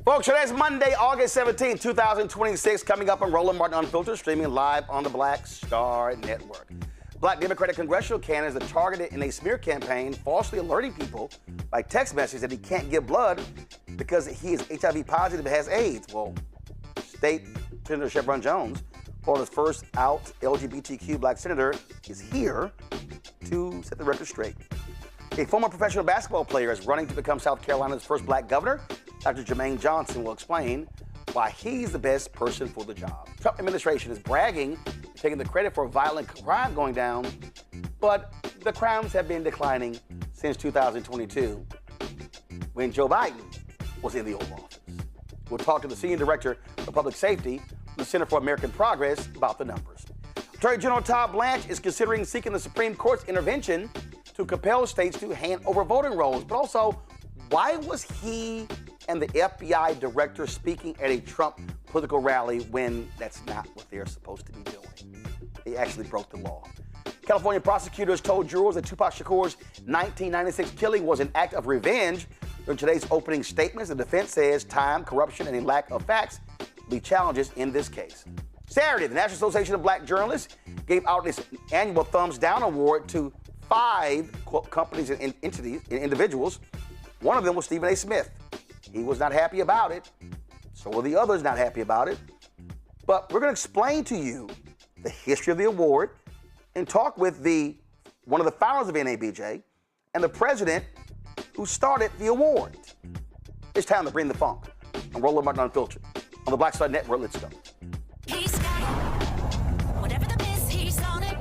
Folks, today's Monday, August 17, 2026, coming up on Roland Martin Unfiltered, streaming live on the Black Star Network. Black Democratic congressional candidates are targeted in a smear campaign, falsely alerting people by text message that he can't give blood because he is HIV positive and has AIDS. Well, State Senator Shevrin Jones, Florida's first out LGBTQ Black senator, is here to set the record straight. A former professional basketball player is running to become South Carolina's first black governor. Dr. Jermaine Johnson will explain why he's the best person for the job. Trump administration is bragging, taking the credit for violent crime going down, but the crimes have been declining since 2022, when Joe Biden was in the Oval Office. We'll talk to the Senior Director of Public Safety, the Center for American Progress, about the numbers. Attorney General Todd Blanche is considering seeking the Supreme Court's intervention to compel states to hand over voting rolls. But also, why was he and the FBI director speaking at a Trump political rally when that's not what they're supposed to be doing? They actually broke the law. California prosecutors told jurors that Tupac Shakur's 1996 killing was an act of revenge. During today's opening statements, the defense says time, corruption, and a lack of facts will be challenges in this case. Saturday, the National Association of Black Journalists gave out its annual Thumbs Down Award to 5 companies and entities and individuals. One of them was Stephen A. Smith. He was not happy about it. So were the others not happy about it. But we're going to explain to you the history of the award and talk with one of the founders of NABJ and the president who started the award. It's time to bring the funk. I'm Roland Martin Unfiltered on the Black Star Network. Let's go. He's got it. Whatever the miss, he's on it.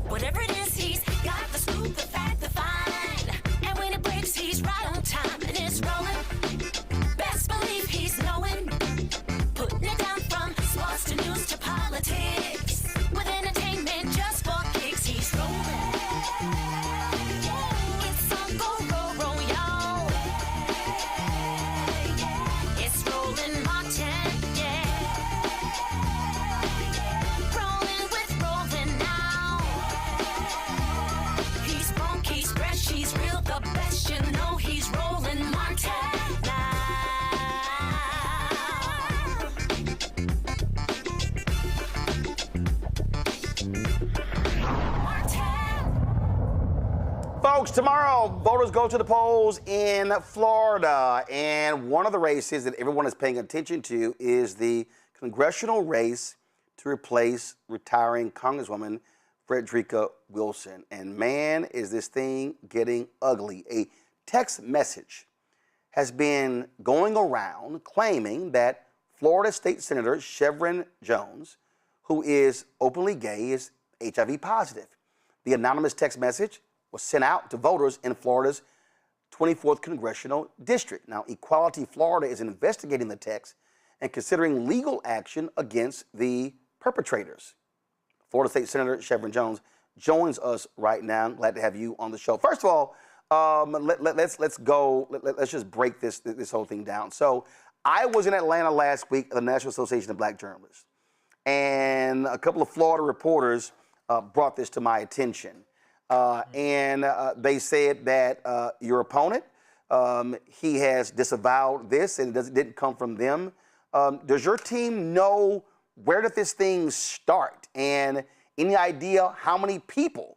Whatever it is, he's got the scoop, the fact, the fine. And when it breaks, he's right on time and it's rolling. Best believe he's knowing. Putting it down from sports to news to politics. With entertainment just for kicks, he's rolling. It's on go, roll, y'all. It's Roland Martin, yeah. Rolling with Roland now. He's funky, he's fresh, he's real, the best, you know he's Roland Martin now. Folks, tomorrow, voters go to the polls in Florida. And one of the races that everyone is paying attention to is the congressional race to replace retiring Congresswoman Frederica Wilson. And man, is this thing getting ugly. A text message has been going around claiming that Florida State Senator Shevrin Jones, who is openly gay, is HIV positive. The anonymous text message was sent out to voters in Florida's 24th Congressional District. Now, Equality Florida is investigating the text and considering legal action against the perpetrators. Florida State Senator Shevrin Jones joins us right now. Glad to have you on the show. First of all, let's just break this whole thing down. So I was in Atlanta last week at the National Association of Black Journalists, and a couple of Florida reporters brought this to my attention. And they said that your opponent, he has disavowed this and it didn't come from them. Does your team know where did this thing start? And any idea how many people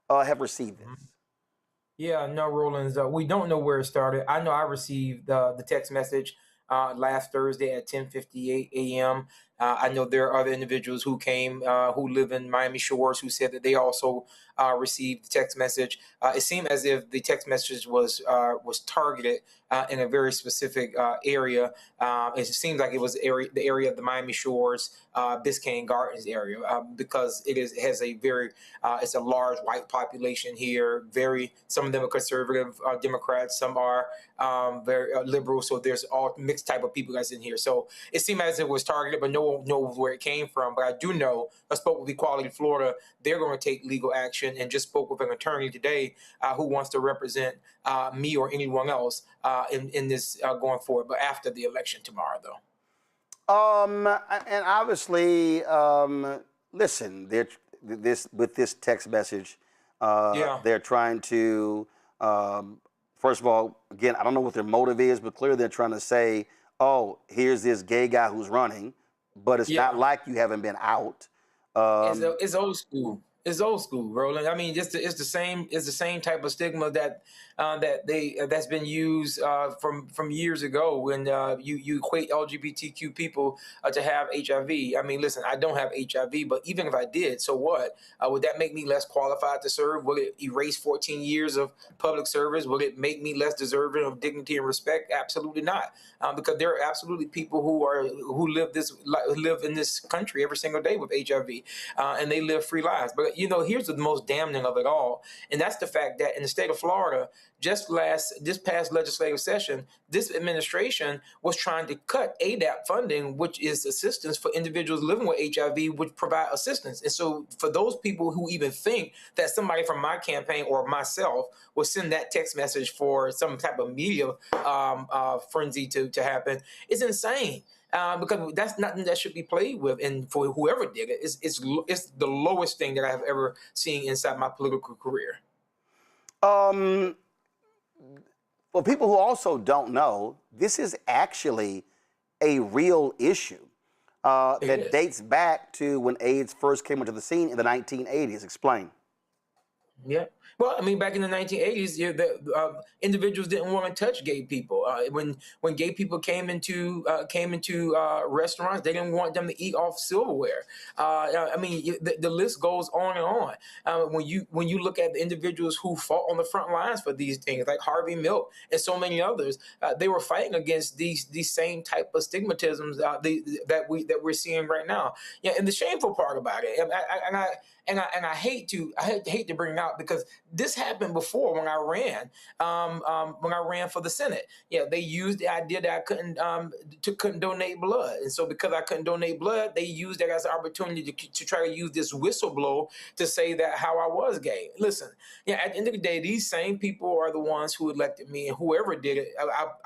have received this? Yeah, no, Roland, we don't know where it started. I know I received the text message last Thursday at 10:58 a.m. I know there are other individuals who came, who live in Miami Shores, who said that they also received the text message. It seemed as if the text message was targeted in a very specific area. It seems like it was the area of the Miami Shores, Biscayne Gardens area, because it has a very, it's a large white population here. Some of them are conservative Democrats, some are very liberal. So there's all mixed type of people that's in here. So it seemed as if it was targeted, but no one knows where it came from. But I do know, I spoke with Equality Florida, they're going to take legal action, and just spoke with an attorney today who wants to represent me or anyone else in this going forward, but after the election tomorrow, though. And obviously, listen, with this text message, they're trying to, first of all, again, I don't know what their motive is, but clearly they're trying to say, oh, here's this gay guy who's running, but it's not Yeah. like you haven't been out. It's old school. It's old school, Roland. I mean, it's the same. It's the same type of stigma that's been used from years ago when you equate LGBTQ people to have HIV. I mean, listen, I don't have HIV, but even if I did, so what? Would that make me less qualified to serve? Would it erase 14 years of public service? Would it make me less deserving of dignity and respect? Absolutely not, because there are absolutely people who live in this country every single day with HIV, and they live free lives. But here's the most damning of it all, and that's the fact that in the state of Florida, this past legislative session, this administration was trying to cut ADAP funding, which is assistance for individuals living with HIV, which provide assistance. And so for those people who even think that somebody from my campaign or myself will send that text message for some type of media frenzy to happen, it's insane. Because that's nothing that should be played with, and for whoever did it, it's the lowest thing that I have ever seen inside my political career. Um, for people who also don't know, this is actually a real issue that dates back to when AIDS first came into the scene in the 1980s. Explain. Yeah. Well, I mean, back in the 1980s, individuals didn't want to touch gay people. When gay people came into restaurants, they didn't want them to eat off silverware. I mean, the list goes on and on. When you look at the individuals who fought on the front lines for these things, like Harvey Milk and so many others, they were fighting against these same type of stigmatisms that we're seeing right now. Yeah, and the shameful part about it, and I hate to bring it out because this happened before when I ran for the Senate. Yeah, they used the idea that I couldn't donate blood, and so because I couldn't donate blood, they used that as an opportunity to try to use this whistleblow to say that how I was gay. Listen, yeah, at the end of the day, these same people are the ones who elected me, and whoever did it,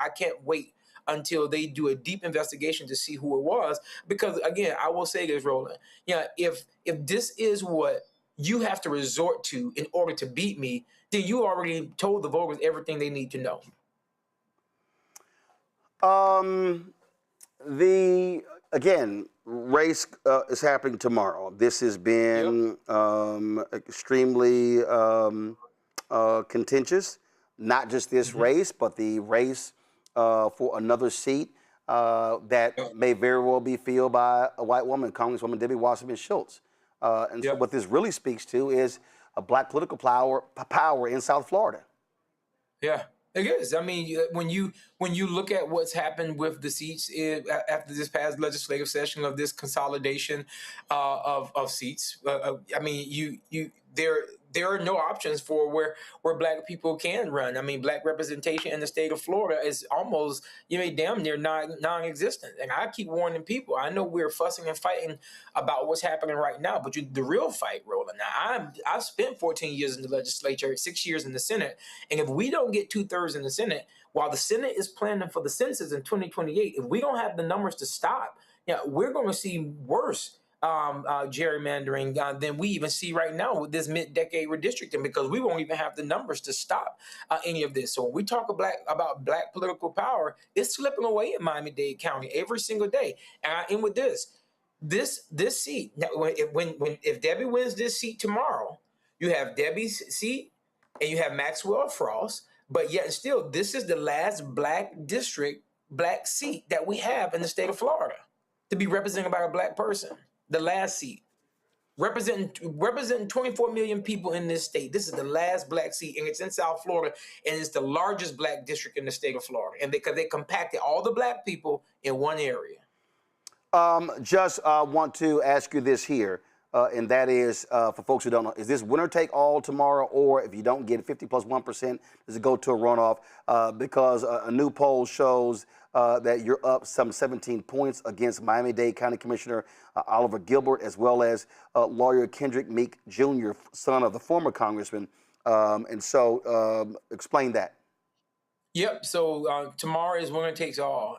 I can't wait until they do a deep investigation to see who it was. Because again, I will say this, Roland. Yeah, if this is what you have to resort to in order to beat me, then you already told the voters everything they need to know. Race is happening tomorrow. This has been extremely contentious. Not just this race, but the race for another seat that may very well be filled by a white woman, Congresswoman Debbie Wasserman Schultz. So what this really speaks to is a black political power in South Florida. Yeah, it is. I mean, when you look at what's happened with the seats after this past legislative session of this consolidation of seats, I mean, there are no options for where black people can run. I mean, black representation in the state of Florida is almost, damn near non-existent. And I keep warning people. I know we're fussing and fighting about what's happening right now, but the real fight, Roland. Now, I've spent 14 years in the legislature, 6 years in the Senate, and if we don't get 2/3 in the Senate, while the Senate is planning for the census in 2028, if we don't have the numbers to stop, we're going to see worse gerrymandering than we even see right now with this mid-decade redistricting, because we won't even have the numbers to stop any of this. So when we talk about black political power, it's slipping away in Miami-Dade County every single day. And I end with this seat. Now, if Debbie wins this seat tomorrow, you have Debbie's seat and you have Maxwell Frost, but yet still, this is the last black seat that we have in the state of Florida to be represented by a black person. The last seat, representing 24 million people in this state. This is the last black seat, and it's in South Florida, and it's the largest black district in the state of Florida. And because they compacted all the black people in one area. Just want to ask you this here, and that is, for folks who don't know, is this winner take all tomorrow, or if you don't get 50 plus 1%, does it go to a runoff? Because a new poll shows that you're up some 17 points against Miami-Dade County Commissioner Oliver Gilbert, as well as lawyer Kendrick Meek Jr., son of the former congressman. And so explain that. Yep. So tomorrow is winner takes all.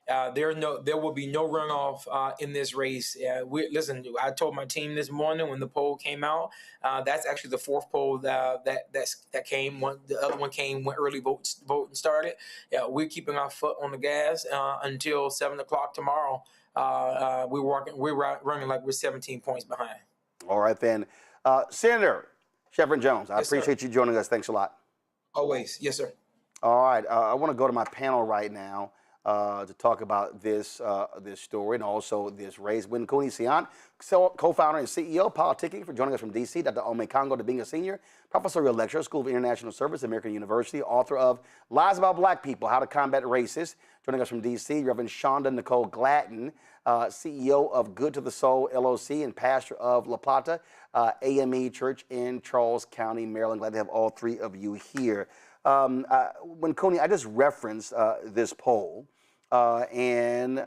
There will be no runoff in this race. Listen, I told my team this morning when the poll came out. That's actually the fourth poll that came. The other one came when early voting started. We're keeping our foot on the gas until 7 o'clock tomorrow. We're running like we're 17 points behind. All right then, Senator Shevrin Jones, I Yes, sir. appreciate you joining us. Thanks a lot. Always, yes, sir. All right, I want to go to my panel right now to talk about this story and also this race. Win Cooney Siant, co-founder and CEO, politicking, for joining us from D.C. Dr. Ome Congo, being a senior, professorial lecturer, School of International Service, American University, author of Lies About Black People, How to Combat Racism. Joining us from D.C., Reverend Shonda Nicole Glatton, CEO of Good to the Soul, LLC, and pastor of La Plata AME Church in Charles County, Maryland. Glad to have all three of you here. When Coney, I just referenced this poll, and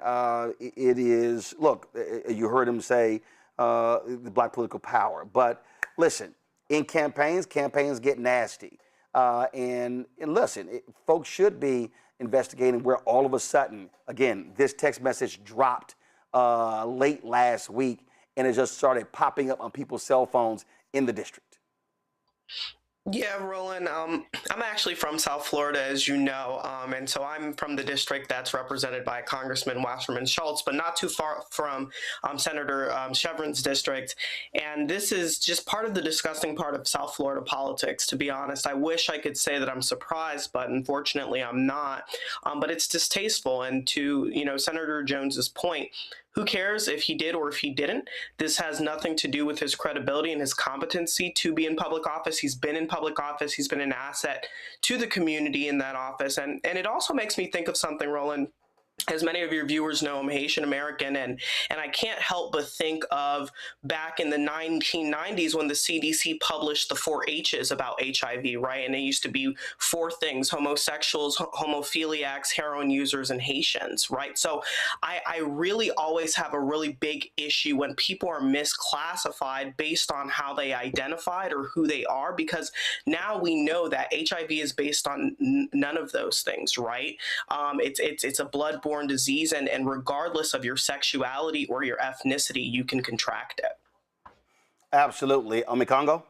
it is, look, you heard him say the black political power, but listen, in campaigns get nasty. And listen, folks should be investigating where all of a sudden, again, this text message dropped late last week, and it just started popping up on people's cell phones in the district. Yeah, Roland, I'm actually from South Florida, as you know, and so I'm from the district that's represented by Congressman Wasserman Schultz, but not too far from Senator Shevrin's district. And this is just part of the disgusting part of South Florida politics, to be honest. I wish I could say that I'm surprised, but unfortunately I'm not. But it's distasteful. And to, Senator Jones's point, who cares if he did or if he didn't? This has nothing to do with his credibility and his competency to be in public office. He's been in public office. He's been an asset to the community in that office. And it also makes me think of something, Roland. As many of your viewers know, I'm Haitian American, and I can't help but think of back in the 1990s when the CDC published the 4 H's about HIV, right? And it used to be 4 things: homosexuals, homophiliacs, heroin users, and Haitians, right? So I really always have a really big issue when people are misclassified based on how they identified or who they are, because now we know that HIV is based on none of those things, right? It's a blood-borne disease, and regardless of your sexuality or your ethnicity, you can contract it. Absolutely. Congo?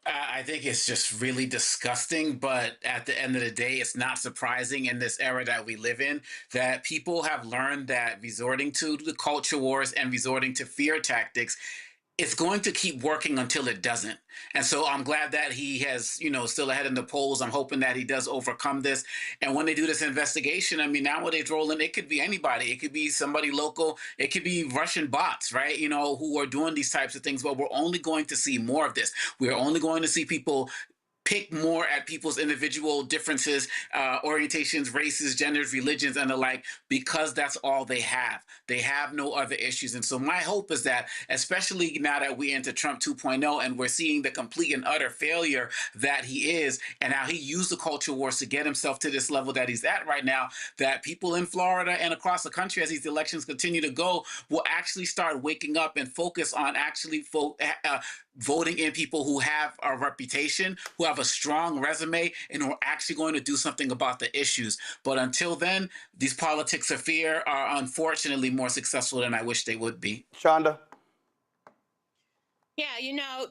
I think it's just really disgusting, but at the end of the day, it's not surprising in this era that we live in that people have learned that resorting to the culture wars and resorting to fear tactics, it's going to keep working until it doesn't. And so I'm glad that he has, still ahead in the polls. I'm hoping that he does overcome this. And when they do this investigation, nowadays, Roland, it could be anybody. It could be somebody local. It could be Russian bots, right? Who are doing these types of things. But we're only going to see more of this. We're only going to see people pick more at people's individual differences, orientations, races, genders, religions, and the like, because that's all they have. They have no other issues. And so my hope is that, especially now that we enter Trump 2.0 and we're seeing the complete and utter failure that he is, and how he used the culture wars to get himself to this level that he's at right now, that people in Florida and across the country, as these elections continue to go, will actually start waking up and focus on actually voting in people who have a reputation, who have a strong resume, and who are actually going to do something about the issues. But until then, these politics of fear are unfortunately more successful than I wish they would be. Shonda? Yeah,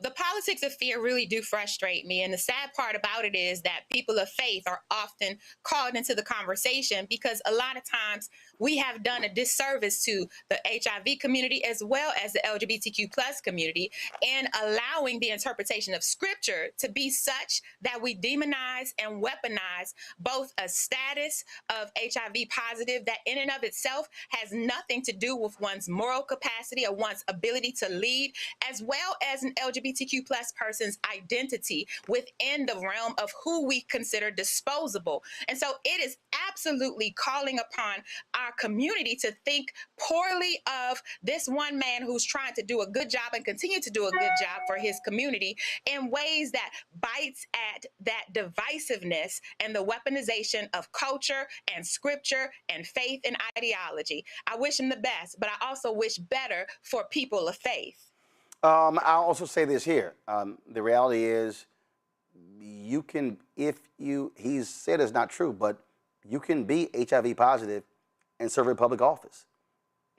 the politics of fear really do frustrate me. And the sad part about it is that people of faith are often called into the conversation because a lot of times we have done a disservice to the HIV community as well as the LGBTQ plus community in allowing the interpretation of scripture to be such that we demonize and weaponize both a status of HIV positive that in and of itself has nothing to do with one's moral capacity or one's ability to lead, as well as an LGBTQ plus person's identity within the realm of who we consider disposable. And so it is absolutely calling upon our community to think poorly of this one man who's trying to do a good job and continue to do a good job for his community in ways that bites at that divisiveness and the weaponization of culture and scripture and faith and ideology. I wish him the best, but I also wish better for people of faith. I'll also say this here. The reality is, he said it's not true, but You can be HIV positive and serve in public office.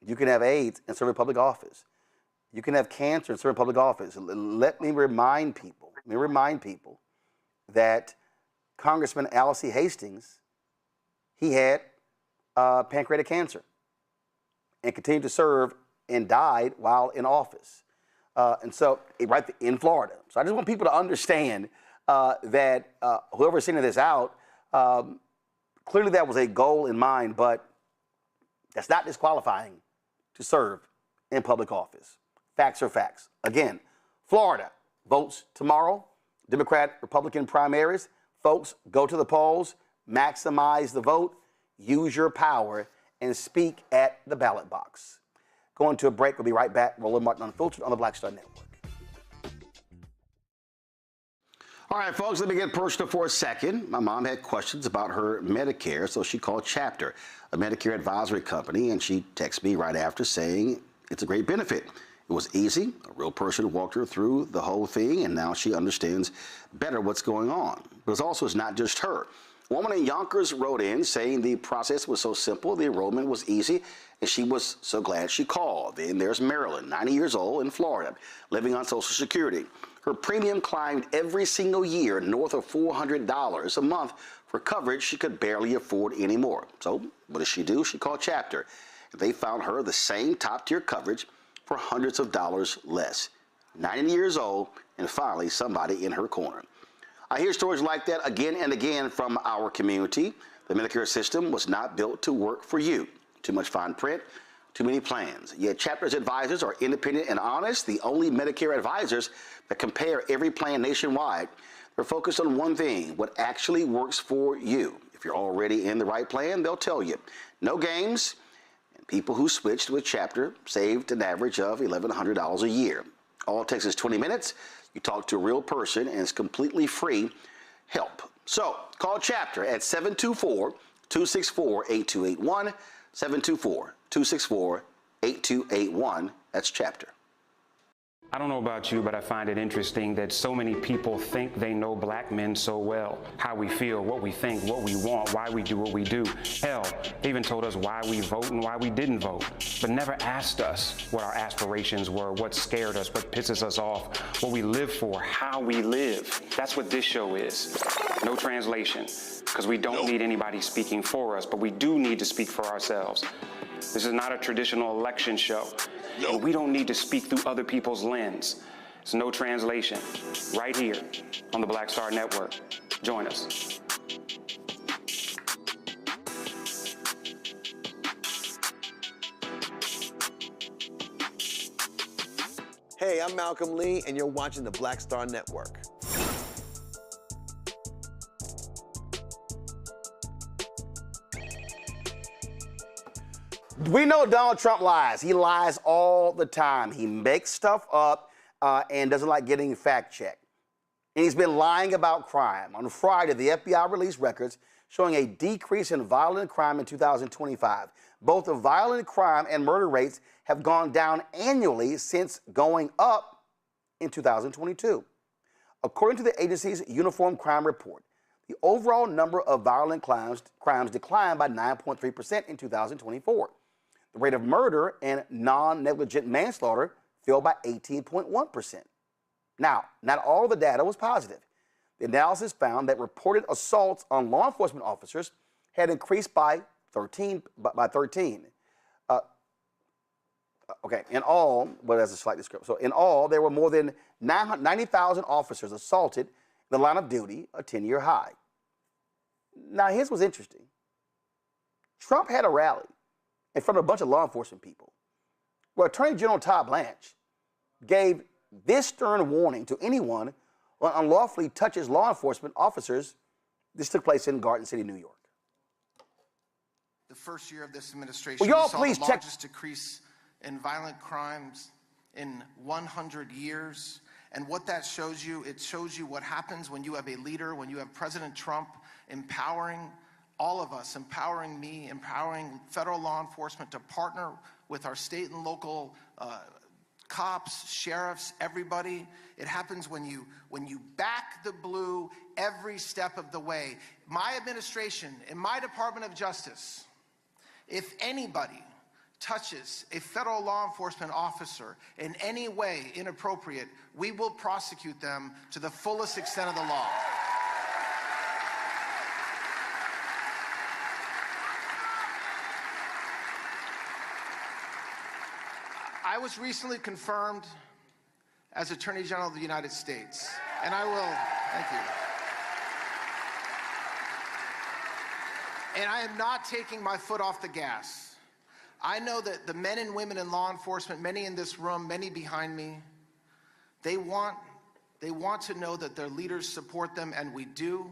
You can have AIDS and serve in public office. You can have cancer and serve in public office. Let me remind people that Congressman Alcee Hastings, he had pancreatic cancer and continued to serve and died while in office. And so, right in Florida. So I just want people to understand that whoever's sending this out, clearly that was a goal in mind, but that's not disqualifying to serve in public office. Facts are facts. Again, Florida votes tomorrow, Democrat, Republican primaries. Folks, go to the polls, maximize the vote, use your power, and speak at the ballot box. Going to a break. We'll be right back. Roland Martin Unfiltered on the Black Star Network. All right, folks, let me get personal for a second. My mom had questions about her Medicare, so she called Chapter, a Medicare advisory company, and she texted me right after saying it's a great benefit. It was easy. A real person walked her through the whole thing, and now she understands better what's going on. But it's not just her. A woman in Yonkers wrote in saying the process was so simple, the enrollment was easy, and she was so glad she called. Then there's Marilyn, 90 years old, in Florida, living on Social Security. Her premium climbed every single year north of $400 a month for coverage she could barely afford anymore. So what does she do? She called Chapter. They found her the same top-tier coverage for hundreds of dollars less. 90 years old, and finally somebody in her corner. I hear stories like that again and again from our community. The Medicare system was not built to work for you. Too much fine print, too many plans. Yet Chapter's advisors are independent and honest, the only Medicare advisors that compare every plan nationwide. They're focused on one thing, what actually works for you. If you're already in the right plan, they'll tell you. No games. And people who switched with Chapter saved an average of $1,100 a year. All it takes is 20 minutes. You talk to a real person, and it's completely free help. So call Chapter at 724-264-8281, 724-264-8281. That's Chapter. I don't know about you, but I find it interesting that so many people think they know black men so well. How we feel, what we think, what we want, why we do what we do. Hell, they even told us why we vote and why we didn't vote, but never asked us what our aspirations were, what scared us, what pisses us off, what we live for, how we live. That's what this show is. No translation, because we don't need anybody speaking for us, but we do need to speak for ourselves. This is not a traditional election show. And we don't need to speak through other people's lens. It's no translation. Right here on the Black Star Network. Join us. Hey, I'm Malcolm Lee, and you're watching the Black Star Network. We know Donald Trump lies. He lies all the time. He makes stuff up and doesn't like getting fact-checked. And he's been lying about crime. On Friday, the FBI released records showing a decrease in violent crime in 2025. Both the violent crime and murder rates have gone down annually since going up in 2022. According to the agency's Uniform Crime Report, the overall number of violent crimes declined by 9.3% in 2024. The rate of murder and non-negligent manslaughter fell by 18.1%. Now, not all the data was positive. The analysis found that reported assaults on law enforcement officers had increased by 13. In all, well, that's a slight description. So in all, there were more than 90,000 officers assaulted in the line of duty, a 10-year high. Now, here's what's interesting. Trump had a rally in front of a bunch of law enforcement people where Attorney General Todd Blanche gave this stern warning to anyone who unlawfully touches law enforcement officers. This took place in Garden City, New York. The first year of this administration, Will y'all we saw please the check largest decrease in violent crimes in 100 years. And what that shows you, it shows you what happens when you have a leader, when you have President Trump empowering all of us, empowering me, empowering federal law enforcement to partner with our state and local cops, sheriffs, everybody. It happens when you back the blue every step of the way. My administration, in my Department of Justice, if anybody touches a federal law enforcement officer in any way inappropriate, we will prosecute them to the fullest extent of the law. I was recently confirmed as Attorney General of the United States, and I will, thank you. And I am not taking my foot off the gas. I know that the men and women in law enforcement, many in this room, many behind me, they want to know that their leaders support them, and we do.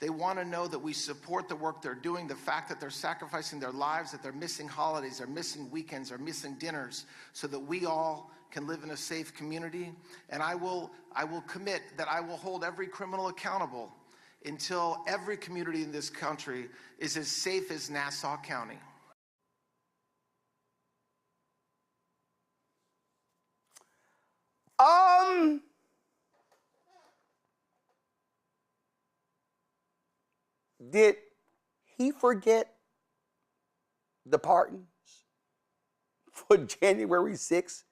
They want to know that we support the work they're doing, the fact that they're sacrificing their lives, that they're missing holidays, they're missing weekends, they're missing dinners, so that we all can live in a safe community. And I will commit that I will hold every criminal accountable until every community in this country is as safe as Nassau County. Did he forget the pardons for January 6,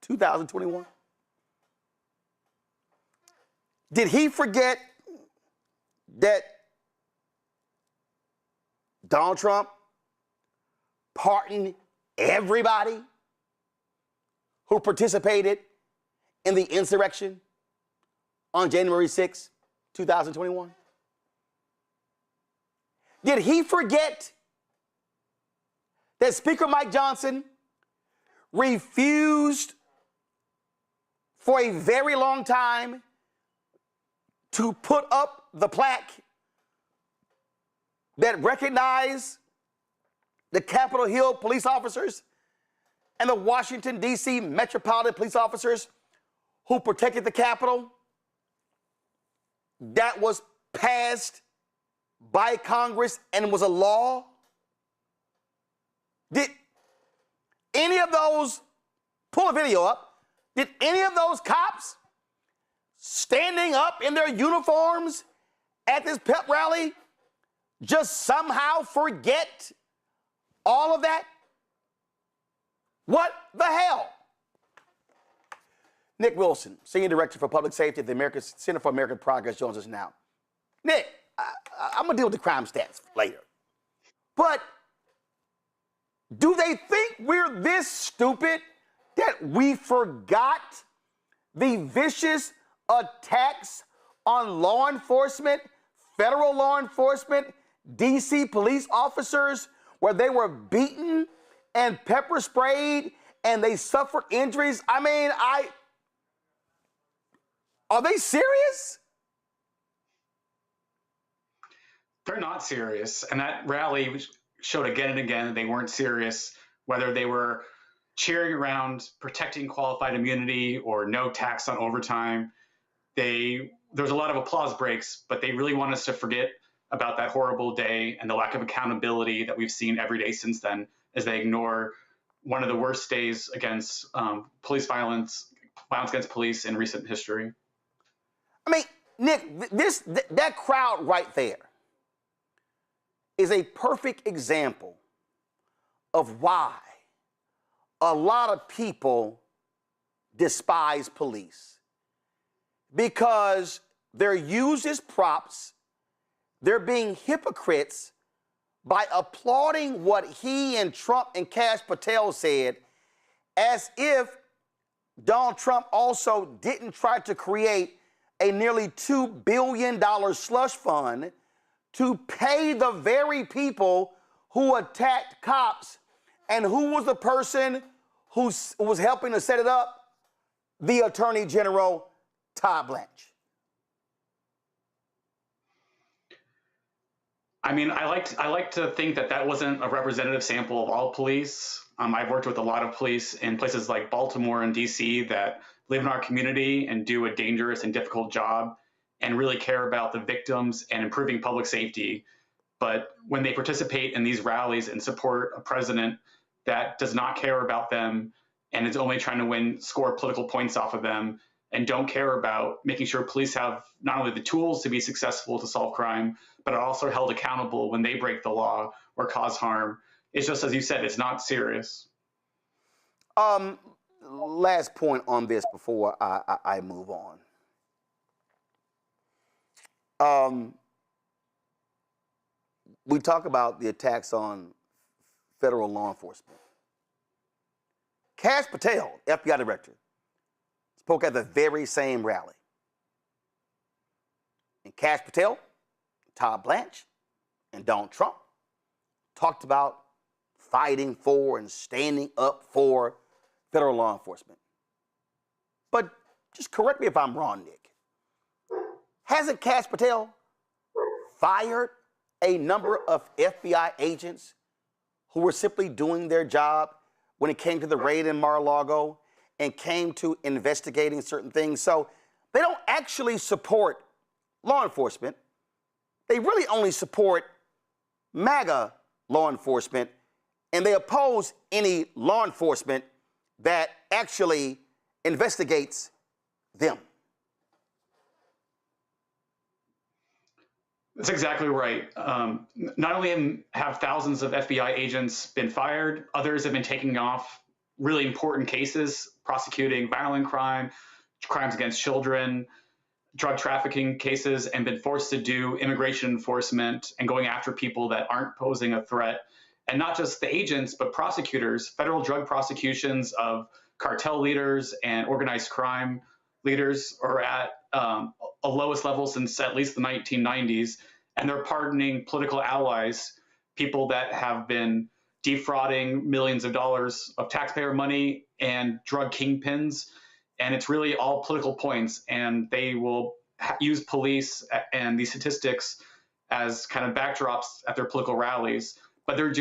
2021? Did he forget that Donald Trump pardoned everybody who participated in the insurrection on January 6, 2021? Did he forget that Speaker Mike Johnson refused for a very long time to put up the plaque that recognized the Capitol Hill police officers and the Washington, D.C. Metropolitan Police officers who protected the Capitol? That was passed by Congress and was a law? Did any of those, pull a video up, did any of those cops standing up in their uniforms at this pep rally just somehow forget all of that? What the hell? Nick Wilson, Senior Director for Public Safety at the Center for American Progress, joins us now. Nick, I'm going to deal with the crime stats later. But do they think we're this stupid that we forgot the vicious attacks on law enforcement, federal law enforcement, D.C. police officers, where they were beaten and pepper sprayed and they suffered injuries? I mean, are they serious? They're not serious. And that rally showed again and again that they weren't serious, whether they were cheering around protecting qualified immunity or no tax on overtime. There's a lot of applause breaks, but they really want us to forget about that horrible day and the lack of accountability that we've seen every day since then, as they ignore one of the worst days against police violence against police in recent history. I mean, Nick, that crowd right there is a perfect example of why a lot of people despise police. Because they're used as props, they're being hypocrites by applauding what he and Trump and Kash Patel said, as if Donald Trump also didn't try to create a nearly $2 billion slush fund to pay the very people who attacked cops. And who was the person who was helping to set it up? The Attorney General, Todd Blanche. I mean, I like to think that wasn't a representative sample of all police. I've worked with a lot of police in places like Baltimore and D.C. that live in our community and do a dangerous and difficult job and really care about the victims and improving public safety. But when they participate in these rallies and support a president that does not care about them and is only trying to score political points off of them, and don't care about making sure police have not only the tools to be successful to solve crime, but are also held accountable when they break the law or cause harm. It's just, as you said, it's not serious. Last point on this before I move on. We talk about the attacks on federal law enforcement. Kash Patel, FBI director, spoke at the very same rally. And Kash Patel, Todd Blanche, and Donald Trump talked about fighting for and standing up for federal law enforcement. But just correct me if I'm wrong, Nick. Hasn't Kash Patel fired a number of FBI agents who were simply doing their job when it came to the raid in Mar-a-Lago and came to investigating certain things? So they don't actually support law enforcement. They really only support MAGA law enforcement, and they oppose any law enforcement that actually investigates them. That's exactly right. Not only have thousands of FBI agents been fired, others have been taking off really important cases, prosecuting violent crime, crimes against children, drug trafficking cases, and been forced to do immigration enforcement and going after people that aren't posing a threat. And not just the agents, but prosecutors, federal drug prosecutions of cartel leaders and organized crime leaders are at a lowest level since at least the 1990s. And they're pardoning political allies, people that have been defrauding millions of dollars of taxpayer money and drug kingpins. And it's really all political points. And they will use police and these statistics as kind of backdrops at their political rallies. But they're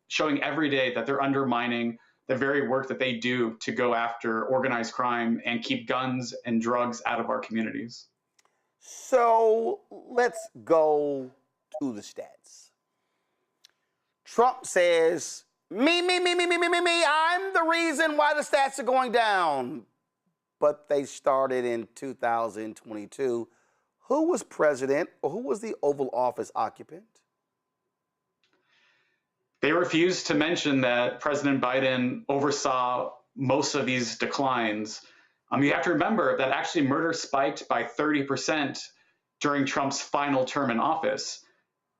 showing every day that they're undermining the very work that they do to go after organized crime and keep guns and drugs out of our communities. So let's go to the stats. Trump says, me, I'm the reason why the stats are going down. But they started in 2022. Who was president, or who was the Oval Office occupant? They refused to mention that President Biden oversaw most of these declines. You have to remember that actually murder spiked by 30% during Trump's final term in office.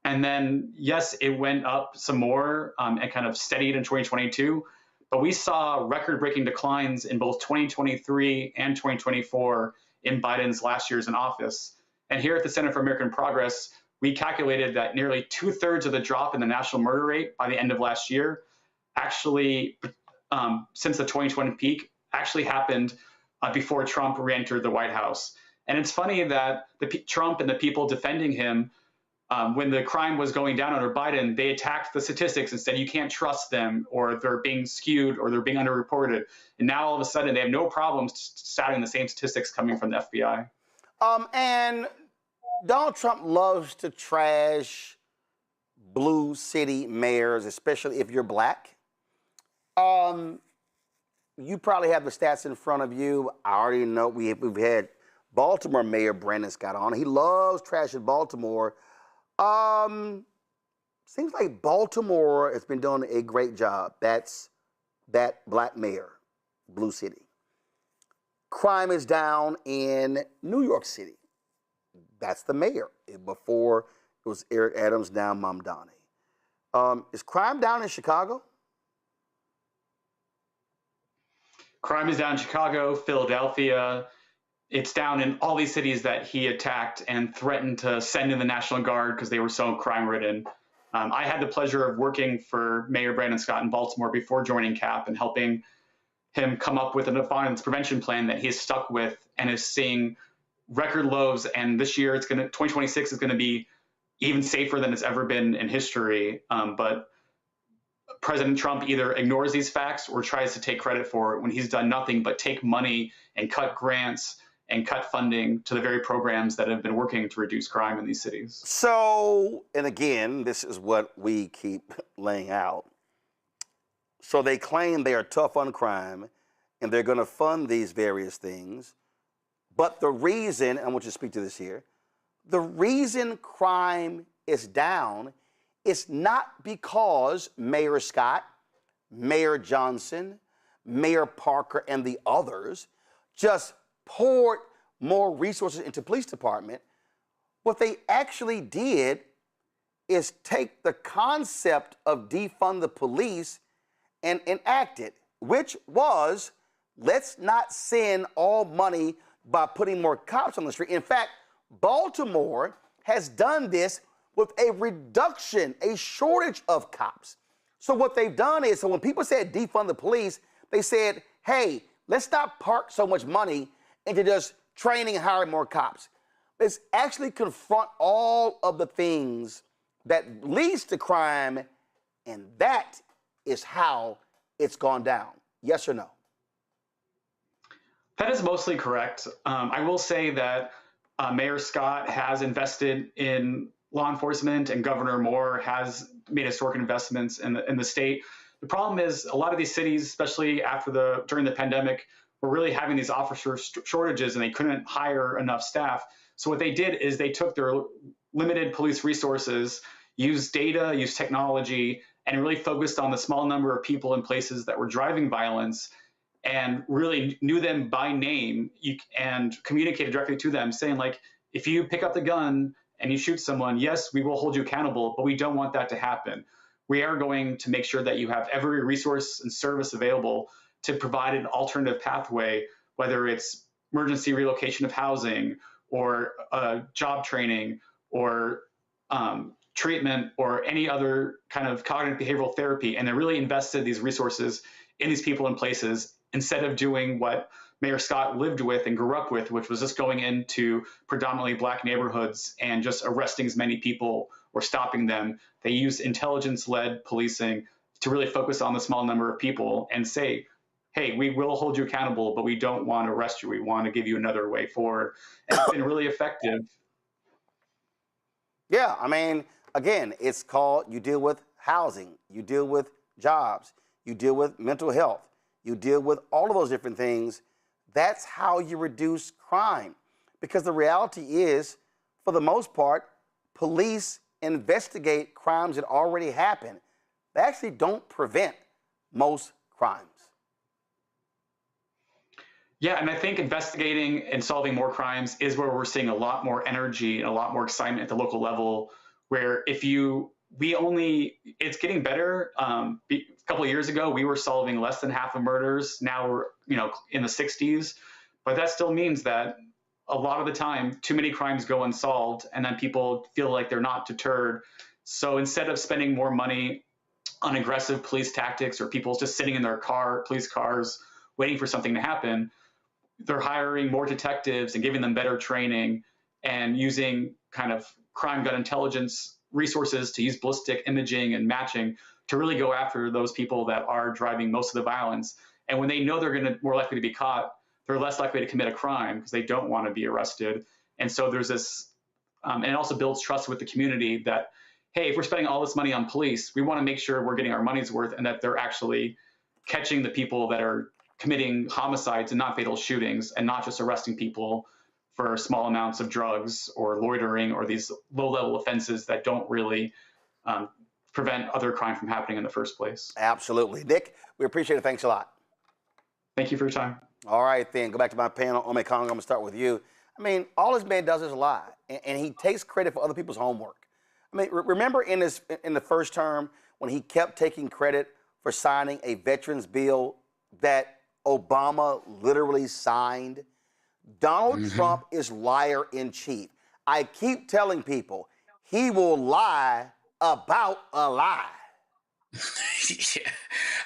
And then, yes, it went up some more and kind of steadied in 2022. But we saw record-breaking declines in both 2023 and 2024 in Biden's last years in office. And here at the Center for American Progress, we calculated that nearly 2/3 of the drop in the national murder rate by the end of last year actually, since the 2020 peak, actually happened before Trump re-entered the White House. And it's funny that Trump and the people defending him, when the crime was going down under Biden, they attacked the statistics and said you can't trust them, or they're being skewed, or they're being underreported. And now all of a sudden they have no problems citing the same statistics coming from the FBI. And Donald Trump loves to trash blue city mayors, especially if you're black. You probably have the stats in front of you. I already know we've had Baltimore Mayor Brandon Scott on. He loves trashing Baltimore. Seems like Baltimore has been doing a great job. That's that black mayor, blue city. Crime is down in New York City. That's the mayor. Before it was Eric Adams, now Mamdani. Is crime down in Chicago? Crime is down in Chicago, Philadelphia. It's down in all these cities that he attacked and threatened to send in the National Guard because they were so crime-ridden. I had the pleasure of working for Mayor Brandon Scott in Baltimore before joining CAP and helping him come up with a violence prevention plan that he's stuck with and is seeing record lows. And this year, 2026 is going to be even safer than it's ever been in history. But President Trump either ignores these facts or tries to take credit for it when he's done nothing but take money and cut grants and cut funding to the very programs that have been working to reduce crime in these cities. So, and again, this is what we keep laying out. So they claim they are tough on crime. and they're going to fund these various things. But the reason, I want you to speak to this here, the reason crime is down is not because Mayor Scott, Mayor Johnson, Mayor Parker, and the others just poured more resources into police department. What they actually did is take the concept of defund the police and enact it, which was, let's not send all money by putting more cops on the street. In fact, Baltimore has done this with a reduction, a shortage of cops. So what they've done is, so when people said defund the police, they said, hey, let's not park so much money into just training and hiring more cops. Let's actually confront all of the things that leads to crime, and that is how it's gone down. Yes or no? That is mostly correct. I will say that Mayor Scott has invested in law enforcement, and Governor Moore has made historic investments in the state. The problem is a lot of these cities, especially during the pandemic, were really having these officer shortages, and they couldn't hire enough staff. So what they did is they took their limited police resources, used data, used technology, and really focused on the small number of people in places that were driving violence, and really knew them by name and communicated directly to them, saying, like, if you pick up the gun and you shoot someone, yes, we will hold you accountable, but we don't want that to happen. We are going to make sure that you have every resource and service available to provide an alternative pathway, whether it's emergency relocation of housing or job training or treatment or any other kind of cognitive behavioral therapy. And they really invested these resources in these people and places instead of doing what Mayor Scott lived with and grew up with, which was just going into predominantly Black neighborhoods and just arresting as many people or stopping them. They used intelligence-led policing to really focus on the small number of people and say, hey, we will hold you accountable, but we don't want to arrest you. We want to give you another way forward. And it's been really effective. Yeah, I mean, again, it's called, you deal with housing, you deal with jobs, you deal with mental health, you deal with all of those different things. That's how you reduce crime. Because the reality is, for the most part, police investigate crimes that already happen. They actually don't prevent most crimes. Yeah, and I think investigating and solving more crimes is where we're seeing a lot more energy and a lot more excitement at the local level, where it's getting better. A couple of years ago, we were solving less than half of murders. Now we're, in the 60s, but that still means that a lot of the time, too many crimes go unsolved, and then people feel like they're not deterred. So instead of spending more money on aggressive police tactics or people just sitting in their police cars, waiting for something to happen, they're hiring more detectives and giving them better training and using kind of crime gun intelligence resources to use ballistic imaging and matching to really go after those people that are driving most of the violence. And when they know they're more likely to be caught, they're less likely to commit a crime because they don't want to be arrested. And so there's this, and it also builds trust with the community that, hey, if we're spending all this money on police, we want to make sure we're getting our money's worth and that they're actually catching the people that are committing homicides and not fatal shootings, and not just arresting people for small amounts of drugs or loitering or these low-level offenses that don't really prevent other crime from happening in the first place. Absolutely. Nick, we appreciate it. Thanks a lot. Thank you for your time. All right, then. Go back to my panel. Ome Kong, I'm going to start with you. I mean, all this man does is lie, and he takes credit for other people's homework. I mean, remember in the first term when he kept taking credit for signing a veterans bill that Obama literally signed? Donald Trump is liar in chief. I keep telling people he will lie about a lie. Yeah.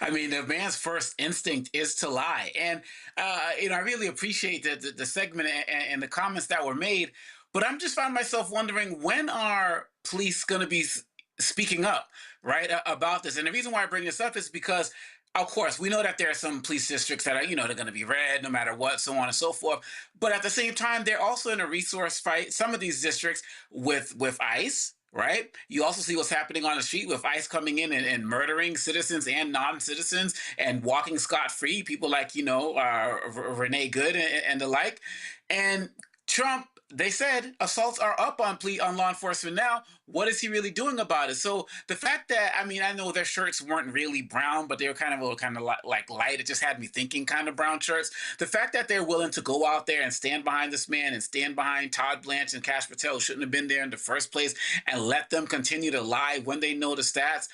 I mean, the man's first instinct is to lie. And, I really appreciate the segment and the comments that were made. But I'm just finding myself wondering, when are police going to be speaking up, right, about this? And the reason why I bring this up is because, of course, we know that there are some police districts that are, they're going to be red no matter what, so on and so forth. But at the same time, they're also in a resource fight, some of these districts with ICE, right? You also see what's happening on the street with ICE coming in and murdering citizens and non-citizens and walking scot-free, people like, Renee Good and the like. And Trump, they said assaults are up on law enforcement now. What is he really doing about it? So the fact that, I know their shirts weren't really brown, but they were kind of like light. It just had me thinking kind of brown shirts. The fact that they're willing to go out there and stand behind this man and stand behind Todd Blanche and Kash Patel, who shouldn't have been there in the first place, and let them continue to lie when they know the stats.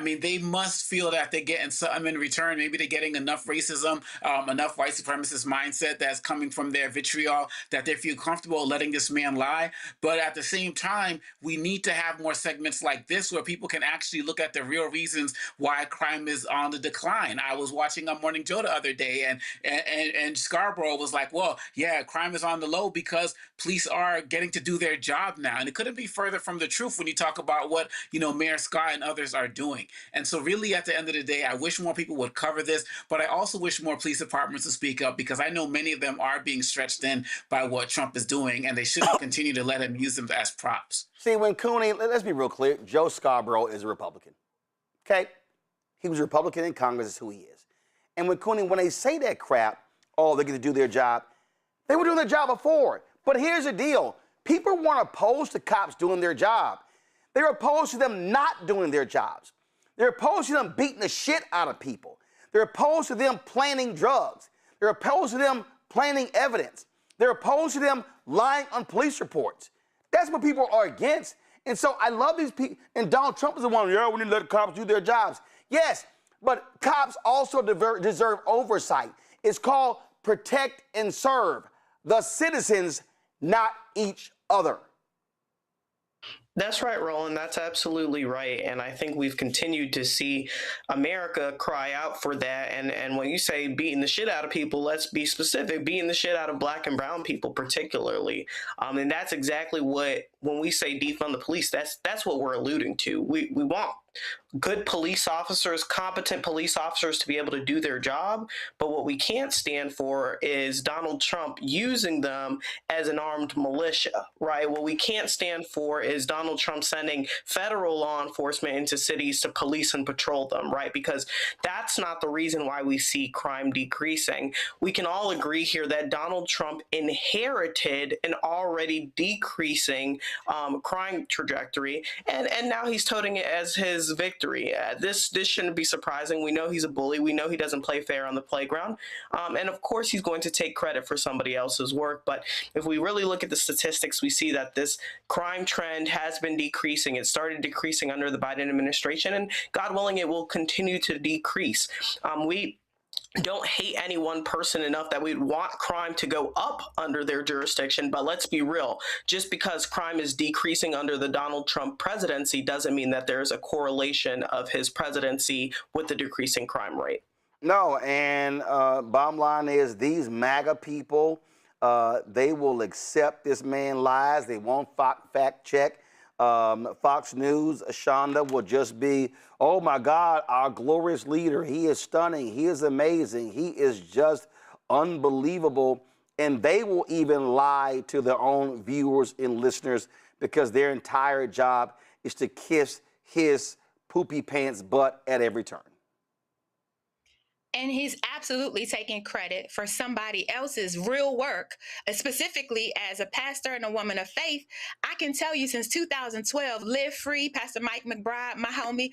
They must feel that they're getting something in return. Maybe they're getting enough racism, enough white supremacist mindset that's coming from their vitriol that they feel comfortable letting this man lie. But at the same time, we need to have more segments like this where people can actually look at the real reasons why crime is on the decline. I was watching Morning Joe the other day, and Scarborough was like, well, yeah, crime is on the low because police are getting to do their job now. And it couldn't be further from the truth when you talk about what, Mayor Scott and others are doing. And so really at the end of the day, I wish more people would cover this, but I also wish more police departments to speak up because I know many of them are being stretched in by what Trump is doing, and they shouldn't continue to let him use them as props. See, when Cooney, let's be real clear, Joe Scarborough is a Republican. Okay? He was a Republican in Congress, is who he is. And when Cooney, when they say that crap, oh, they get to do their job, they were doing their job before. But here's the deal. People weren't opposed to cops doing their job. They're opposed to them not doing their jobs. They're opposed to them beating the shit out of people. They're opposed to them planting drugs. They're opposed to them planting evidence. They're opposed to them lying on police reports. That's what people are against. And so I love these people. And Donald Trump is the one, yeah, we need to let cops do their jobs. Yes, but cops also deserve oversight. It's called protect and serve the citizens, not each other. That's right, Roland. That's absolutely right. And I think we've continued to see America cry out for that. And when you say beating the shit out of people, let's be specific, beating the shit out of black and brown people particularly. And that's exactly what, when we say defund the police, that's what we're alluding to. We want good police officers, competent police officers to be able to do their job. But what we can't stand for is Donald Trump using them as an armed militia, right? What we can't stand for is Donald Trump sending federal law enforcement into cities to police and patrol them, right? Because that's not the reason why we see crime decreasing. We can all agree here that Donald Trump inherited an already decreasing crime trajectory, and now he's toting it as his victory. This shouldn't be surprising. We know he's a bully. We know he doesn't play fair on the playground. And of course, he's going to take credit for somebody else's work. But if we really look at the statistics, we see that this crime trend has been decreasing. It started decreasing under the Biden administration, and God willing, it will continue to decrease. We don't hate any one person enough that we'd want crime to go up under their jurisdiction. But let's be real, just because crime is decreasing under the Donald Trump presidency doesn't mean that there's a correlation of his presidency with the decreasing crime rate. No, and bottom line is these MAGA people, they will accept this man lies. They won't fact check. Fox News, Shonda, will just be, oh my God, our glorious leader. He is stunning. He is amazing. He is just unbelievable. And they will even lie to their own viewers and listeners because their entire job is to kiss his poopy pants butt at every turn. And he's absolutely taking credit for somebody else's real work, specifically as a pastor and a woman of faith. I can tell you since 2012, Live Free, Pastor Mike McBride, my homie,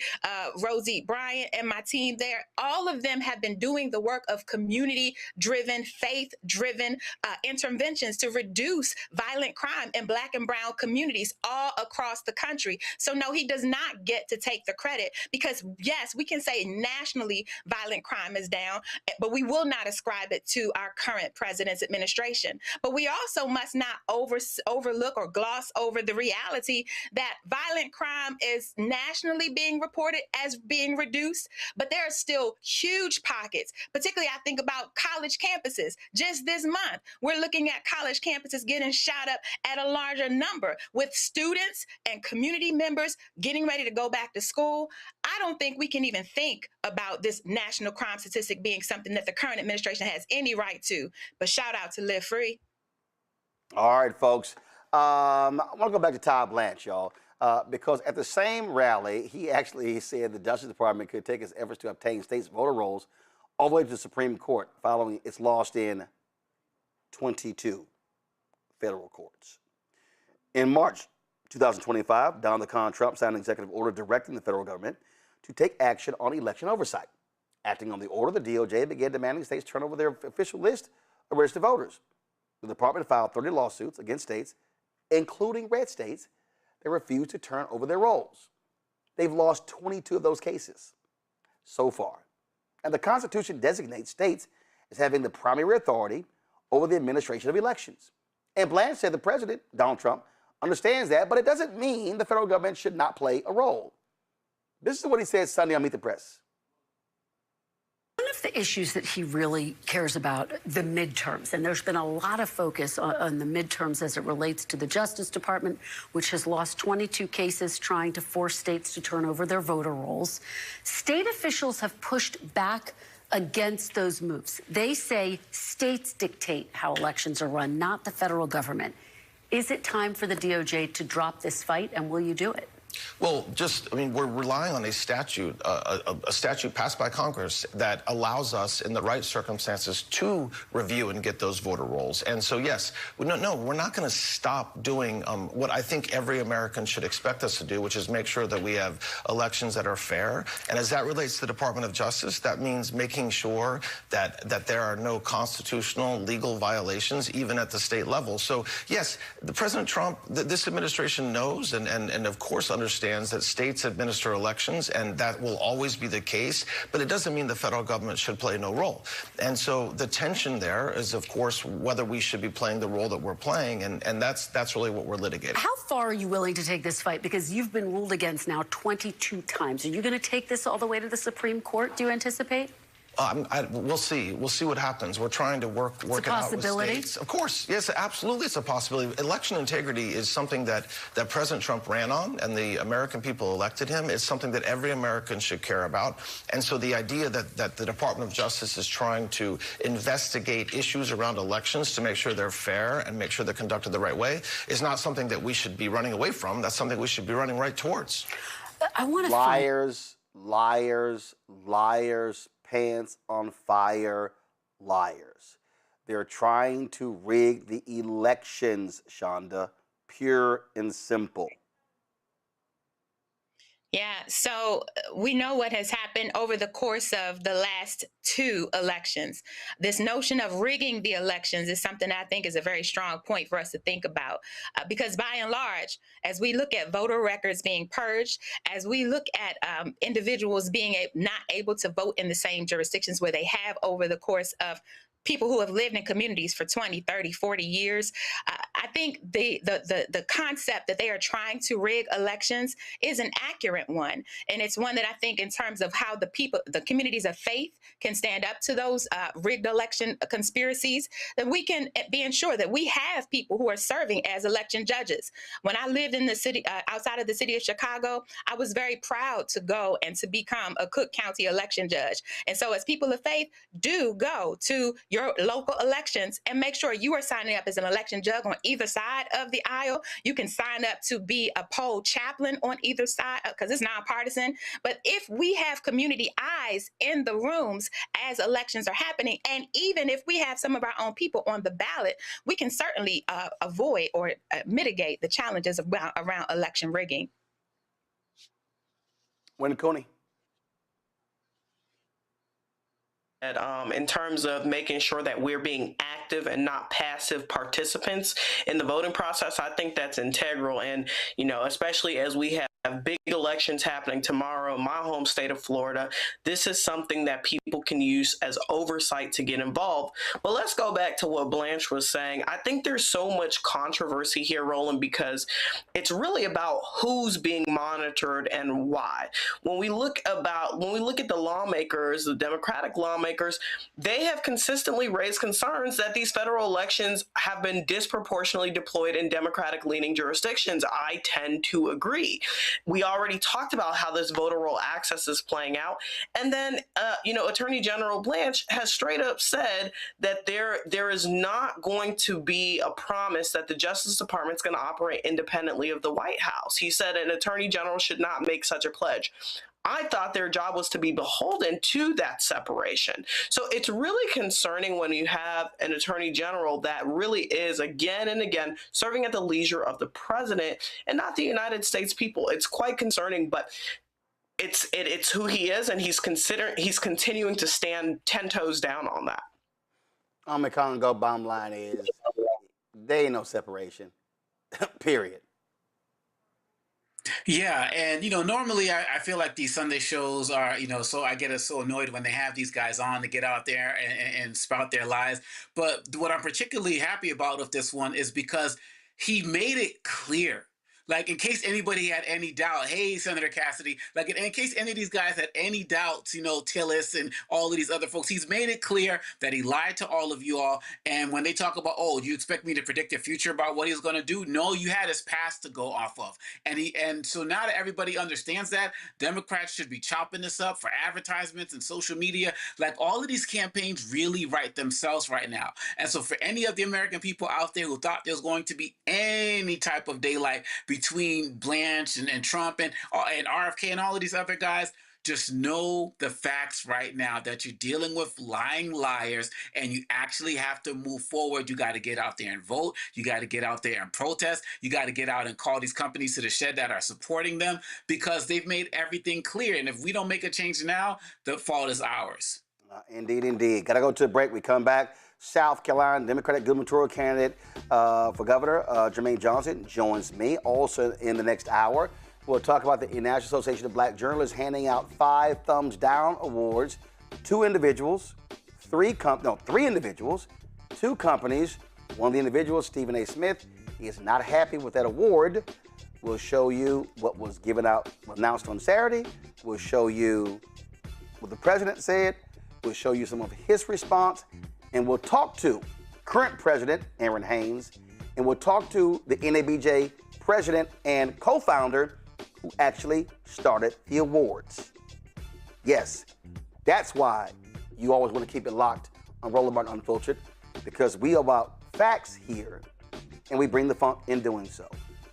Rosie Bryant, and my team there, all of them have been doing the work of community-driven, faith-driven interventions to reduce violent crime in Black and brown communities all across the country. So no, he does not get to take the credit because, yes, we can say nationally violent crime is down, but we will not ascribe it to our current president's administration. But we also must not overlook or gloss over the reality that violent crime is nationally being reported as being reduced, but there are still huge pockets, particularly I think about college campuses. Just this month, we're looking at college campuses getting shot up at a larger number with students and community members getting ready to go back to school. I don't think we can even think about this national crime statistic being something that the current administration has any right to. But shout out to Live Free. All right, folks. I want to go back to Todd Blanche, y'all. because at the same rally, he actually said the Justice Department could take its efforts to obtain states' voter rolls all the way to the Supreme Court following its loss in 22 federal courts. In March 2025, Donald Trump signed an executive order directing the federal government to take action on election oversight. Acting on the order, the DOJ began demanding states turn over their official list of registered voters. The department filed 30 lawsuits against states, including red states, that refused to turn over their rolls. They've lost 22 of those cases so far. And the Constitution designates states as having the primary authority over the administration of elections. And Blanche said the president, Donald Trump, understands that, but it doesn't mean the federal government should not play a role. This is what he said Sunday on Meet the Press. One of the issues that he really cares about, the midterms, and there's been a lot of focus on the midterms as it relates to the Justice Department, which has lost 22 cases trying to force states to turn over their voter rolls. State officials have pushed back against those moves. They say states dictate how elections are run, not the federal government. Is it time for the DOJ to drop this fight, and will you do it? Well, we're relying on a statute passed by Congress that allows us, in the right circumstances, to review and get those voter rolls. And so, yes, we're not going to stop doing what I think every American should expect us to do, which is make sure that we have elections that are fair. And as that relates to the Department of Justice, that means making sure that there are no constitutional legal violations, even at the state level. So, yes, President Trump, this administration knows and of course understands that states administer elections, and that will always be the case, but it doesn't mean the federal government should play no role. And so the tension there is, of course, whether we should be playing the role that we're playing, and that's really what we're litigating. How far are you willing to take this fight? Because you've been ruled against now 22 times. Are you going to take this all the way to the Supreme Court, do you anticipate? We'll see. We'll see what happens. We're trying to work it out with states. Of course, yes, absolutely, it's a possibility. Election integrity is something that President Trump ran on, and the American people elected him. It's something that every American should care about. And so the idea that the Department of Justice is trying to investigate issues around elections to make sure they're fair and make sure they're conducted the right way is not something that we should be running away from. That's something we should be running right towards. I want to liars, pants on fire, liars. They're trying to rig the elections, Shonda, pure and simple. Yeah, so we know what has happened over the course of the last 2 elections. This notion of rigging the elections is something I think is a very strong point for us to think about, because by and large, as we look at voter records being purged, as we look at individuals being not able to vote in the same jurisdictions where they have over the course of people who have lived in communities for 20, 30, 40 years. I think the concept that they are trying to rig elections is an accurate one. And it's one that I think in terms of how the communities of faith can stand up to those rigged election conspiracies, that we can be ensured that we have people who are serving as election judges. When I lived in the city, outside of the city of Chicago, I was very proud to go and to become a Cook County election judge. And so as people of faith, do go to your local elections and make sure you are signing up as an election judge on either side of the aisle. You can sign up to be a poll chaplain on either side because it's nonpartisan. But if we have community eyes in the rooms as elections are happening, and even if we have some of our own people on the ballot, we can certainly avoid or mitigate the challenges around election rigging. Wendy Cooney. In terms of making sure that we're being active and not passive participants in the voting process, I think that's integral. And, especially as we have big elections happening tomorrow in my home state of Florida, this is something that people can use as oversight to get involved. But let's go back to what Blanche was saying. I think there's so much controversy here, Roland, because it's really about who's being monitored and why. When we look at the lawmakers, the Democratic lawmakers, they have consistently raised concerns that these federal elections have been disproportionately deployed in Democratic-leaning jurisdictions. I tend to agree. We already talked about how this voter roll access is playing out. And then, Attorney General Blanche has straight up said that there is not going to be a promise that the Justice Department is going to operate independently of the White House. He said an attorney general should not make such a pledge. I thought their job was to be beholden to that separation. So it's really concerning when you have an attorney general that really is again and again serving at the leisure of the president and not the United States people. It's quite concerning, but it's who he is, and he's continuing to stand 10 toes down on that. Congo bottom line is there ain't no separation. Period. Yeah, and normally I feel like these Sunday shows are, so I get so annoyed when they have these guys on to get out there and spout their lies. But what I'm particularly happy about with this one is because he made it clear. Like, in case anybody had any doubt, hey, Senator Cassidy, like, in case any of these guys had any doubts, Tillis and all of these other folks, he's made it clear that he lied to all of you all. And when they talk about, oh, do you expect me to predict the future about what he's going to do? No, you had his past to go off of. And so now that everybody understands that, Democrats should be chopping this up for advertisements and social media. Like, all of these campaigns really write themselves right now. And so for any of the American people out there who thought there was going to be any type of daylight between Blanche and Trump and RFK and all of these other guys, just know the facts right now that you're dealing with lying liars, and you actually have to move forward. You got to get out there and vote. You got to get out there and protest. You got to get out and call these companies to the shed that are supporting them, because they've made everything clear. And if we don't make a change now, the fault is ours. Indeed. Got to go to a break. We come back. South Carolina Democratic gubernatorial candidate for governor, Jermaine Johnson, joins me. Also in the next hour, we'll talk about the National Association of Black Journalists handing out 5 thumbs down awards, 2 individuals, 3 individuals, 2 companies. One of the individuals, Stephen A. Smith, he is not happy with that award. We'll show you what was announced on Saturday. We'll show you what the president said. We'll show you some of his response. And we'll talk to current President Aaron Haynes, and we'll talk to the NABJ president and co-founder who actually started the awards. Yes, that's why you always want to keep it locked on Roland Martin Unfiltered, because we are about facts here, and we bring the funk in doing so.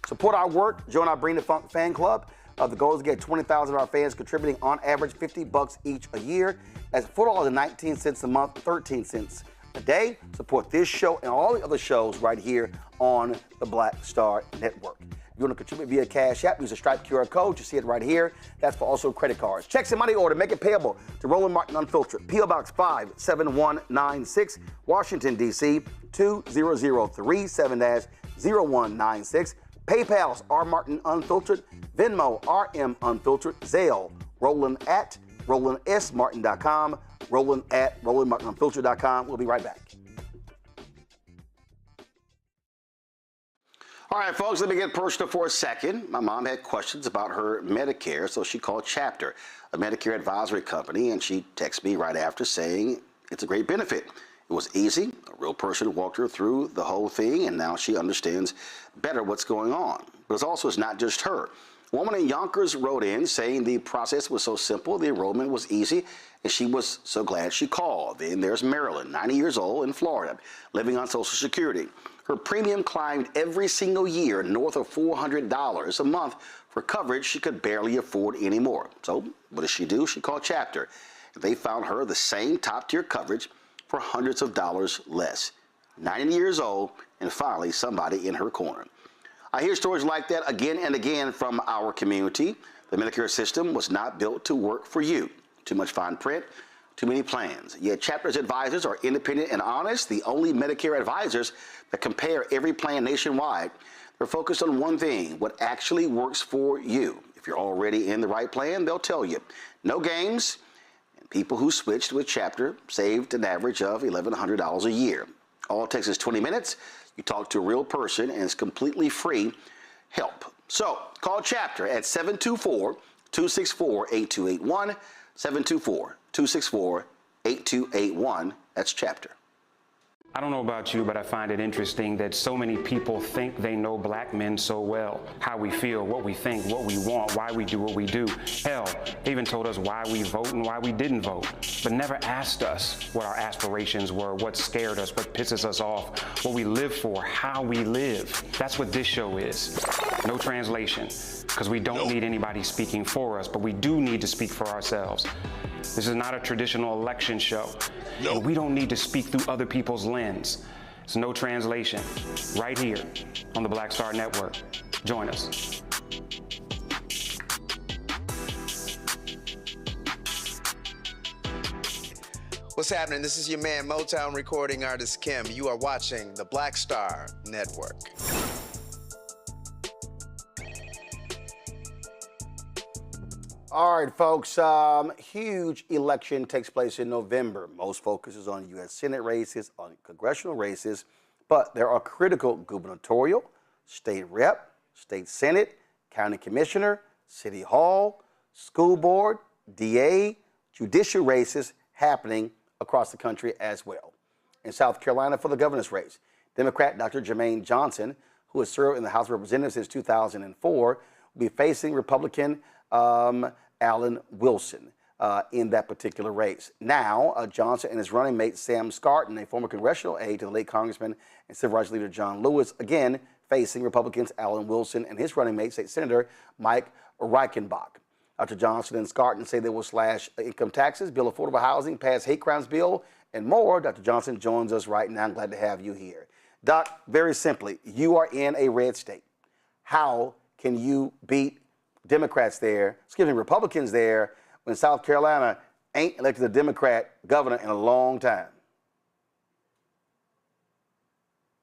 Support our work. Join our Bring the Funk fan club. The goal is to get 20,000 of our fans contributing on average $50 each a year. That's $4.19 a month, 13 cents a day. Support this show and all the other shows right here on the Black Star Network. If you want to contribute via Cash App, use a Stripe QR code. You see it right here. That's for also credit cards. Checks and money order. Make it payable to Roland Martin Unfiltered. P.O. Box 57196, Washington, D.C. 20037-0196. PayPal's R Martin Unfiltered. Venmo RM Unfiltered. Zelle Roland at RolandSMartin.com. Roland at RolandMartinUnfiltered.com. We'll be right back. All right, folks, let me get personal for a second. My mom had questions about her Medicare, so she called Chapter, a Medicare advisory company, and she texted me right after saying it's a great benefit. It was easy. A real person walked her through the whole thing, and now she understands better what's going on. But it's not just her. A woman in Yonkers wrote in saying the process was so simple, the enrollment was easy, and she was so glad she called. Then there's Marilyn, 90 years old, in Florida, living on Social Security. Her premium climbed every single year north of $400 a month for coverage she could barely afford anymore. So what does she do? She called Chapter. They found her the same top-tier coverage for hundreds of dollars less. 90 years old, and finally somebody in her corner. I hear stories like that again and again from our community. The Medicare system was not built to work for you. Too much fine print, too many plans. Yet Chapter's advisors are independent and honest, the only Medicare advisors that compare every plan nationwide. They're focused on one thing, what actually works for you. If you're already in the right plan, they'll tell you. No games. And people who switched with Chapter saved an average of $1,100 a year. All it takes is 20 minutes. You talk to a real person, and it's completely free help. So call Chapter at 724-264-8281, 724-264-8281. That's Chapter. I don't know about you, but I find it interesting that so many people think they know black men so well. How we feel, what we think, what we want, why we do what we do. Hell, they even told us why we vote and why we didn't vote, but never asked us what our aspirations were, what scared us, what pisses us off, what we live for, how we live. That's what this show is. No translation, because we don't need anybody speaking for us, but we do need to speak for ourselves. This is not a traditional election show. And we don't need to speak through other people's lens. It's no translation. Right here on the Black Star Network. Join us. What's happening? This is your man, Motown recording artist Kim. You are watching the Black Star Network. All right, folks, huge election takes place in November. Most focus is on U.S. Senate races, on congressional races, but there are critical gubernatorial, state rep, state senate, county commissioner, city hall, school board, DA, judicial races happening across the country as well. In South Carolina for the governor's race, Democrat Dr. Jermaine Johnson, who has served in the House of Representatives since 2004, will be facing Republican Alan Wilson in that particular race. Now, Johnson and his running mate Sam Scarton, a former congressional aide to the late Congressman and civil rights leader John Lewis, again facing Republicans Alan Wilson and his running mate, State Senator Mike Reichenbach. Dr. Johnson and Scarton say they will slash income taxes, build affordable housing, pass hate crimes bill, and more. Dr. Johnson joins us right now. I'm glad to have you here. Doc, very simply, you are in a red state. How can you beat Democrats there, Republicans there, when South Carolina ain't elected a Democrat governor in a long time?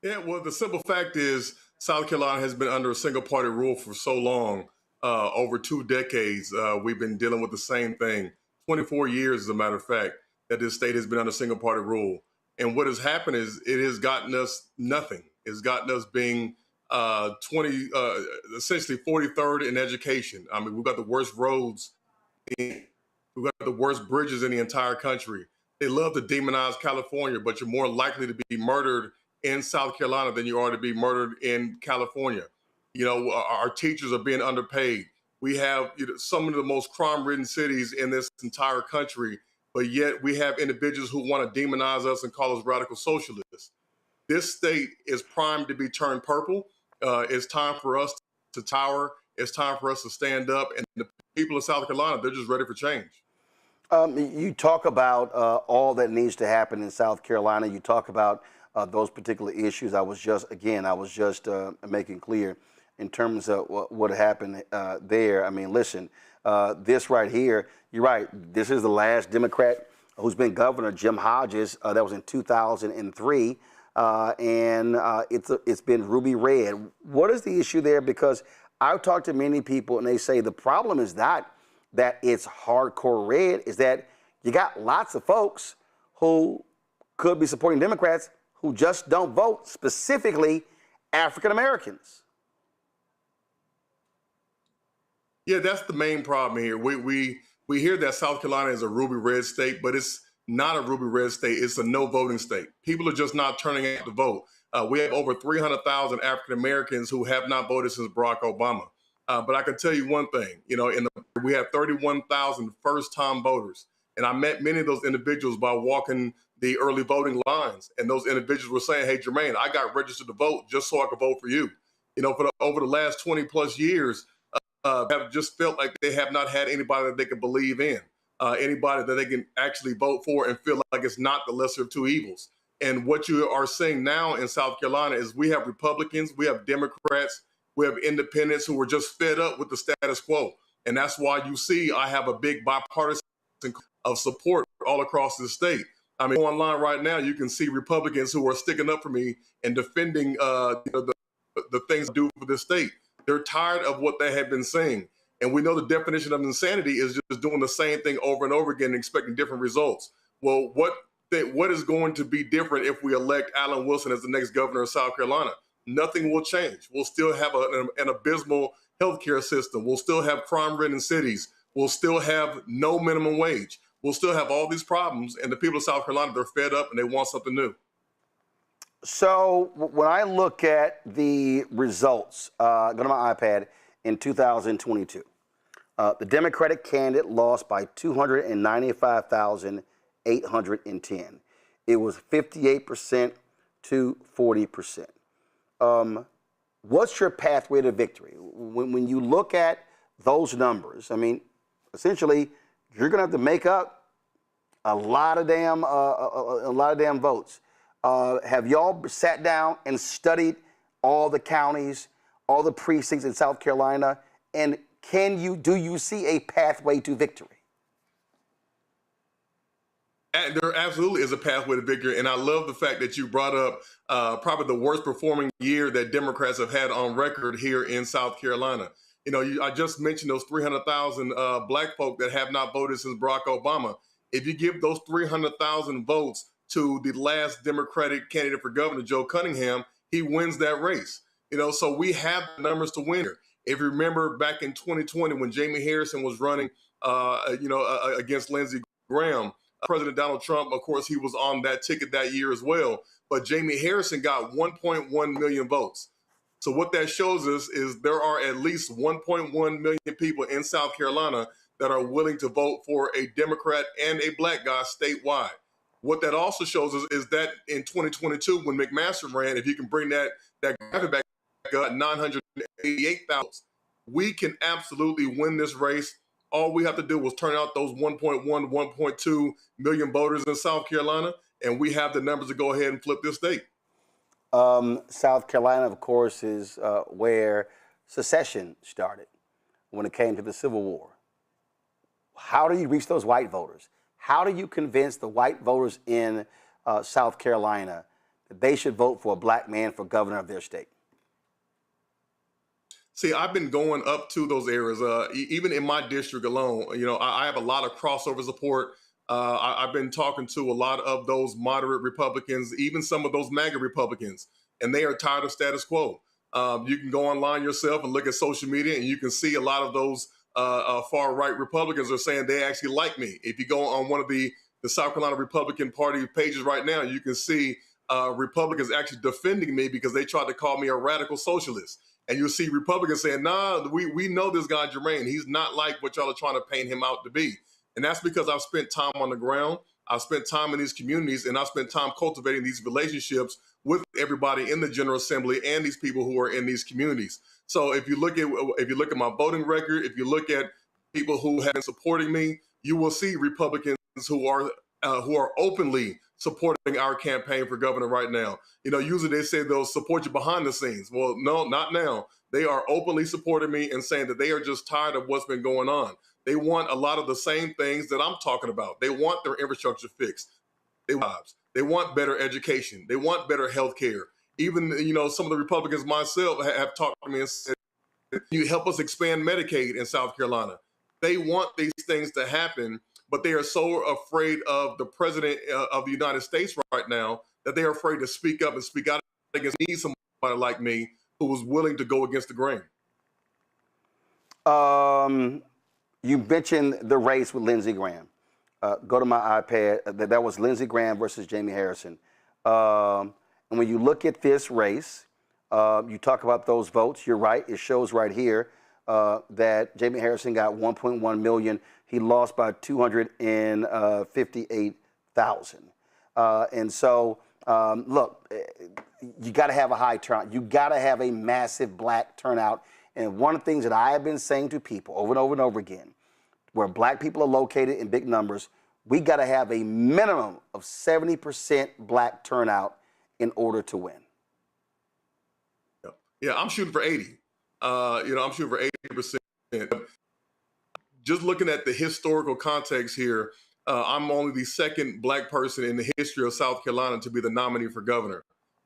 Yeah, well, the simple fact is South Carolina has been under a single-party rule for so long, over 2 decades. We've been dealing with the same thing. 24 years, as a matter of fact, that this state has been under single-party rule. And what has happened is it has gotten us nothing. It's gotten us being essentially 43rd in education. I mean, we've got the worst roads, we've got the worst bridges in the entire country. They love to demonize California, but you're more likely to be murdered in South Carolina than you are to be murdered in California. You know, our teachers are being underpaid. We have some of the most crime-ridden cities in this entire country, but yet we have individuals who want to demonize us and call us radical socialists. This state is primed to be turned purple. It's time for us to tower. It's time for us to stand up. And the people of South Carolina, they're just ready for change. You talk about all that needs to happen in South Carolina. You talk about those particular issues. I was just making clear in terms of what happened there. I mean, listen, this right here, you're right. This is the last Democrat who's been governor, Jim Hodges. That was in 2003. And it's been ruby red. What is the issue there? Because I've talked to many people and they say the problem is not that it's hardcore red, is that you got lots of folks who could be supporting Democrats who just don't vote, specifically African Americans. Yeah, that's the main problem here. We hear that South Carolina is a ruby red state, but it's not a ruby red state. It's a no voting state. People are just not turning out to vote. We have over 300,000 African Americans who have not voted since Barack Obama. But I can tell you one thing, we have 31,000 first-time voters. And I met many of those individuals by walking the early voting lines. And those individuals were saying, hey, Jermaine, I got registered to vote just so I could vote for you. Over the last 20 plus years, have just felt like they have not had anybody that they can believe in. Anybody that they can actually vote for and feel like it's not the lesser of two evils. And what you are seeing now in South Carolina is we have Republicans, we have Democrats, we have independents who are just fed up with the status quo. And that's why you see I have a big bipartisan of support all across the state. I mean, online right now, you can see Republicans who are sticking up for me and defending the things I do for this state. They're tired of what they have been saying. And we know the definition of insanity is just doing the same thing over and over again and expecting different results. Well, what is going to be different if we elect Alan Wilson as the next governor of South Carolina? Nothing will change. We'll still have an abysmal healthcare system. We'll still have crime-ridden cities. We'll still have no minimum wage. We'll still have all these problems. And the people of South Carolina, they're fed up and they want something new. So when I look at the results, go to my iPad in 2022, the Democratic candidate lost by 295,810. It was 58% to 40%. What's your pathway to victory? When you look at those numbers, I mean, essentially, you're going to have to make up a lot of damn votes. Have y'all sat down and studied all the counties, all the precincts in South Carolina, and do you see a pathway to victory? There absolutely is a pathway to victory, and I love the fact that you brought up probably the worst performing year that Democrats have had on record here in South Carolina. You know, I just mentioned those 300,000 black folk that have not voted since Barack Obama. If you give those 300,000 votes to the last Democratic candidate for governor, Joe Cunningham, he wins that race. You know, so we have the numbers to win here. If you remember back in 2020 when Jamie Harrison was running, against Lindsey Graham, President Donald Trump, of course, he was on that ticket that year as well. But Jamie Harrison got 1.1 million votes. So what that shows us is there are at least 1.1 million people in South Carolina that are willing to vote for a Democrat and a black guy statewide. What that also shows us is that in 2022, when McMaster ran, if you can bring that graphic back up, 988,000, we can absolutely win this race. All we have to do was turn out those 1.1, 1.2 million voters in South Carolina, and we have the numbers to go ahead and flip this state. South Carolina, of course, is where secession started when it came to the Civil War. How do you reach those white voters? How do you convince the white voters in South Carolina that they should vote for a black man for governor of their state? See, I've been going up to those areas, even in my district alone. You know, I have a lot of crossover support. I've been talking to a lot of those moderate Republicans, even some of those MAGA Republicans, and they are tired of status quo. You can go online yourself and look at social media, and you can see a lot of those far-right Republicans are saying they actually like me. If you go on one of the South Carolina Republican Party pages right now, you can see Republicans actually defending me because they tried to call me a radical socialist. And you'll see Republicans saying, nah, we know this guy, Jermaine. He's not like what y'all are trying to paint him out to be. And that's because I've spent time on the ground. I've spent time in these communities, and I've spent time cultivating these relationships with everybody in the General Assembly and these people who are in these communities. So if you look at my voting record, if you look at people who have been supporting me, you will see Republicans who are openly supporting our campaign for governor right now. You know, usually they say they'll support you behind the scenes. Well, no, not now. They are openly supporting me and saying that they are just tired of what's been going on. They want a lot of the same things that I'm talking about. They want their infrastructure fixed. They want better education. They want better health care. Even, you know, some of the Republicans myself have talked to me and said, you help us expand Medicaid in South Carolina. They want these things to happen, but they are so afraid of the president of the United States right now that they are afraid to speak up and speak out against somebody like me who was willing to go against the grain. You mentioned the race with Lindsey Graham. Go to my iPad. That was Lindsey Graham versus Jamie Harrison. And when you look at this race, you talk about those votes. You're right. It shows right here that Jamie Harrison got 1.1 million. He lost by 258,000. And so, look, you got to have a high turnout. You got to have a massive black turnout. And one of the things that I have been saying to people over and over and over again, where black people are located in big numbers, we got to have a minimum of 70% black turnout in order to win. Yeah, I'm shooting for 80. I'm shooting for 80%. Just looking at the historical context here, I'm only the second black person in the history of South Carolina to be the nominee for governor.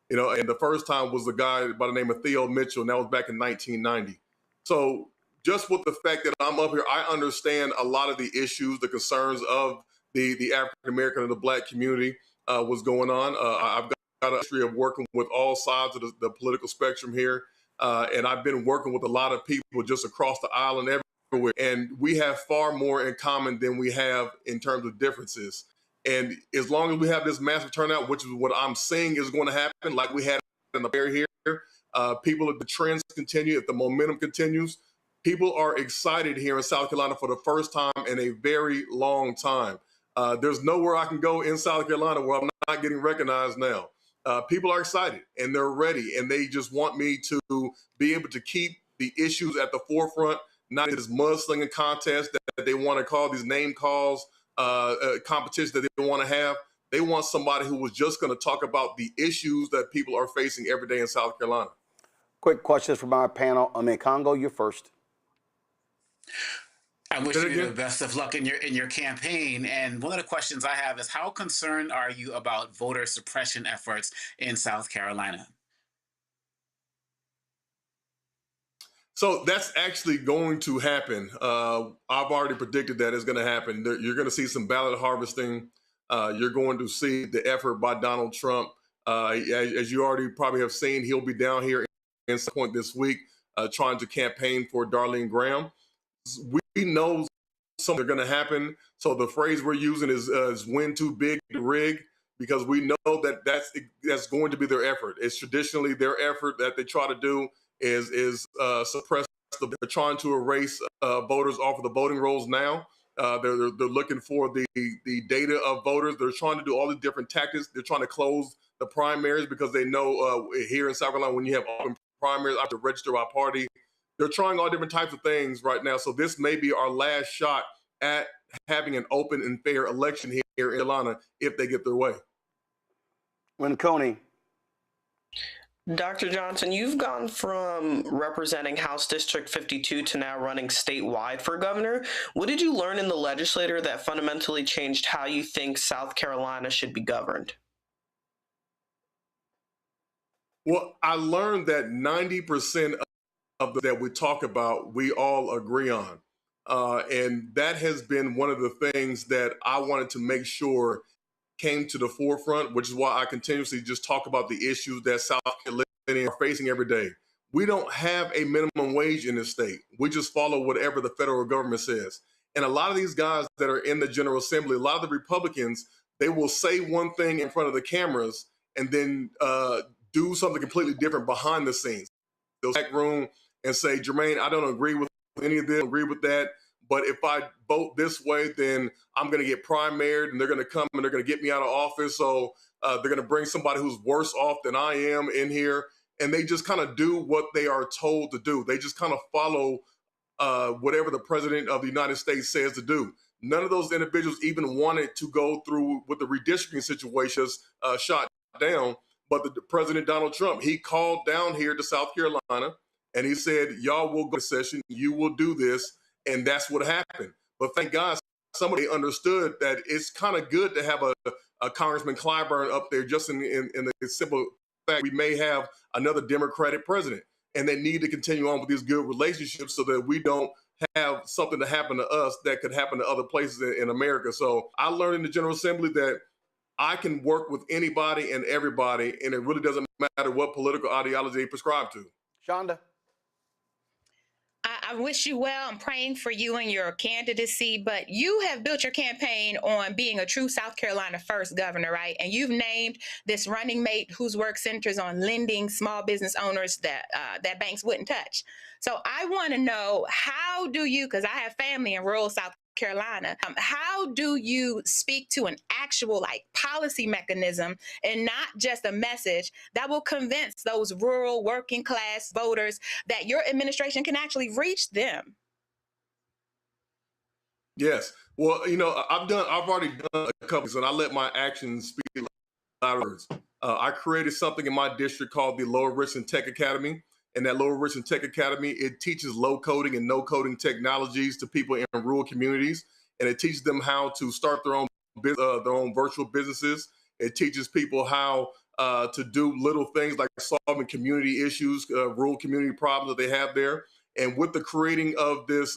You know, and the first time was a guy by the name of Theo Mitchell, and that was back in 1990. So just with the fact that I'm up here, I understand a lot of the issues, the concerns of the African-American and the black community was going on. I've got a history of working with all sides of the political spectrum here. And I've been working with a lot of people just across the aisle and everywhere. And we have far more in common than we have in terms of differences. And as long as we have this massive turnout, which is what I'm saying is going to happen, like we had in the fair here, people, if the trends continue, if the momentum continues, people are excited here in South Carolina for the first time in a very long time. There's nowhere I can go in South Carolina where I'm not getting recognized now. People are excited and they're ready, and they just want me to be able to keep the issues at the forefront, not this mudslinging contest that they want to call, these name calls, competitions that they want to have. They want somebody who was just going to talk about the issues that people are facing every day in South Carolina. Quick questions from our panel. Congo, you're first. I wish you the best of luck in your campaign. And one of the questions I have is, how concerned are you about voter suppression efforts in South Carolina? So that's actually going to happen. I've already predicted that it's going to happen. You're going to see some ballot harvesting. You're going to see the effort by Donald Trump. As you already probably have seen, he'll be down here in some point this week trying to campaign for Darlene Graham. We know something going to happen. So the phrase we're using is win too big to rig, because we know that that's going to be their effort. It's traditionally their effort that they try to do is suppress. They're trying to erase voters off of the voting rolls now. They're looking for the data of voters. They're trying to do all the different tactics. They're trying to close the primaries because they know here in South Carolina, when you have open primaries, I have to register by party. They're trying all different types of things right now. So this may be our last shot at having an open and fair election here in Carolina if they get their way. Coney. Dr. Johnson, you've gone from representing House District 52 to now running statewide for governor. What did you learn in the legislature that fundamentally changed how you think South Carolina should be governed? Well, I learned that 90% of that we talk about, we all agree on. And that has been one of the things that I wanted to make sure came to the forefront, which is why I continuously just talk about the issues that South Carolinians are facing every day. We don't have a minimum wage in this state. We just follow whatever the federal government says. And a lot of these guys that are in the General Assembly, a lot of the Republicans, they will say one thing in front of the cameras and then do something completely different behind the scenes. They'll back room and say, Jermaine, I don't agree with any of this, agree with that. But if I vote this way, then I'm going to get primaried and they're going to come and they're going to get me out of office. So they're going to bring somebody who's worse off than I am in here. And they just kind of do what they are told to do. They just kind of follow whatever the president of the United States says to do. None of those individuals even wanted to go through with the redistricting situations shot down. But the President Donald Trump, he called down here to South Carolina and he said, y'all will go to session, you will do this. And that's what happened. But thank God somebody understood that it's kind of good to have a Congressman Clyburn up there, just in the simple fact we may have another Democratic president. And they need to continue on with these good relationships so that we don't have something to happen to us that could happen to other places in America. So I learned in the General Assembly that I can work with anybody and everybody, and it really doesn't matter what political ideology they prescribe to. Shonda? I wish you well. I'm praying for you and your candidacy, but you have built your campaign on being a true South Carolina first governor, right? And you've named this running mate whose work centers on lending small business owners that banks wouldn't touch. So I want to know, how do you, because I have family in rural South Carolina, how do you speak to an actual policy mechanism and not just a message that will convince those rural working class voters that your administration can actually reach them? Yes. Well, I've already done a couple, and I let my actions speak louder. I created something in my district called the Lower Richland Tech Academy. And that Lower Richland Tech Academy, it teaches low coding and no coding technologies to people in rural communities. And it teaches them how to start their own virtual businesses. It teaches people how to do little things like solving community issues, rural community problems that they have there. And with the creating of this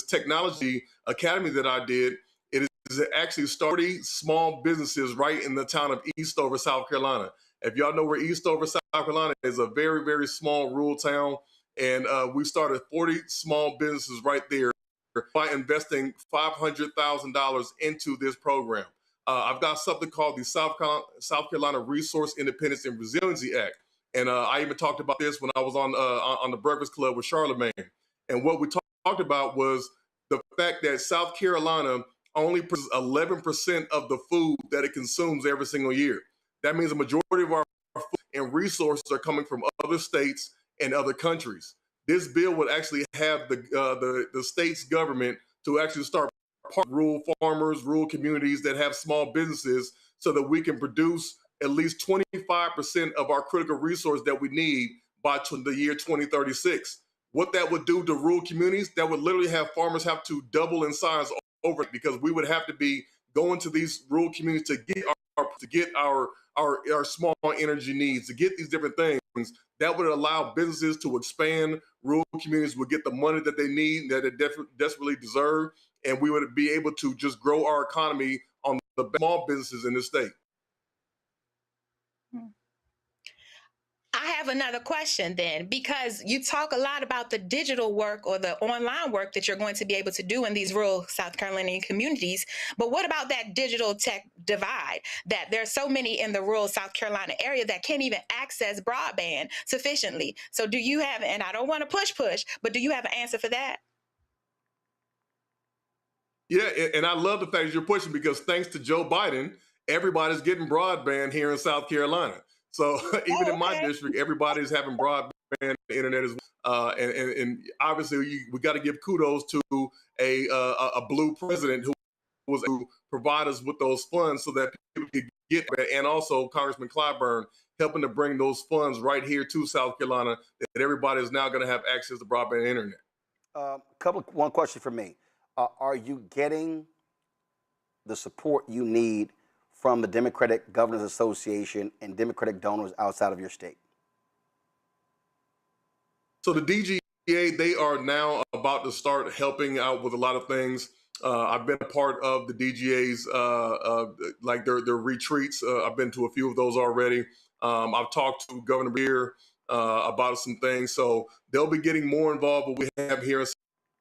technology academy that I did, it is actually starting small businesses right in the town of Eastover, South Carolina. If y'all know where Eastover, South Carolina is, a very, very small rural town. And we started 40 small businesses right there by investing $500,000 into this program. I've got something called the South Carolina Resource Independence and Resiliency Act. And I even talked about this when I was on the Breakfast Club with Charlemagne. And what we talked about was the fact that South Carolina only produces 11% of the food that it consumes every single year. That means the majority of our food and resources are coming from other states and other countries. This bill would actually have the state's government to actually start rural farmers, rural communities that have small businesses so that we can produce at least 25% of our critical resource that we need by the year 2036. What that would do to rural communities, that would literally have farmers have to double in size over, because we would have to be going to these rural communities to get our small energy needs, to get these different things. That would allow businesses to expand. Rural communities would get the money that they need, that they desperately deserve, and we would be able to just grow our economy on the small businesses in this state. I have another question then, because you talk a lot about the digital work or the online work that you're going to be able to do in these rural South Carolinian communities. But what about that digital tech divide, that there's so many in the rural South Carolina area that can't even access broadband sufficiently? So do you have, and I don't want to push, but do you have an answer for that? Yeah, and I love the fact that you're pushing, because thanks to Joe Biden, everybody's getting broadband here in South Carolina. So even in my district, everybody's having broadband internet as well. And obviously, we got to give kudos to a blue president who was able to provide us with those funds so that people could get that, and also Congressman Clyburn helping to bring those funds right here to South Carolina, that everybody is now going to have access to broadband internet. One question for me. Are you getting the support you need from the Democratic Governors Association and Democratic donors outside of your state? So the DGA, they are now about to start helping out with a lot of things. I've been a part of the DGA's, like their retreats. I've been to a few of those already. I've talked to Governor Beer about some things. So they'll be getting more involved with what we have here in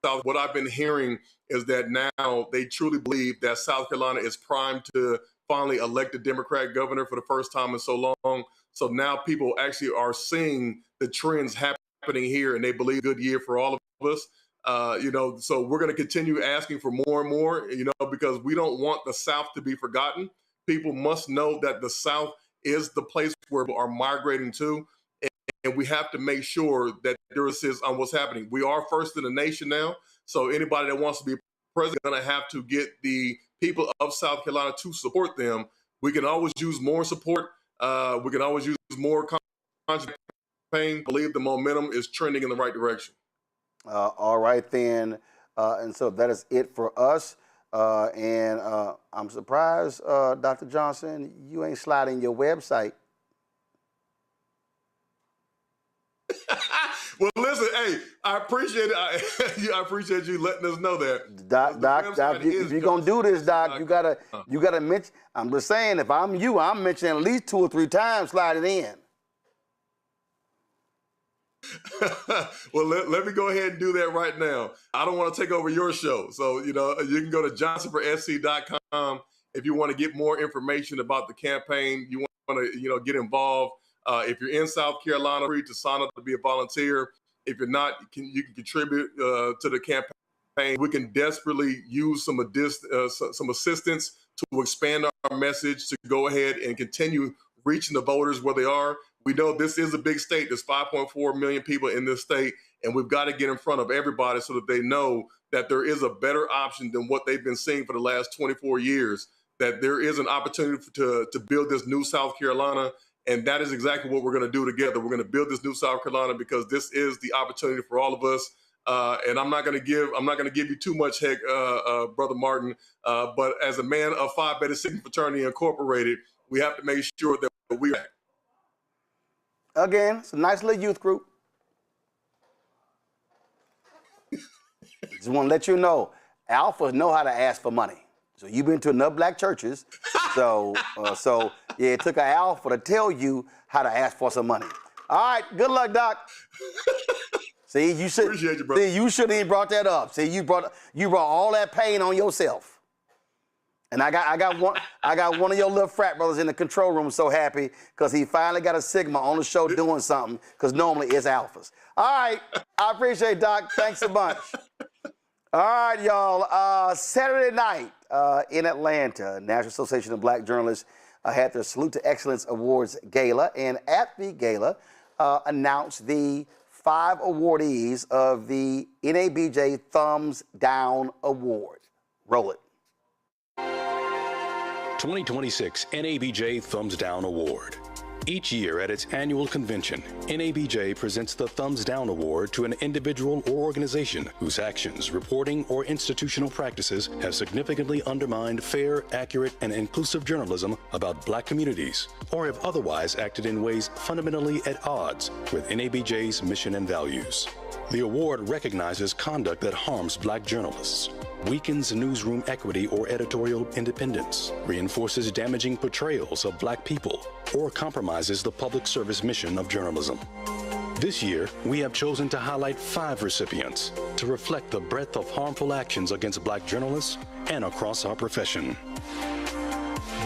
South. What I've been hearing is that now they truly believe that South Carolina is primed to finally elect a Democrat governor for the first time in so long. So now people actually are seeing the trends happening here, and they believe a good year for all of us. So we're going to continue asking for more and more, because we don't want the South to be forgotten. People must know that the South is the place where people are migrating to, and we have to make sure that there is on what's happening. We are first in the nation now, so anybody that wants to be president is going to have to get the people of South Carolina to support them. We can always use more support. We can always use more campaign. I believe the momentum is trending in the right direction. All right, then. And so that is it for us. And I'm surprised, Dr. Johnson, you ain't sliding your website. Well, listen, hey, I appreciate it. I appreciate you letting us know that. Doc, if you're gonna do this, Doc, you gotta mention. I'm just saying, if I'm you, I'm mentioning at least 2 or 3 times. Slide it in. Well, let me go ahead and do that right now. I don't want to take over your show, so you can go to johnsonforsc.com if you want to get more information about the campaign. You want to get involved. If you're in South Carolina, free to sign up to be a volunteer. If you're not, you can contribute to the campaign. We can desperately use some assistance to expand our message, to go ahead and continue reaching the voters where they are. We know this is a big state. There's 5.4 million people in this state, and we've got to get in front of everybody so that they know that there is a better option than what they've been seeing for the last 24 years, that there is an opportunity to build this new South Carolina. And that is exactly what we're going to do together. We're going to build this new South Carolina because this is the opportunity for all of us. And I'm not going to give you too much heck, Brother Martin. But as a man of Phi Beta Sigma Fraternity Incorporated, we have to make sure that we act. Again, it's a nice little youth group. Just want to let you know, alphas know how to ask for money. So you've been to enough black churches. So yeah, it took an alpha to tell you how to ask for some money. All right, good luck, Doc. See, you should. Appreciate you, brother. See, you shouldn't even brought that up. See, you brought all that pain on yourself. And I got one of your little frat brothers in the control room so happy because he finally got a Sigma on the show doing something because normally it's alphas. All right, I appreciate it, Doc. Thanks a bunch. All right, y'all. Saturday night in Atlanta, National Association of Black Journalists had their Salute to Excellence Awards Gala, and at the gala announced the 5 awardees of the NABJ Thumbs Down Award. Roll it. 2026 NABJ Thumbs Down Award. Each year at its annual convention, NABJ presents the Thumbs Down Award to an individual or organization whose actions, reporting, or institutional practices have significantly undermined fair, accurate, and inclusive journalism about Black communities, or have otherwise acted in ways fundamentally at odds with NABJ's mission and values. The award recognizes conduct that harms Black journalists, weakens newsroom equity or editorial independence, reinforces damaging portrayals of Black people, or compromises the public service mission of journalism. This year, we have chosen to highlight 5 recipients to reflect the breadth of harmful actions against Black journalists and across our profession.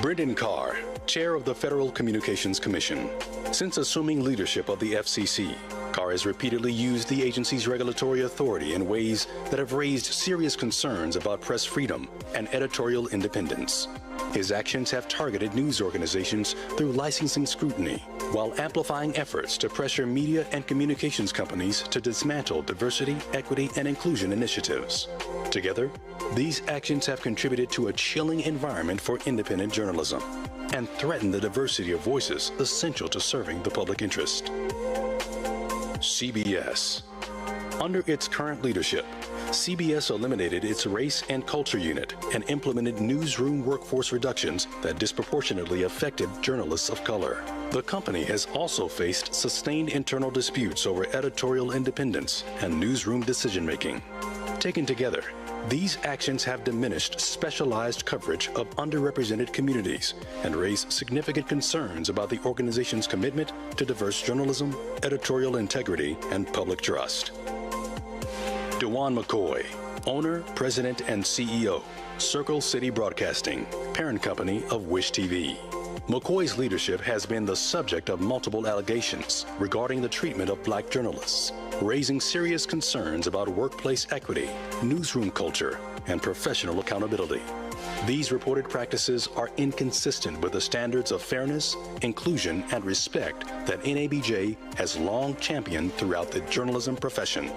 Brendan Carr, Chair of the Federal Communications Commission. Since assuming leadership of the FCC, Carr has repeatedly used the agency's regulatory authority in ways that have raised serious concerns about press freedom and editorial independence. His actions have targeted news organizations through licensing scrutiny, while amplifying efforts to pressure media and communications companies to dismantle diversity, equity, and inclusion initiatives. Together, these actions have contributed to a chilling environment for independent journalism and threaten the diversity of voices essential to serving the public interest. CBS. Under its current leadership, CBS eliminated its race and culture unit and implemented newsroom workforce reductions that disproportionately affected journalists of color. The company has also faced sustained internal disputes over editorial independence and newsroom decision-making. Taken together, these actions have diminished specialized coverage of underrepresented communities and raise significant concerns about the organization's commitment to diverse journalism, editorial integrity, and public trust. DeJuan McCoy, owner, president, and CEO, Circle City Broadcasting, parent company of Wish TV. McCoy's leadership has been the subject of multiple allegations regarding the treatment of Black journalists, raising serious concerns about workplace equity, newsroom culture, and professional accountability. These reported practices are inconsistent with the standards of fairness, inclusion, and respect that NABJ has long championed throughout the journalism profession.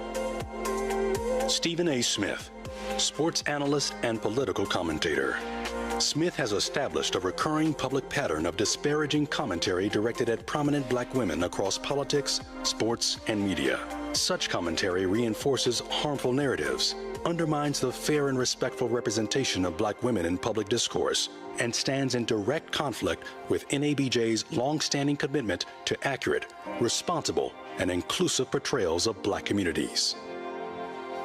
Stephen A. Smith, sports analyst and political commentator. Smith has established a recurring public pattern of disparaging commentary directed at prominent Black women across politics, sports, and media. Such commentary reinforces harmful narratives, undermines the fair and respectful representation of Black women in public discourse, and stands in direct conflict with NABJ's long-standing commitment to accurate, responsible, and inclusive portrayals of Black communities.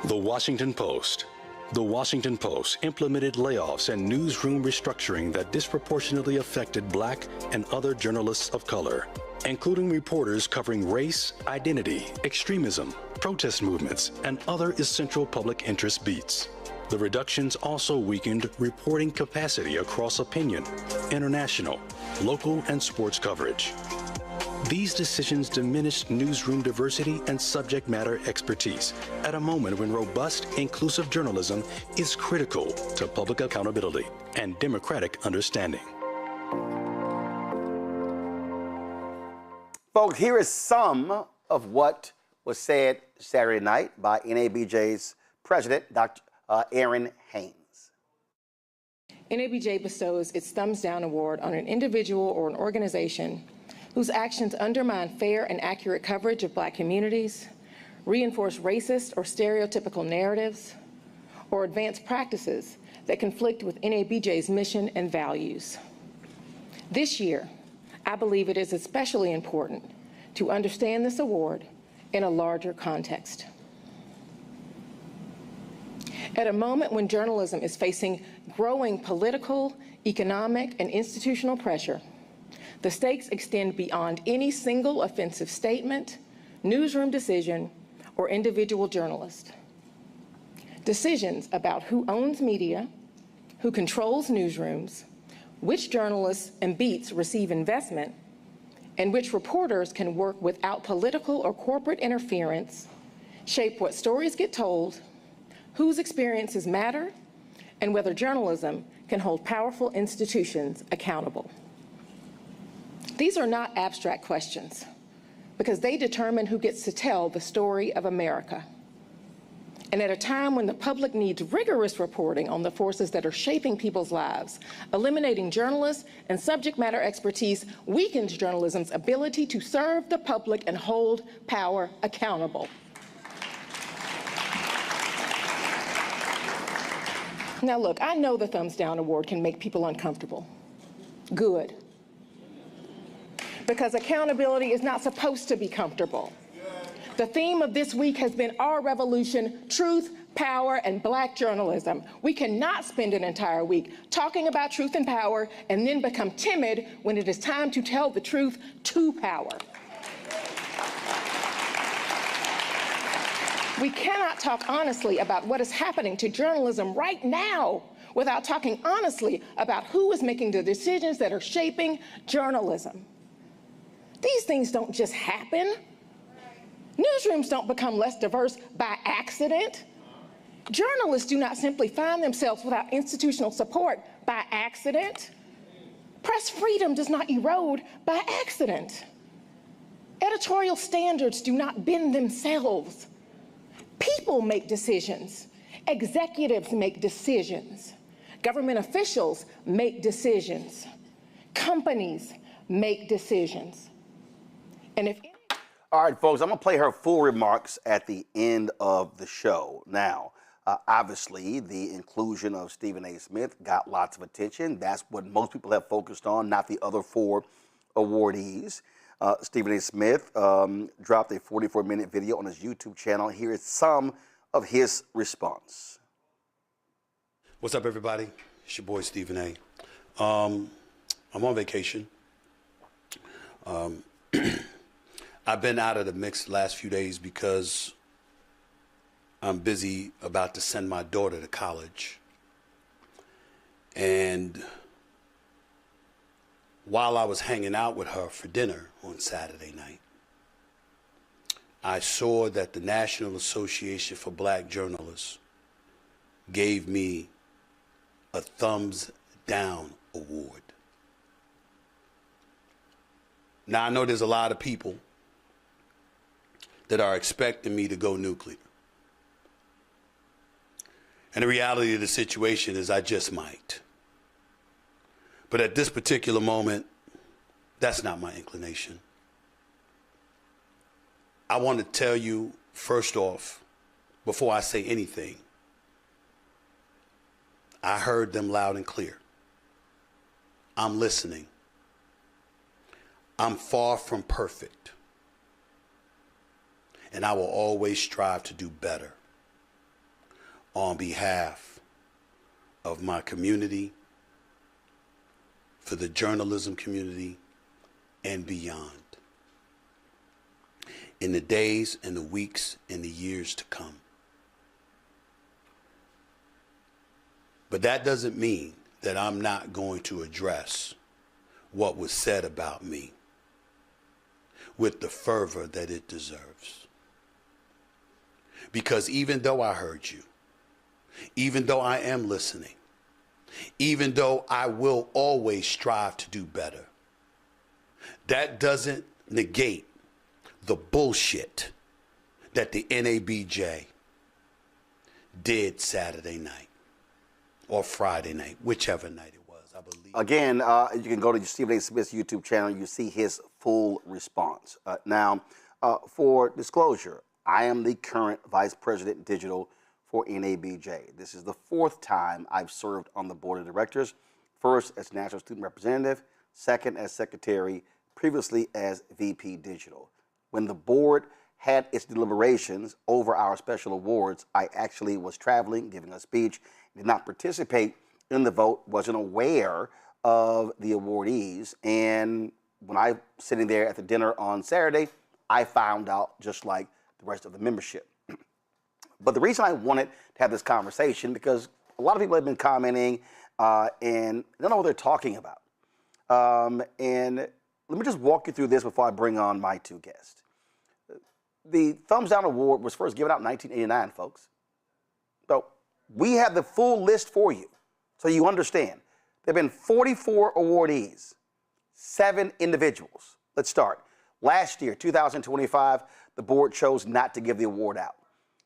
The Washington Post. The Washington Post implemented layoffs and newsroom restructuring that disproportionately affected Black and other journalists of color, including reporters covering race, identity, extremism, protest movements, and other essential public interest beats. The reductions also weakened reporting capacity across opinion, international, local, and sports coverage. These decisions diminished newsroom diversity and subject matter expertise at a moment when robust, inclusive journalism is critical to public accountability and democratic understanding. Folks, here is some of what was said Saturday night by NABJ's president, Dr. Aaron Haynes. NABJ bestows its Thumbs Down Award on an individual or an organization whose actions undermine fair and accurate coverage of Black communities, reinforce racist or stereotypical narratives, or advance practices that conflict with NABJ's mission and values. This year, I believe it is especially important to understand this award in a larger context. At a moment when journalism is facing growing political, economic, and institutional pressure, the stakes extend beyond any single offensive statement, newsroom decision, or individual journalist. Decisions about who owns media, who controls newsrooms, which journalists and beats receive investment, and which reporters can work without political or corporate interference, shape what stories get told, whose experiences matter, and whether journalism can hold powerful institutions accountable. These are not abstract questions, because they determine who gets to tell the story of America. And at a time when the public needs rigorous reporting on the forces that are shaping people's lives, eliminating journalists and subject matter expertise weakens journalism's ability to serve the public and hold power accountable. Now look, I know the Thumbs Down Award can make people uncomfortable. Good. Because accountability is not supposed to be comfortable. The theme of this week has been our revolution, truth, power, and Black journalism. We cannot spend an entire week talking about truth and power and then become timid when it is time to tell the truth to power. We cannot talk honestly about what is happening to journalism right now without talking honestly about who is making the decisions that are shaping journalism. These things don't just happen. Newsrooms don't become less diverse by accident. Journalists do not simply find themselves without institutional support by accident. Press freedom does not erode by accident. Editorial standards do not bend themselves. People make decisions. Executives make decisions. Government officials make decisions. Companies make decisions. And if All right, folks, I'm going to play her full remarks at the end of the show. Now, obviously, the inclusion of Stephen A. Smith got lots of attention. That's what most people have focused on, not the other 4 awardees. Stephen A. Smith dropped a 44-minute video on his YouTube channel. Here is some of his response. What's up, everybody? It's your boy, Stephen A. I'm on vacation. I've been out of the mix the last few days because I'm busy about to send my daughter to college. And while I was hanging out with her for dinner on Saturday night, I saw that the National Association for Black Journalists gave me a Thumbs Down award. Now, I know there's a lot of people that are expecting me to go nuclear. And the reality of the situation is I just might. But at this particular moment, that's not my inclination. I want to tell you, first off, before I say anything, I heard them loud and clear. I'm listening. I'm far from perfect. And I will always strive to do better on behalf of my community, for the journalism community, and beyond. In the days and the weeks and the years to come. But that doesn't mean that I'm not going to address what was said about me with the fervor that it deserves. Because even though I heard you, even though I am listening, even though I will always strive to do better, that doesn't negate the bullshit that the NABJ did Saturday night or Friday night, whichever night it was, I believe. Again, you can go to Stephen A. Smith's YouTube channel. You see his full response. Now, for disclosure, I am the current Vice President Digital for NABJ. This is the 4th time I've served on the board of directors. First as National Student Representative, second as Secretary, previously as VP Digital. When the board had its deliberations over our special awards, I actually was traveling, giving a speech, did not participate in the vote, wasn't aware of the awardees, and when I was sitting there at the dinner on Saturday, I found out just like the rest of the membership. But the reason I wanted to have this conversation, because a lot of people have been commenting and they don't know what they're talking about. And let me just walk you through this before I bring on my two guests. The Thumbs Down Award was first given out in 1989, folks. So we have the full list for you, so you understand. There have been 44 awardees, 7 individuals. Let's start. Last year, 2025, the board chose not to give the award out.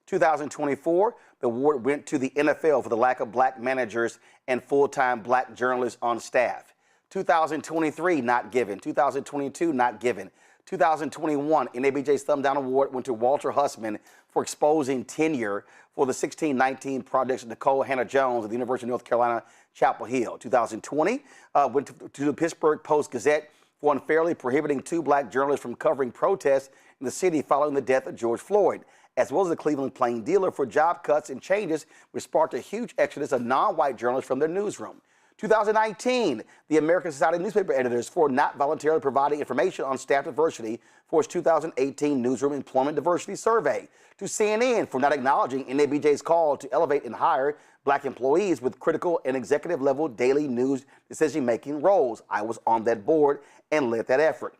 2024, the award went to the NFL for the lack of black managers and full-time black journalists on staff. 2023, not given. 2022, not given. 2021, NABJ's Thumb Down Award went to Walter Hussman for exposing tenure for the 1619 projects of Nicole Hannah Jones at the University of North Carolina, Chapel Hill. 2020 went to the Pittsburgh Post-Gazette for unfairly prohibiting 2 black journalists from covering protests in the city following the death of George Floyd, as well as the Cleveland Plain Dealer for job cuts and changes, which sparked a huge exodus of non-white journalists from their newsroom. 2019, the American Society of Newspaper Editors for not voluntarily providing information on staff diversity for its 2018 Newsroom Employment Diversity Survey. To CNN for not acknowledging NABJ's call to elevate and hire black employees with critical and executive level daily news decision-making roles. I was on that board and led that effort.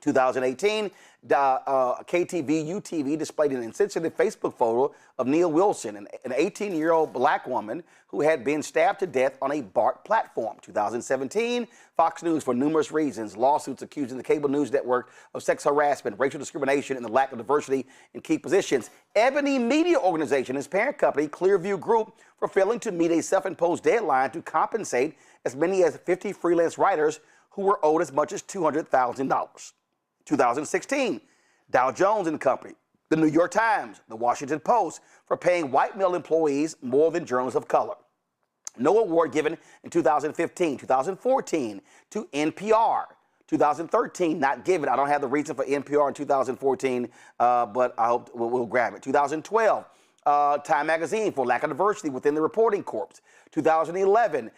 2018, KTVU TV displayed an insensitive Facebook photo of Neil Wilson, an 18-year-old black woman who had been stabbed to death on a BART platform. 2017, Fox News, for numerous reasons, lawsuits accusing the cable news network of sex harassment, racial discrimination, and the lack of diversity in key positions. Ebony Media Organization, its parent company, Clearview Group, for failing to meet a self-imposed deadline to compensate as many as 50 freelance writers who were owed as much as $200,000. 2016, Dow Jones and Company, the New York Times, the Washington Post for paying white male employees more than journalists of color. No award given in 2015, 2014 to NPR. 2013, not given. I don't have the reason for NPR in 2014, but I hope we'll grab it. 2012, Time Magazine for lack of diversity within the reporting corps. 2011,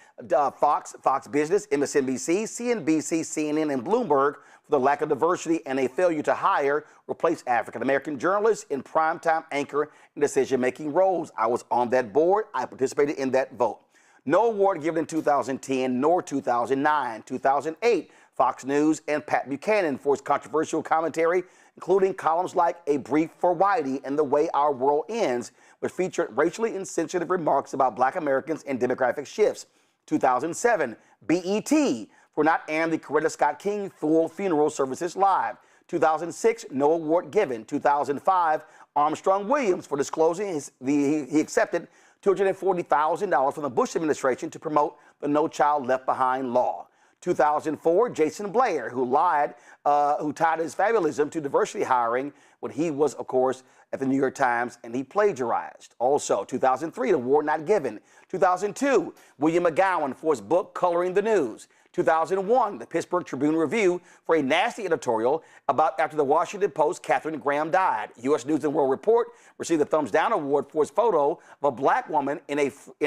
Fox Business, MSNBC, CNBC, CNN, and Bloomberg for the lack of diversity and a failure to hire, replace African-American journalists in primetime anchor and decision-making roles. I was on that board. I participated in that vote. No award given in 2010 nor 2009. 2008, Fox News and Pat Buchanan for its controversial commentary, including columns like A Brief for Whitey and The Way Our World Ends, which featured racially insensitive remarks about black Americans and demographic shifts. 2007, BET for not airing the Coretta Scott King full funeral services live. 2006, no award given. 2005, Armstrong Williams for disclosing he accepted $240,000 from the Bush administration to promote the No Child Left Behind law. 2004, Jason Blair, who tied his fabulism to diversity hiring when he was, of course, at the New York Times, and he plagiarized. Also, 2003, the award not given. 2002, William McGowan for his book Coloring the News. 2001, the Pittsburgh Tribune Review for a nasty editorial about after the Washington Post, Katharine Graham died. U.S. News and World Report received the Thumbs Down Award for its photo of a black woman in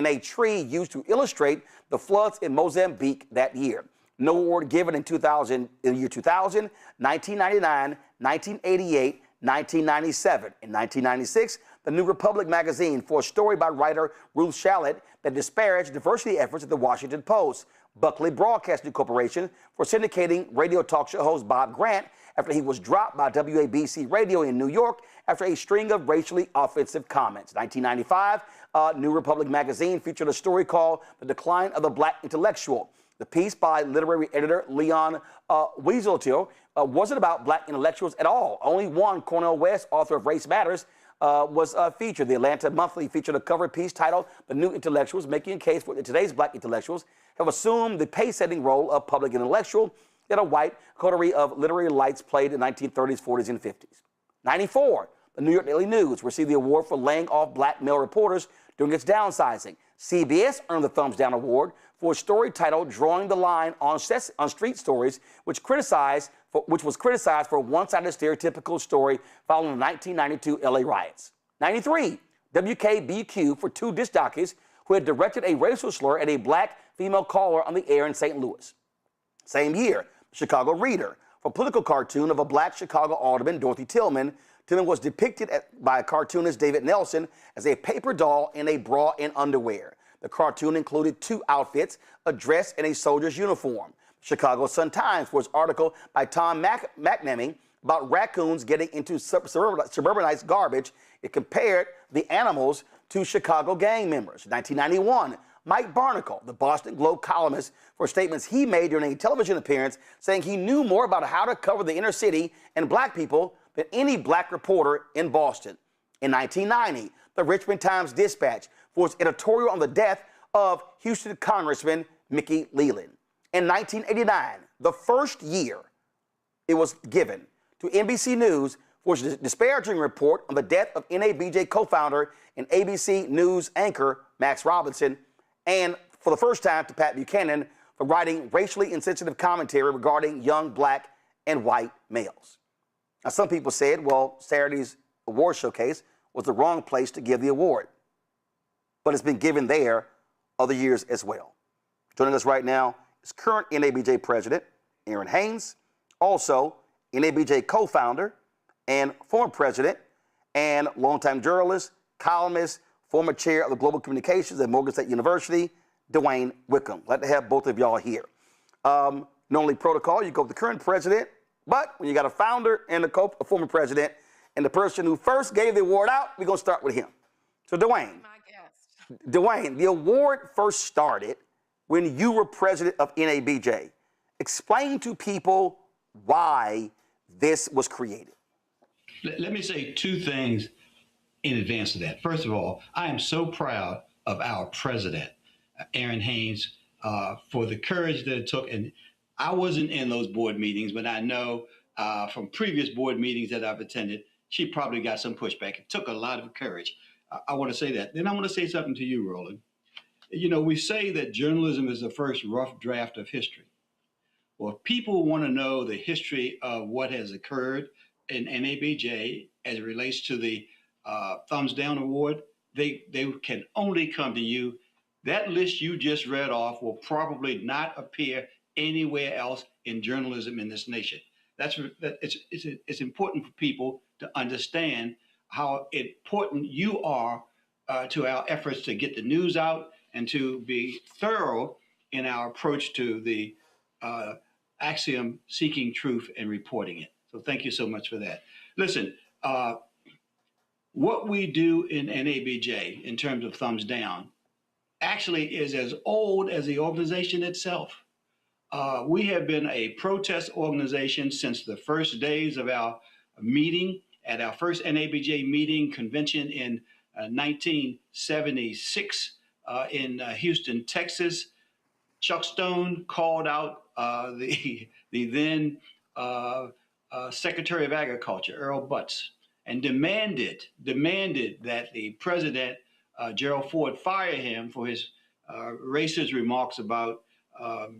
a tree used to illustrate the floods in Mozambique that year. No award given in the year 2000, 1999, 1988, 1997. In 1996, the New Republic magazine for a story by writer Ruth Shallett that disparaged diversity efforts at the Washington Post. Buckley Broadcasting Corporation for syndicating radio talk show host Bob Grant after he was dropped by WABC Radio in New York after a string of racially offensive comments. 1995, New Republic magazine featured a story called The Decline of the Black Intellectual. The piece by literary editor Leon Wieseltier wasn't about black intellectuals at all. Only one, Cornel West, author of Race Matters, was featured. The Atlanta Monthly featured a cover piece titled The New Intellectuals, making a case for today's black intellectuals have assumed the pace-setting role of public intellectual that a white coterie of literary lights played in the 1930s, 40s, and 50s. 94, the New York Daily News received the award for laying off black male reporters during its downsizing. CBS earned the Thumbs Down Award for a story titled Drawing the Line on Street Stories, which was criticized for a one-sided stereotypical story following the 1992 LA riots. 93, WKBQ for 2 disc jockeys who had directed a racial slur at a black female caller on the air in St. Louis. Same year, Chicago Reader for a political cartoon of a black Chicago alderman, Dorothy Tillman. Tillman was depicted by cartoonist David Nelson as a paper doll in a bra and underwear. The cartoon included 2 outfits, a dress and a soldier's uniform. Chicago Sun-Times for its article by Tom McNamee about raccoons getting into suburbanized garbage. It compared the animals to Chicago gang members. 1991, Mike Barnacle, the Boston Globe columnist, for statements he made during a television appearance saying he knew more about how to cover the inner city and black people than any black reporter in Boston. In 1990, the Richmond Times-Dispatch for its editorial on the death of Houston Congressman Mickey Leland. In 1989, the first year it was given to NBC News for its disparaging report on the death of NABJ co-founder and ABC News anchor Max Robinson, and for the first time to Pat Buchanan for writing racially insensitive commentary regarding young black and white males. Now, some people said, well, Saturday's award showcase was the wrong place to give the award, but it's been given there other years as well. Joining us right now is current NABJ president Aaron Haynes, also NABJ co-founder and former president and longtime journalist, columnist, former chair of the Global Communications at Morgan State University, Dwayne Wickham. Glad to have both of y'all here. Normally protocol, you go with the current president, but when you got a founder and a former president, and the person who first gave the award out, we're gonna start with him. So Dwayne, the award first started when you were president of NABJ. Explain to people why this was created. Let me say 2 things in advance of that. First of all, I am so proud of our president, Aaron Haynes, for the courage that it took. And I wasn't in those board meetings, but I know from previous board meetings that I've attended, she probably got some pushback. It took a lot of courage. I want to say that. Then I want to say something to you, Roland. You know, we say that journalism is the first rough draft of history. Well, if people want to know the history of what has occurred in NABJ as it relates to the Thumbs Down Award, they can only come to you. That list you just read off will probably not appear anywhere else in journalism in this nation. It's important for people to understand how important you are to our efforts to get the news out and to be thorough in our approach to the axiom seeking truth and reporting it. So thank you so much for that. Listen, what we do in NABJ in terms of Thumbs Down actually is as old as the organization itself. We have been a protest organization since the first days of our meeting at our first NABJ meeting convention in 1976 in Houston, Texas. Chuck Stone called out the then Secretary of Agriculture, Earl Butz, and demanded that the president, Gerald Ford, fire him for his racist remarks about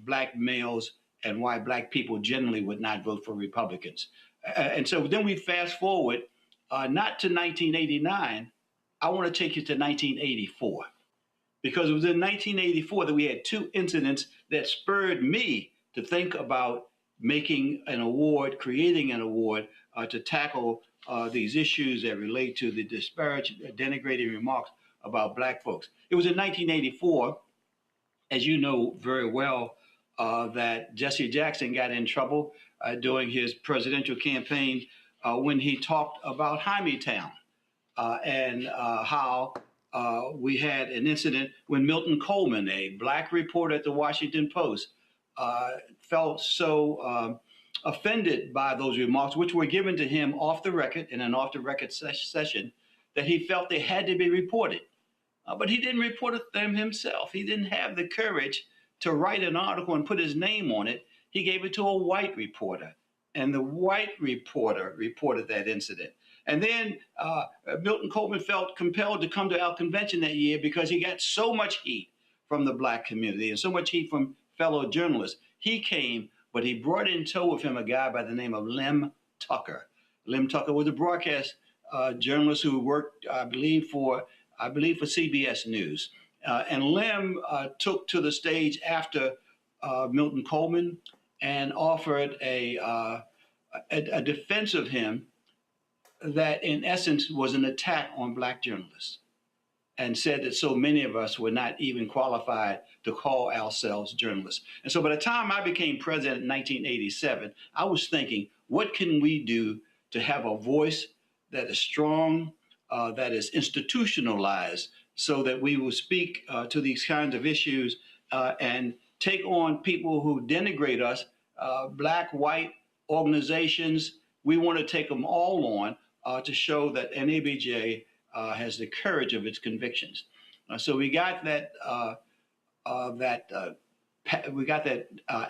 black males and why black people generally would not vote for Republicans. And so then we fast forward, not to 1989, I want to take you to 1984. Because it was in 1984 that we had 2 incidents that spurred me to think about making an award, creating an award to tackle these issues that relate to the disparaging, denigrating remarks about black folks. It was in 1984, as you know very well, that Jesse Jackson got in trouble during his presidential campaign when he talked about Hymietown and how we had an incident when Milton Coleman, a black reporter at the Washington Post, felt so offended by those remarks, which were given to him off the record in an off the record session, that he felt they had to be reported. But he didn't report them himself. He didn't have the courage to write an article and put his name on it. He gave it to a white reporter, and the white reporter reported that incident. And then Milton Coleman felt compelled to come to our convention that year because he got so much heat from the black community and so much heat from fellow journalists. He came, but he brought in tow with him a guy by the name of Lem Tucker. Lem Tucker was a broadcast journalist who worked, I believe for CBS News. And Lem took to the stage after Milton Coleman and offered a defense of him that in essence was an attack on black journalists. and said that so many of us were not even qualified to call ourselves journalists. And so by the time I became president in 1987, I was thinking, what can we do to have a voice that is strong, that is institutionalized, so that we will speak to these kinds of issues and take on people who denigrate us, black, white organizations. We want to take them all on to show that NABJ has the courage of its convictions. So we got that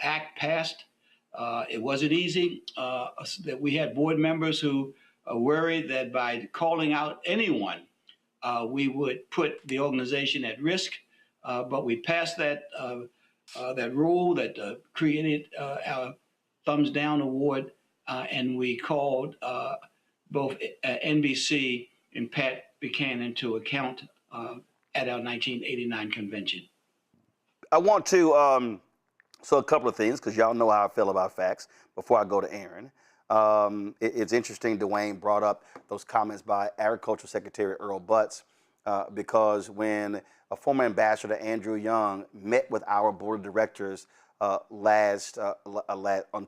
act passed. It wasn't easy. That we had board members who worried that by calling out anyone, we would put the organization at risk. But we passed that rule that created our thumbs down award, and we called both NBC and Pat Buchanan to account at our 1989 convention. I want to, so a couple of things, because y'all know how I feel about facts, before I go to Aaron. It's interesting Dwayne brought up those comments by Agriculture Secretary Earl Butz, because when a former ambassador, Andrew Young, met with our board of directors last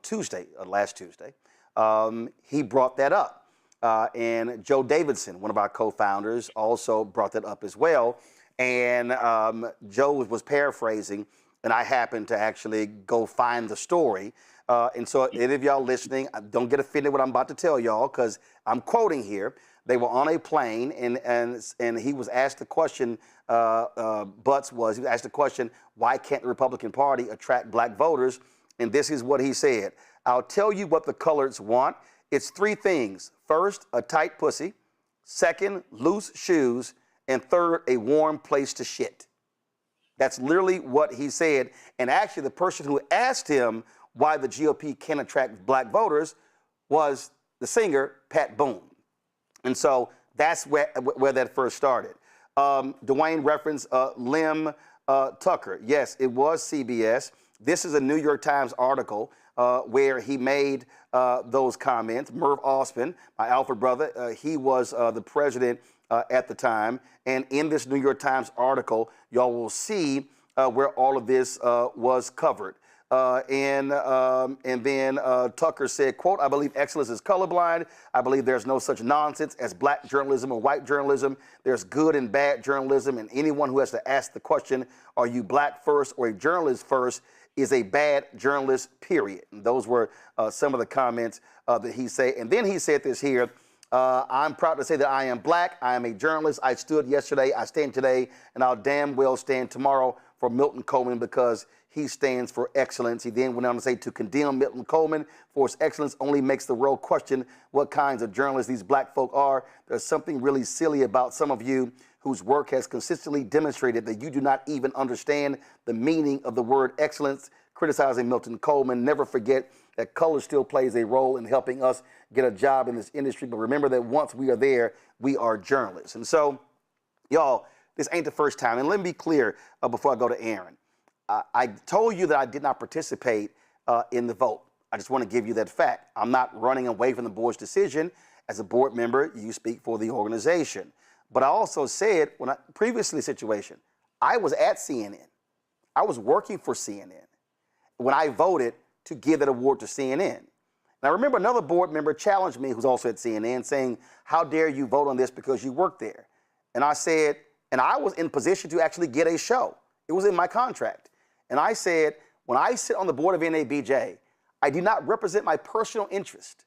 Tuesday, he brought that up. And Joe Davidson, one of our co-founders, also brought that up as well. And Joe was paraphrasing, and I happened to actually go find the story. And so any of y'all listening, don't get offended what I'm about to tell y'all, because I'm quoting here. They were on a plane, and he was asked the question, he was asked the question, why can't the Republican Party attract black voters? And this is what he said. I'll tell you what the coloreds want. It's three things. First, a tight pussy. Second, loose shoes. And third, a warm place to shit. That's literally what he said. And actually, the person who asked him why the GOP can attract black voters was the singer, Pat Boone. And so that's where that first started. Dwayne referenced Lim Tucker. Yes, it was CBS. This is a New York Times article where he made those comments. Merv Osman, my Alfred brother, he was the president at the time. And in this New York Times article, y'all will see where all of this was covered. And then Tucker said, quote, I believe excellence is colorblind. I believe there's no such nonsense as black journalism or white journalism. There's good and bad journalism. And anyone who has to ask the question, are you black first or a journalist first, is a bad journalist, period. And those were some of the comments that he said. And then he said this here, I'm proud to say that I am black. I am a journalist. I stood yesterday, I stand today, and I'll damn well stand tomorrow for Milton Coleman because he stands for excellence. He then went on to say to condemn Milton Coleman for his excellence only makes the world question what kinds of journalists these black folk are. There's something really silly about some of you whose work has consistently demonstrated that you do not even understand the meaning of the word excellence. Criticizing Milton Coleman, never forget that color still plays a role in helping us get a job in this industry. But remember that once we are there, we are journalists. And so, y'all, this ain't the first time. And let me be clear before I go to Aaron. I told you that I did not participate in the vote. I just want to give you that fact. I'm not running away from the board's decision. As a board member, you speak for the organization. But I also said, when previously situation, I was at CNN. I was working for CNN when I voted to give that award to CNN. And I remember another board member challenged me, who's also at CNN, saying, how dare you vote on this because you work there? And I said, and I was in position to actually get a show. It was in my contract. And I said, when I sit on the board of NABJ, I do not represent my personal interest.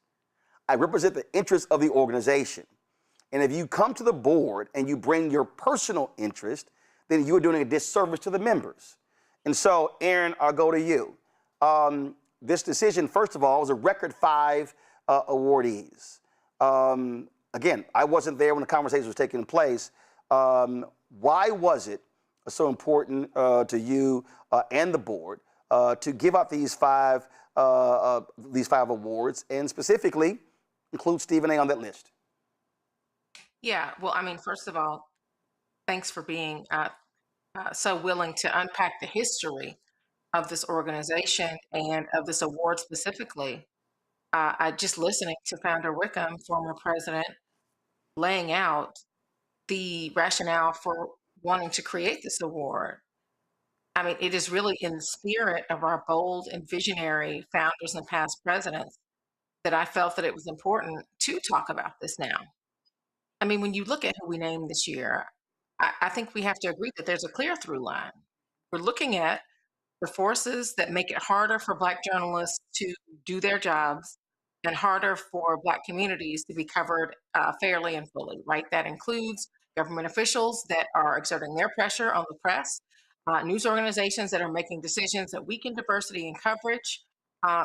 I represent the interest of the organization. And if you come to the board and you bring your personal interest, then you are doing a disservice to the members. And so, Aaron, I'll go to you. This decision, first of all, was a record 5 awardees. Again, I wasn't there when the conversation was taking place. Why was it so important to you and the board to give out these 5 awards, and specifically include Stephen A. on that list? Yeah, well, I mean, first of all, thanks for being so willing to unpack the history of this organization and of this award specifically. I just listening to Founder Wickham, former president, laying out the rationale for wanting to create this award, I mean, it is really in the spirit of our bold and visionary founders and past presidents that I felt that it was important to talk about this now. I mean, when you look at who we named this year, I think we have to agree that there's a clear through line. We're looking at the forces that make it harder for Black journalists to do their jobs and harder for Black communities to be covered fairly and fully, right? That includes government officials that are exerting their pressure on the press, news organizations that are making decisions that weaken diversity and coverage,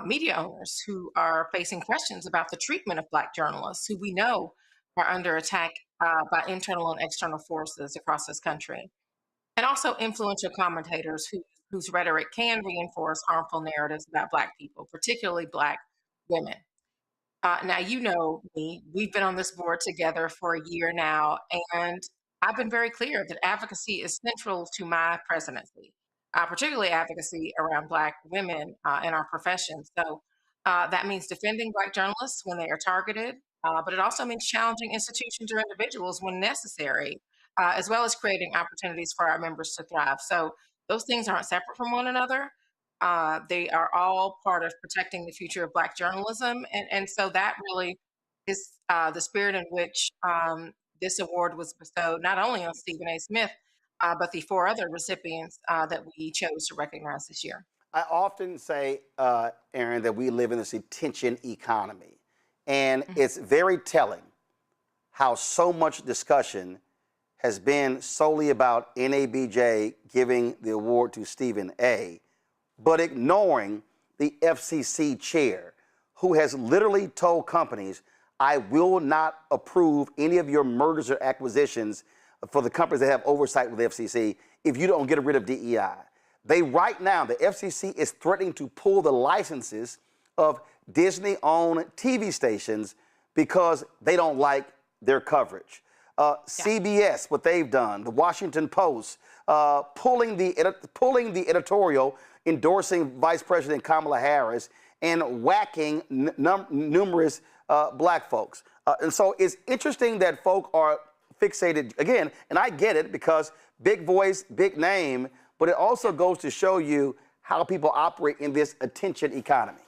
media owners who are facing questions about the treatment of Black journalists, who we know are under attack by internal and external forces across this country, and also influential commentators whose rhetoric can reinforce harmful narratives about Black people, particularly Black women. Now, you know me, we've been on this board together for a year now, and I've been very clear that advocacy is central to my presidency, particularly advocacy around Black women in our profession. So that means defending Black journalists when they are targeted, but it also means challenging institutions or individuals when necessary, as well as creating opportunities for our members to thrive. So those things aren't separate from one another. They are all part of protecting the future of Black journalism. And so that really is the spirit in which this award was bestowed, not only on Stephen A. Smith, but the 4 other recipients that we chose to recognize this year. I often say, Aaron, that we live in this attention economy. And it's very telling how so much discussion has been solely about NABJ giving the award to Stephen A., but ignoring the FCC chair, who has literally told companies, I will not approve any of your mergers or acquisitions for the companies that have oversight with the FCC if you don't get rid of DEI. They right now, the FCC is threatening to pull the licenses of Disney-owned TV stations because they don't like their coverage. CBS, what they've done, the Washington Post, pulling the editorial endorsing Vice President Kamala Harris and whacking numerous Black folks. And so it's interesting that folk are fixated, again, and I get it because big voice, big name, but it also goes to show you how people operate in this attention economy.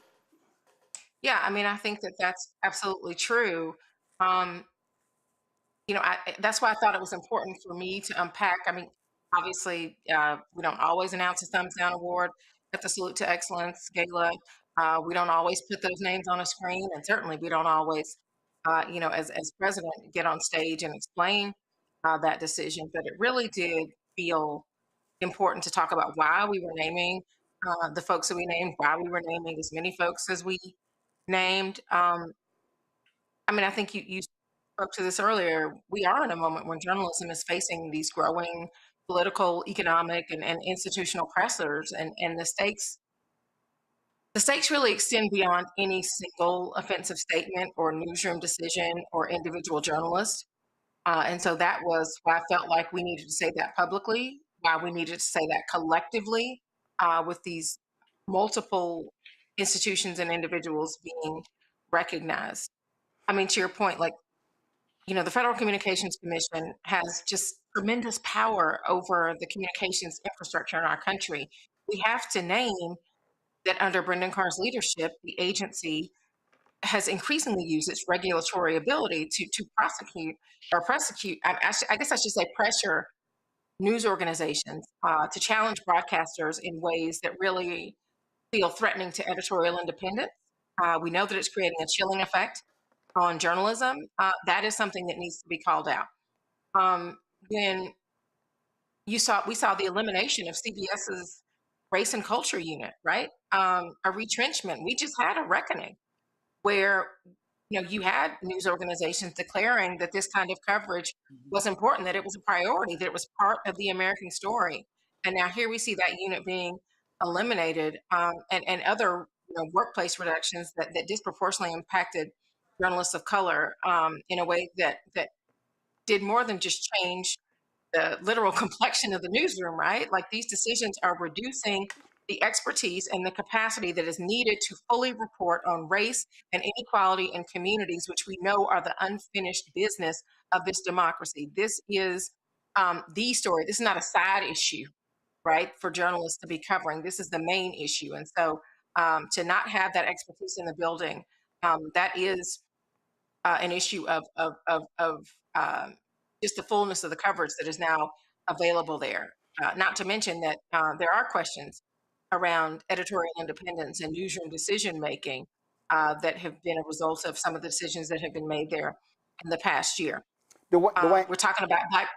Yeah, I mean, I think that that's absolutely true. You know, that's why I thought it was important for me to unpack. I mean, obviously, we don't always announce a thumbs down award at the Salute to Excellence Gala. We don't always put those names on a screen, and certainly we don't always, you know, as president, get on stage and explain that decision. But it really did feel important to talk about why we were naming the folks that we named, why we were naming as many folks as we named. I mean, I think you spoke to this earlier. We are in a moment when journalism is facing these growing political, economic, and institutional pressures, and the stakes really extend beyond any single offensive statement or newsroom decision or individual journalist. And so that was why I felt like we needed to say that publicly, why we needed to say that collectively, with these multiple institutions and individuals being recognized. I mean, to your point, like, you know, the Federal Communications Commission has just tremendous power over the communications infrastructure in our country. We have to name that under Brendan Carr's leadership, the agency has increasingly used its regulatory ability to prosecute, I guess I should say pressure news organizations to challenge broadcasters in ways that really feel threatening to editorial independence. We know that it's creating a chilling effect on journalism. That is something that needs to be called out. When we saw the elimination of CBS's race and culture unit, right? A retrenchment. We just had a reckoning where, you know, you had news organizations declaring that this kind of coverage was important, that it was a priority, that it was part of the American story. And now here we see that unit being eliminated, and other, you know, workplace reductions that disproportionately impacted journalists of color in a way that did more than just change the literal complexion of the newsroom, right? Like, these decisions are reducing the expertise and the capacity that is needed to fully report on race and inequality in communities, which we know are the unfinished business of this democracy. This is the story. This is not a side issue, right, for journalists to be covering. This is the main issue. And so to not have that expertise in the building, that is an issue of just the fullness of the coverage that is now available there. Not to mention that there are questions around editorial independence and newsroom decision making that have been a result of some of the decisions that have been made there in the past year. We're talking about Black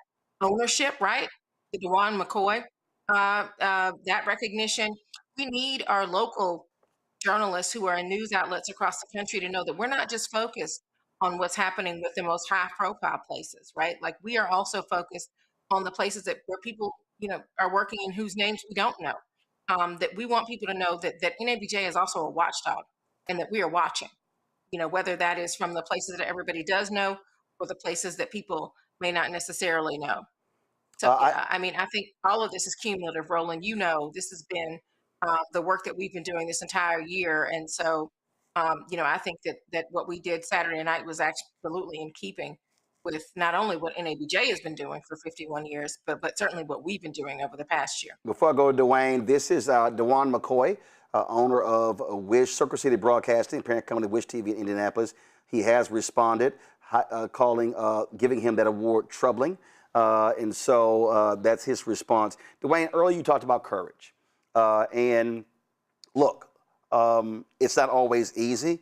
ownership, right? The Dewan McCoy, that recognition. We need our local journalists who are in news outlets across the country to know that we're not just focused on what's happening with the most high profile places, right? Like we are also focused on the places that where people, are working and whose names we don't know. That we want people to know that NABJ is also a watchdog and that we are watching, whether that is from the places that everybody does know or the places that people may not necessarily know. So, I mean, I think all of this is cumulative, Roland. This has been the work that we've been doing this entire year. And so, I think that what we did Saturday night was absolutely in keeping with not only what NABJ has been doing for 51 years, but certainly what we've been doing over the past year. Before I go to Dwayne, this is Dewan McCoy, owner of Wish, Circle City Broadcasting, parent company Wish TV in Indianapolis. He has responded, giving him that award troubling. And so that's his response. Dwayne, earlier you talked about courage. And look, it's not always easy.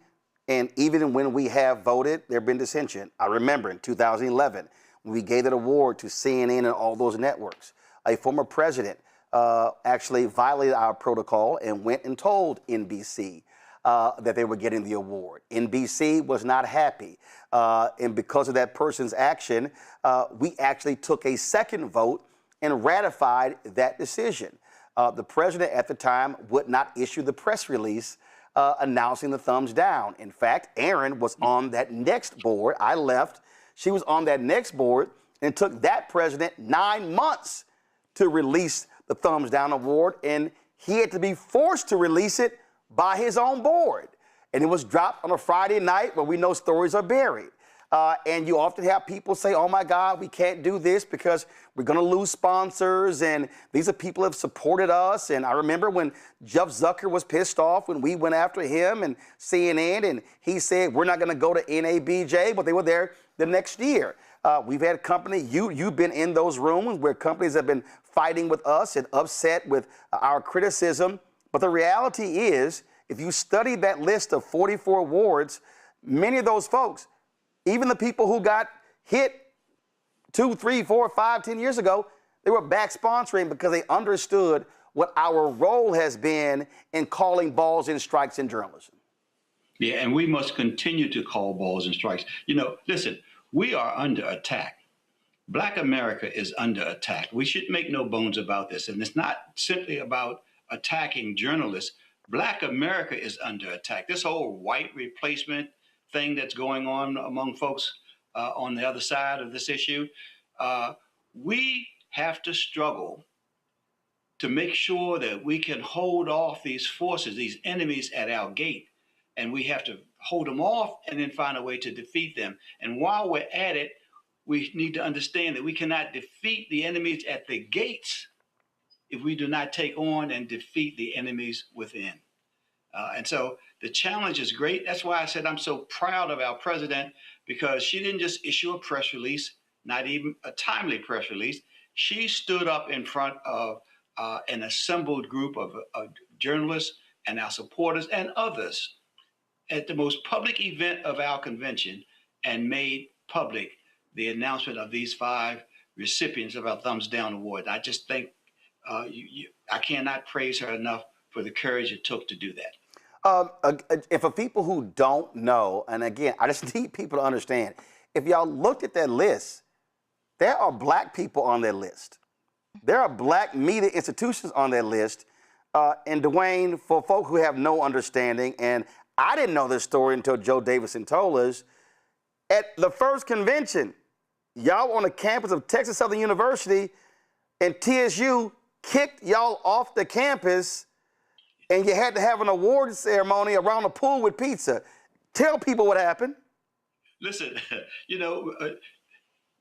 And even when we have voted, there have been dissension. I remember in 2011, when we gave that award to CNN and all those networks, a former president actually violated our protocol and went and told NBC that they were getting the award. NBC was not happy. And because of that person's action, we actually took a second vote and ratified that decision. The president at the time would not issue the press release announcing the thumbs down. In fact, Aaron was on that next board. I left. She was on that next board, and it took that president 9 months to release the thumbs down award, and he had to be forced to release it by his own board. And it was dropped on a Friday night where we know stories are buried. And you often have people say, oh my God, we can't do this because we're going to lose sponsors. And these are people who have supported us. And I remember when Jeff Zucker was pissed off when we went after him and CNN, and he said, we're not going to go to NABJ, but they were there the next year. We've had company, you've been in those rooms where companies have been fighting with us and upset with our criticism. But the reality is, if you study that list of 44 awards, many of those folks, even the people who got hit 2, 3, 4, 5, 10 years ago, they were back sponsoring because they understood what our role has been in calling balls and strikes in journalism. Yeah, and we must continue to call balls and strikes. Listen, we are under attack. Black America is under attack. We should make no bones about this. And it's not simply about attacking journalists. Black America is under attack. This whole white replacement thing that's going on among folks on the other side of this issue, we have to struggle to make sure that we can hold off these forces, these enemies at our gate. And we have to hold them off and then find a way to defeat them. And while we're at it, we need to understand that we cannot defeat the enemies at the gates if we do not take on and defeat the enemies within. And so the challenge is great. That's why I said I'm so proud of our president, because she didn't just issue a press release, not even a timely press release. She stood up in front of an assembled group of journalists and our supporters and others at the most public event of our convention and made public the announcement of these 5 recipients of our Thumbs Down Award. I just think I cannot praise her enough for the courage it took to do that. And for people who don't know, and again, I just need people to understand, if y'all looked at that list, there are Black people on that list. There are Black media institutions on that list. And Dwayne, for folk who have no understanding, and I didn't know this story until Joe Davison told us, at the first convention, y'all on the campus of Texas Southern University, and TSU kicked y'all off the campus, and you had to have an award ceremony around a pool with pizza. Tell people what happened. Listen,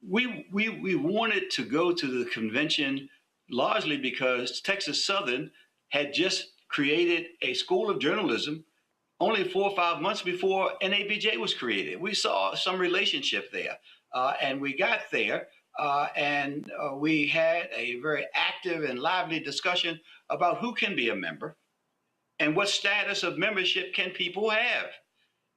we wanted to go to the convention largely because Texas Southern had just created a school of journalism only 4 or 5 months before NABJ was created. We saw some relationship there, and we got there, and we had a very active and lively discussion about who can be a member and what status of membership can people have.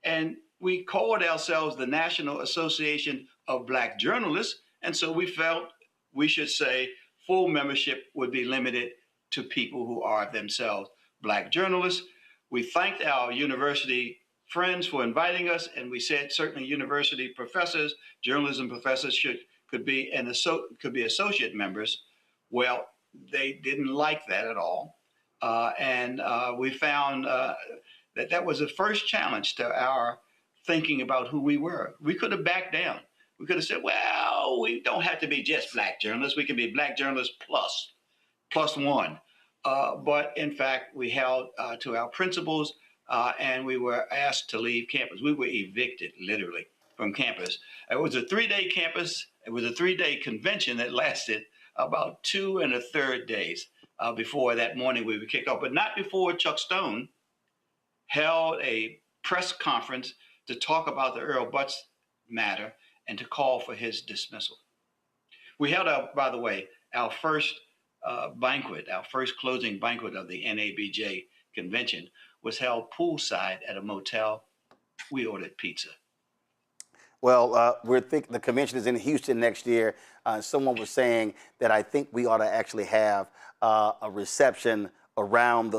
And we called ourselves the National Association of Black Journalists, and so we felt we should say full membership would be limited to people who are themselves Black journalists. We thanked our university friends for inviting us, and we said certainly university professors, journalism professors could be associate members. Well, they didn't like that at all, and we found that was the first challenge to our thinking about who we were. We could have backed down. We could have said, well, we don't have to be just Black journalists. We can be Black journalists plus one. But in fact, we held to our principles, and we were asked to leave campus. We were evicted, literally, from campus. It was a 3-day campus. It was a 3-day convention that lasted about 2 1/3 days before that morning we were kicked off, but not before Chuck Stone held a press conference to talk about the Earl Butts matter and to call for his dismissal. We held, by the way, our first banquet, our first closing banquet of the NABJ convention was held poolside at a motel. We ordered pizza. Well, the convention is in Houston next year. Someone was saying that I think we ought to actually have a reception around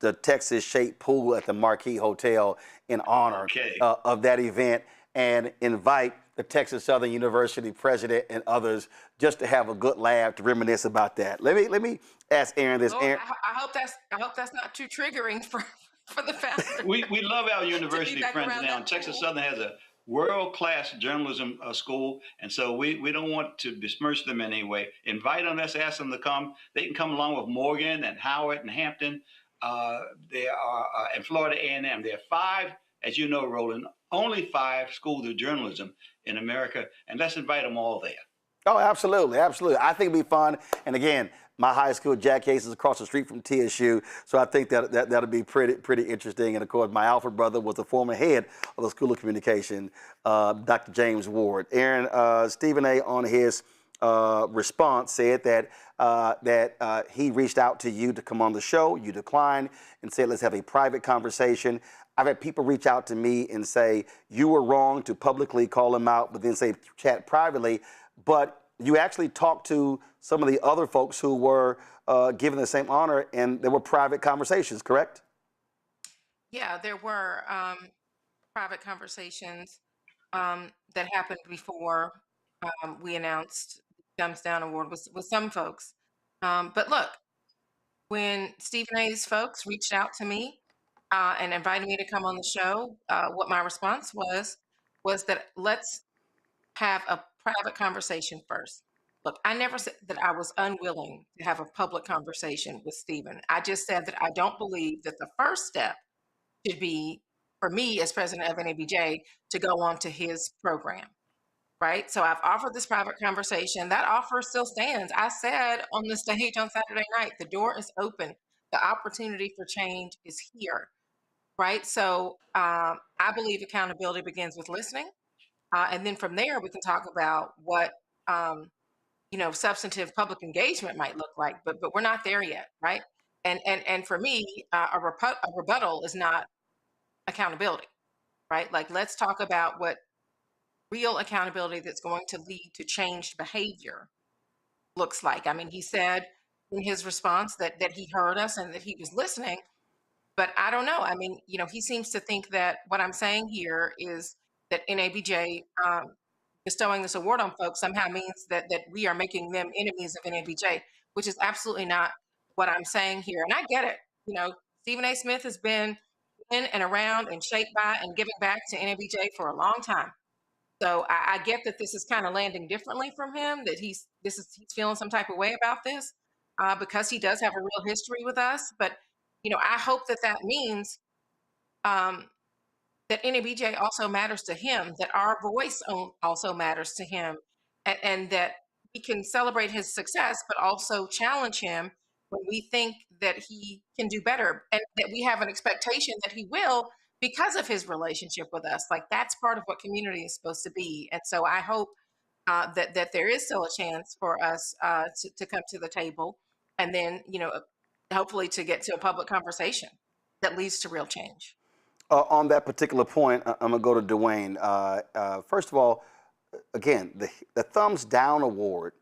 the Texas-shaped pool at the Marquis Hotel in honor of that event, and invite the Texas Southern University president and others just to have a good laugh to reminisce about that. Let me ask Aaron this. Lord, I hope that's not too triggering for the founder. We love our university friends now. Texas Southern has a world-class journalism school, and so we don't want to besmirch them in any way. Invite them, let's ask them to come. They can come along with Morgan and Howard and Hampton. There are in Florida A&M. There are 5, as you know, Roland, only 5 schools of journalism in America, and let's invite them all there. Oh, absolutely, absolutely. I think it'd be fun. And again, my high school, Jack Case, is across the street from TSU, so I think that'll be pretty interesting. And of course, my Alfred brother was the former head of the School of Communication, Dr. James Ward. Aaron, Stephen A. on his response said that he reached out to you to come on the show. You declined and said, let's have a private conversation. I've had people reach out to me and say, you were wrong to publicly call him out, but then say chat privately. But you actually talked to some of the other folks who were given the same honor, and there were private conversations, correct? Yeah, there were private conversations that happened before we announced the Thumbs Down Award with some folks. But look, when Stephen A's folks reached out to me and invited me to come on the show, what my response was that let's have a private conversation first. Look, I never said that I was unwilling to have a public conversation with Stephen. I just said that I don't believe that the first step should be for me as president of NABJ to go on to his program, right? So I've offered this private conversation. That offer still stands. I said on the stage on Saturday night, the door is open. The opportunity for change is here, right? So I believe accountability begins with listening. And then from there, we can talk about what, substantive public engagement might look like, but we're not there yet, right? And for me, a rebuttal is not accountability, right? Like, let's talk about what real accountability that's going to lead to changed behavior looks like. I mean, he said in his response that he heard us and that he was listening, but I don't know. I mean, he seems to think that what I'm saying here is that NABJ bestowing this award on folks somehow means that we are making them enemies of NABJ, which is absolutely not what I'm saying here. And I get it. Stephen A. Smith has been in and around and shaped by and giving back to NABJ for a long time. So I get that this is kind of landing differently from him, that he's feeling some type of way about this because he does have a real history with us. But, I hope that means that NABJ also matters to him, that our voice also matters to him, and that we can celebrate his success, but also challenge him when we think that he can do better, and that we have an expectation that he will because of his relationship with us. Like, that's part of what community is supposed to be. And so I hope that there is still a chance for us to come to the table, and then, hopefully to get to a public conversation that leads to real change. On that particular point, I'm gonna go to Dwayne. First of all, again, the Thumbs Down Award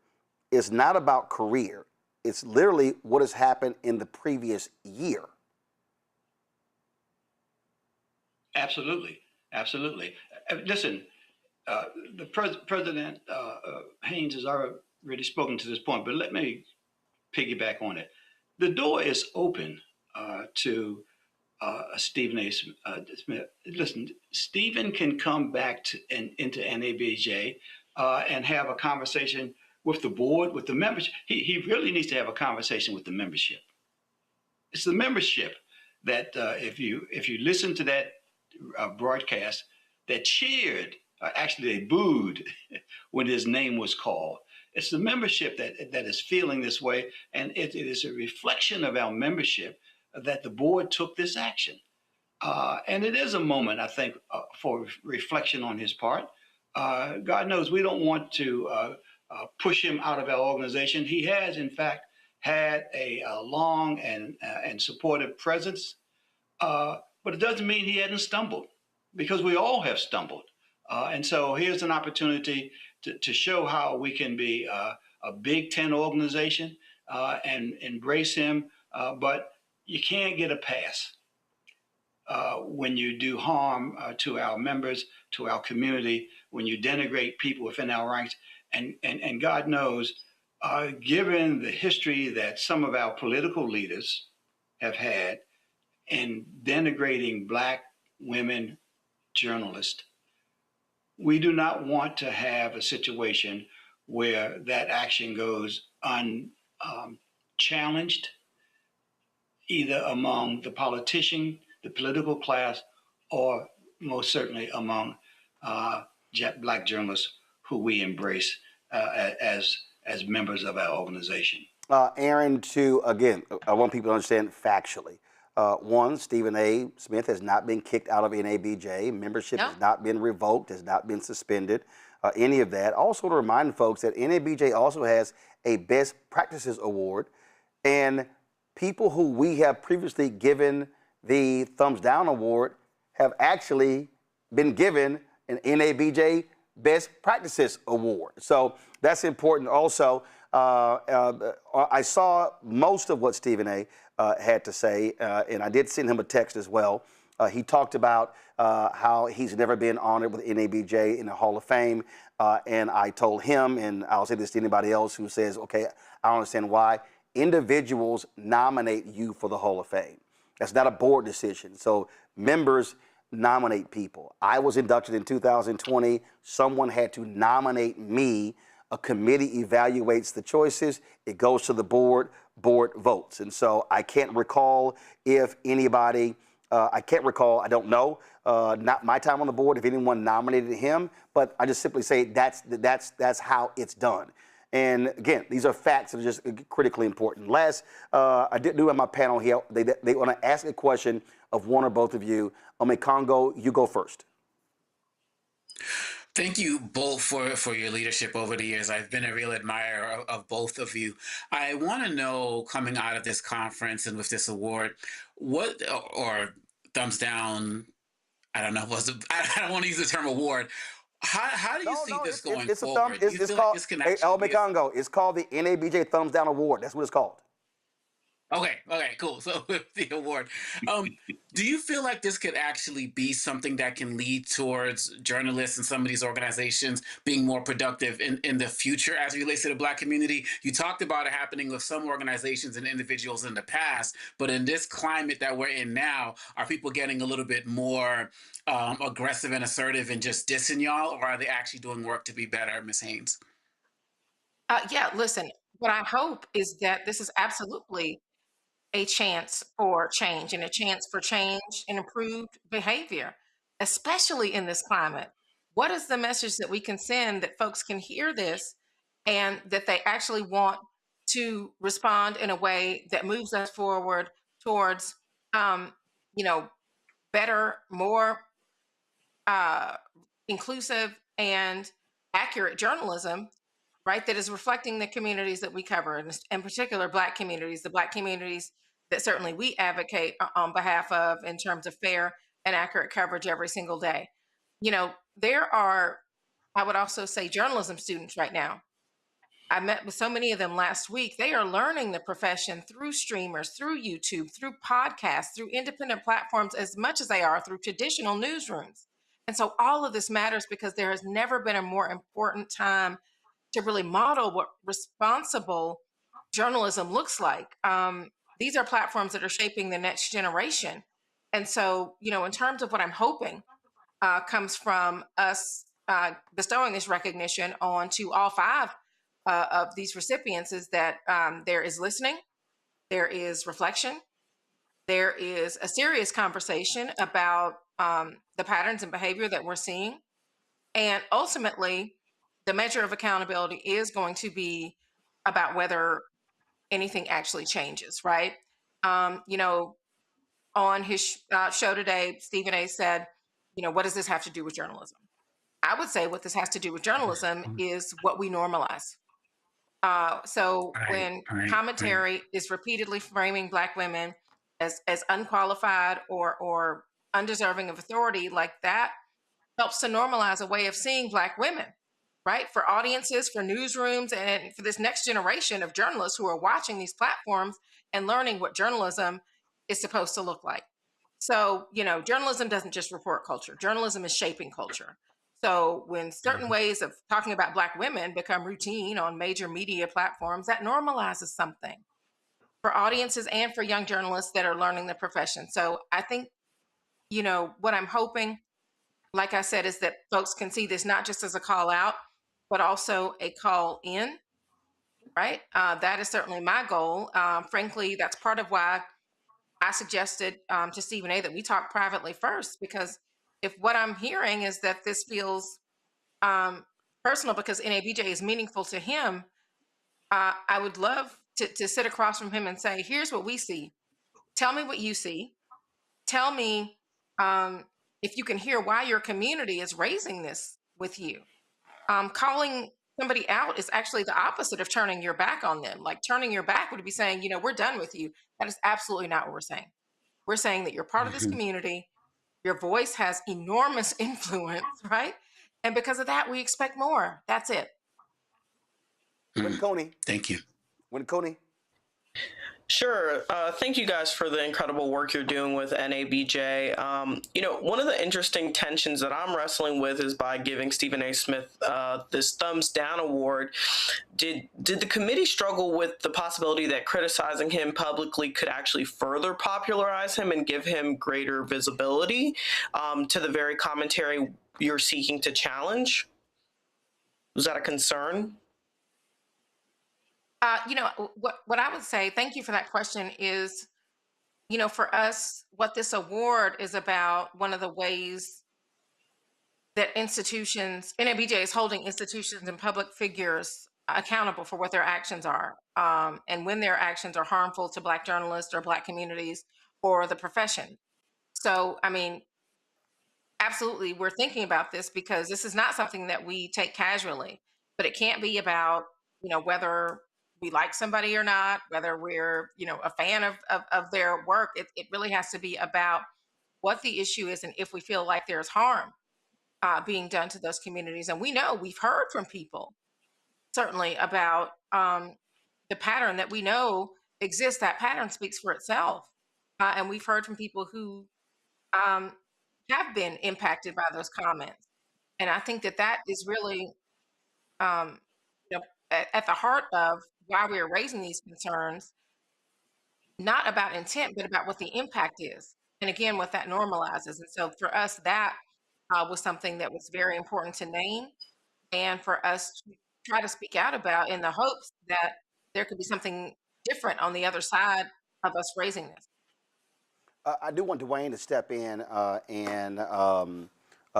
is not about career. It's literally what has happened in the previous year. Absolutely, absolutely. Listen, the President Haynes has already spoken to this point, but let me piggyback on it. The door is open to Stephen A. Smith. Listen, Stephen can come back into NABJ and have a conversation with the board, with the members. He really needs to have a conversation with the membership. It's the membership that if you listen to that broadcast, that cheered, actually they booed when his name was called. It's the membership that is feeling this way, and it is a reflection of our membership that the board took this action. And it is a moment, I think, for reflection on his part. God knows we don't want to push him out of our organization. He has, in fact, had a long and supportive presence, but it doesn't mean he hadn't stumbled, because we all have stumbled. And so here's an opportunity to show how we can be a Big Ten organization and embrace him, but you can't get a pass when you do harm to our members, to our community, when you denigrate people within our ranks. And God knows, given the history that some of our political leaders have had in denigrating Black women journalists, we do not want to have a situation where that action goes unchallenged, either among the politician, the political class, or most certainly among Black journalists who we embrace as members of our organization. Aaron, again, I want people to understand factually. One, Stephen A. Smith has not been kicked out of NABJ. Membership has not been revoked, has not been suspended, any of that. Also to remind folks that NABJ also has a Best Practices Award, and people who we have previously given the Thumbs Down Award have actually been given an NABJ Best Practices Award. So that's important also. I saw most of what Stephen A. Had to say, and I did send him a text as well. He talked about how he's never been honored with NABJ in the Hall of Fame, and I told him, and I'll say this to anybody else who says, okay, I don't understand why. Individuals nominate you for the Hall of Fame. That's not a board decision. So members nominate people. I was inducted in 2020. Someone had to nominate me. A committee evaluates the choices. It goes to the board. Board votes. And so I can't recall if anybody, I don't know, not my time on the board, if anyone nominated him, but I just simply say that's how it's done. And again, these are facts that are just critically important. Last, I didn't do it on my panel here. They want to ask a question of one or both of you. Congo, you go first. Thank you both for your leadership over the years. I've been a real admirer of both of you. I want to know, coming out of this conference and with this award, or thumbs down, I don't know, I don't want to use the term award. How do you see this going forward? It's called the NABJ Thumbs Down Award. That's what it's called. Okay, cool. So with the award, do you feel like this could actually be something that can lead towards journalists and some of these organizations being more productive in the future as it relates to the Black community? You talked about it happening with some organizations and individuals in the past, but in this climate that we're in now, are people getting a little bit more aggressive and assertive and just dissing y'all, or are they actually doing work to be better, Ms. Haynes? Yeah, listen, what I hope is that this is absolutely a chance for change, and a chance for change and improved behavior, especially in this climate. what is the message that we can send that folks can hear this and that they actually want to respond in a way that moves us forward towards, you know, better, more inclusive and accurate journalism, right? That is reflecting the communities that we cover, and in particular, Black communities, the Black communities that certainly we advocate on behalf of in terms of fair and accurate coverage every single day. You know, there are, I would also say, journalism students right now. I met with so many of them last week. They are learning the profession through streamers, through YouTube, through podcasts, through independent platforms, as much as they are through traditional newsrooms. And so all of this matters because there has never been a more important time to really model what responsible journalism looks like. These are platforms that are shaping the next generation. And so, you know, in terms of what I'm hoping comes from us bestowing this recognition on to all five of these recipients is that there is listening, there is reflection, there is a serious conversation about the patterns and behavior that we're seeing. And ultimately, the measure of accountability is going to be about whether anything actually changes, right? You know, on his show today, Stephen A. said, you know, what does this have to do with journalism? I would say what this has to do with journalism is what we normalize. So when commentary is repeatedly framing Black women as unqualified or undeserving of authority, like that helps to normalize a way of seeing Black women, right? For audiences, for newsrooms, and for this next generation of journalists who are watching these platforms and learning what journalism is supposed to look like. So, you know, journalism doesn't just report culture. Journalism is shaping culture. So when certain ways of talking about Black women become routine on major media platforms, that normalizes something for audiences and for young journalists that are learning the profession. So I think, you know, what I'm hoping, like I said, is that folks can see this not just as a call out, but also a call in, right? That is certainly my goal. Frankly, that's part of why I suggested to Stephen A. that we talk privately first, because if what I'm hearing is that this feels personal because NABJ is meaningful to him, I would love to sit across from him and say, here's what we see. Tell me what you see. Tell me if you can hear why your community is raising this with you. Calling somebody out is actually the opposite of turning your back on them. Like turning your back would be saying, you know, we're done with you. That is absolutely not what we're saying. We're saying that you're part of this community. Your voice has enormous influence, right? And because of that, we expect more. That's it. Coney. Thank you. Coney. Sure. Thank you guys for the incredible work you're doing with NABJ. You know, one of the interesting tensions that I'm wrestling with is by giving Stephen A. Smith this thumbs down award. Did the committee struggle with the possibility that criticizing him publicly could actually further popularize him and give him greater visibility to the very commentary you're seeking to challenge? Was that a concern? You know, what I would say, thank you for that question, is, you know, for us, what this award is about, one of the ways that institutions, NABJ is holding institutions and public figures accountable for what their actions are. And when their actions are harmful to Black journalists or Black communities or the profession. So, I mean, absolutely, we're thinking about this because this is not something that we take casually, but it can't be about, you know, whether we like somebody or not, whether we're, you know, a fan of their work. It really has to be about what the issue is and if we feel like there's harm being done to those communities. And we know, we've heard from people certainly about the pattern that we know exists. That pattern speaks for itself. And we've heard from people who have been impacted by those comments. And I think that that is really, you know, at the heart of why we're raising these concerns, not about intent, but about what the impact is. And again, what that normalizes. And so for us, that was something that was very important to name and for us to try to speak out about in the hopes that there could be something different on the other side of us raising this. I do want Dwayne to step in and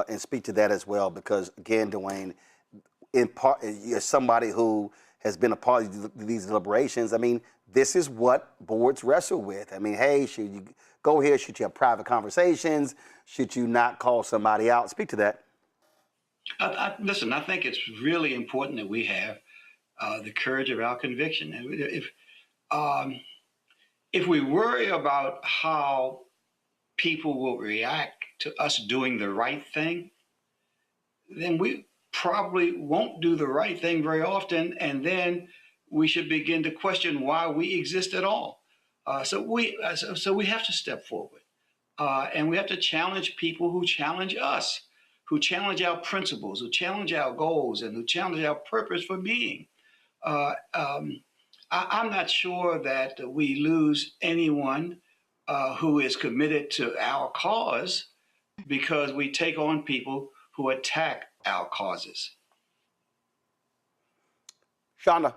and speak to that as well, because again, Dwayne, in part, you're somebody who has been a part of these deliberations. I mean, this is what boards wrestle with. I mean, hey, should you go here? Should you have private conversations? Should you not call somebody out? Speak to that. Listen, I think it's really important that we have the courage of our conviction. If we worry about how people will react to us doing the right thing, then we probably won't do the right thing very often, and then we should begin to question why we exist at all. So we have to step forward, and we have to challenge people who challenge us, who challenge our principles, who challenge our goals, and who challenge our purpose for being. I'm not sure that we lose anyone who is committed to our cause because we take on people who attack our causes. Shonda.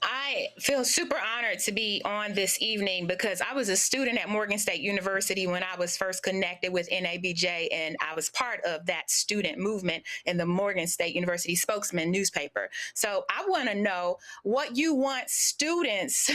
I feel super honored to be on this evening because I was a student at Morgan State University when I was first connected with NABJ, and I was part of that student movement in the Morgan State University Spokesman newspaper. So I want to know what you want students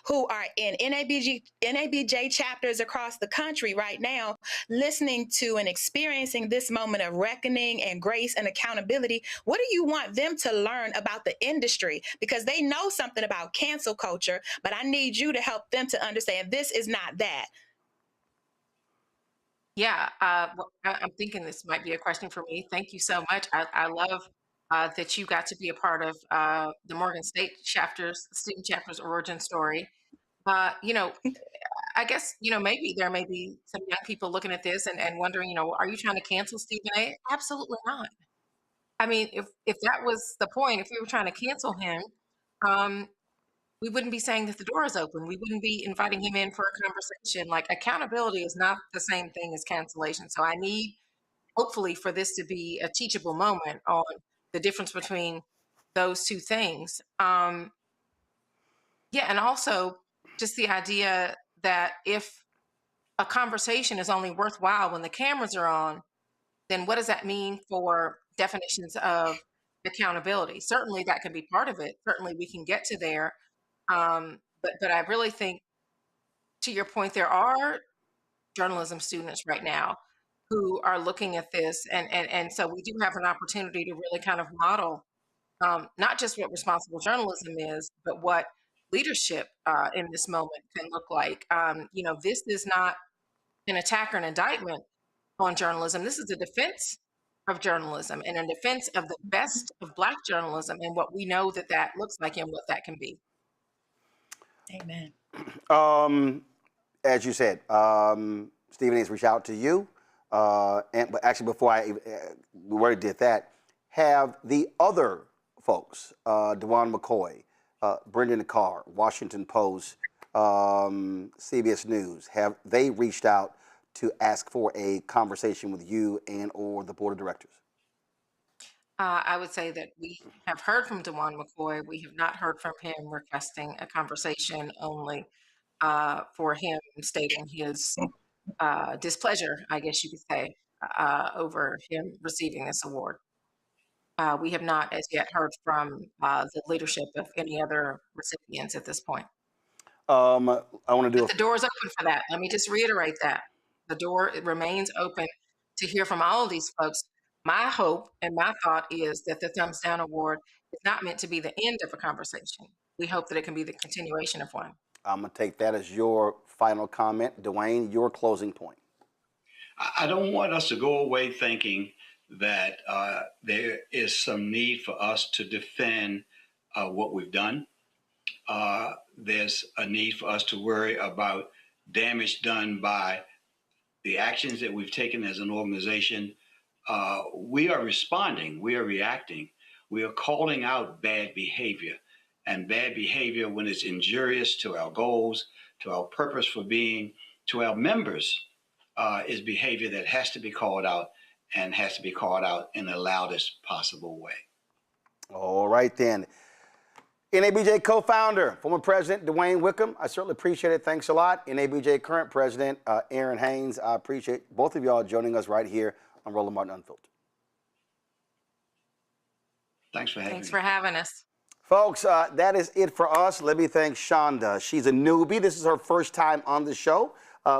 who are in NABJ chapters across the country right now listening to and experiencing this moment of reckoning and grace and accountability. What do you want them to learn about the industry? Because they know something about cancel culture, but I need you to help them to understand this is not that. Yeah, well, I'm thinking this might be a question for me. Thank you so much. I love that you got to be a part of the Morgan State chapters, student chapters origin story. You know, I guess, maybe there may be some young people looking at this and wondering, are you trying to cancel Stephen A? Absolutely not. I mean, if that was the point, if we were trying to cancel him, we wouldn't be saying that the door is open. We wouldn't be inviting him in for a conversation. Like, accountability is not the same thing as cancellation. So I need, hopefully, for this to be a teachable moment on the difference between those two things. Yeah, and also just the idea that if a conversation is only worthwhile when the cameras are on, then what does that mean for definitions of accountability? Certainly that can be part of it. Certainly we can get to there. But I really think, to your point, there are journalism students right now who are looking at this, and so we do have an opportunity to really kind of model not just what responsible journalism is, but what leadership in this moment can look like. This is not an attack or an indictment on journalism. This is a defense of journalism and a defense of the best of Black journalism and what we know that looks like and what that can be. Amen. As you said, Stephen has reached out to you, but actually before we already did that, have the other folks, DeJuan McCoy, Brendan Carr, Washington Post, CBS News, have they reached out to ask for a conversation with you and or the board of directors? I would say that we have heard from DeJuan McCoy. We have not heard from him requesting a conversation, only for him stating his displeasure, I guess you could say, over him receiving this award. We have not as yet heard from the leadership of any other recipients at this point. I want to do the door is open for that. Let me just reiterate that. The door remains open to hear from all of these folks. My hope and my thought is that the Thumbs Down Award is not meant to be the end of a conversation. We hope that it can be the continuation of one. I'm going to take that as your final comment. Dwayne, your closing point. I don't want us to go away thinking that there is some need for us to defend what we've done. There's a need for us to worry about damage done by the actions that we've taken as an organization. We are responding, we are reacting, we are calling out bad behavior. And bad behavior, when it's injurious to our goals, to our purpose for being, to our members, is behavior that has to be called out and has to be called out in the loudest possible way. All right, then. NABJ co-founder, former President Dwayne Wickham, I certainly appreciate it. Thanks a lot. NABJ current President Aaron Haynes, I appreciate both of y'all joining us right here on Roland Martin Unfiltered. Thanks for having me. Thanks for having us. Folks, that is it for us. Let me thank Shonda. She's a newbie. This is her first time on the show.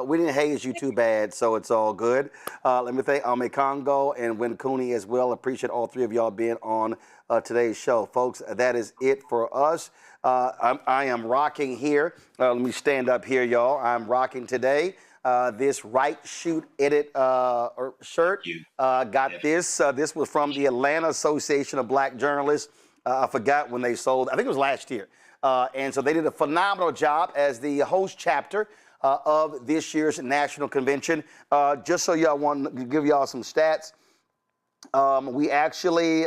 We didn't haze you too bad, so it's all good. Let me thank Ame Congo and Win Cooney as well. Appreciate all three of y'all being on today's show. Folks, that is it for us. I am rocking here. Let me stand up here, y'all. I'm rocking today. This Right Shoot Edit shirt. Got this. This was from the Atlanta Association of Black Journalists. I forgot when they sold. I think it was last year. And so they did a phenomenal job as the host chapter of this year's national convention. Just so y'all want to give y'all some stats. We actually,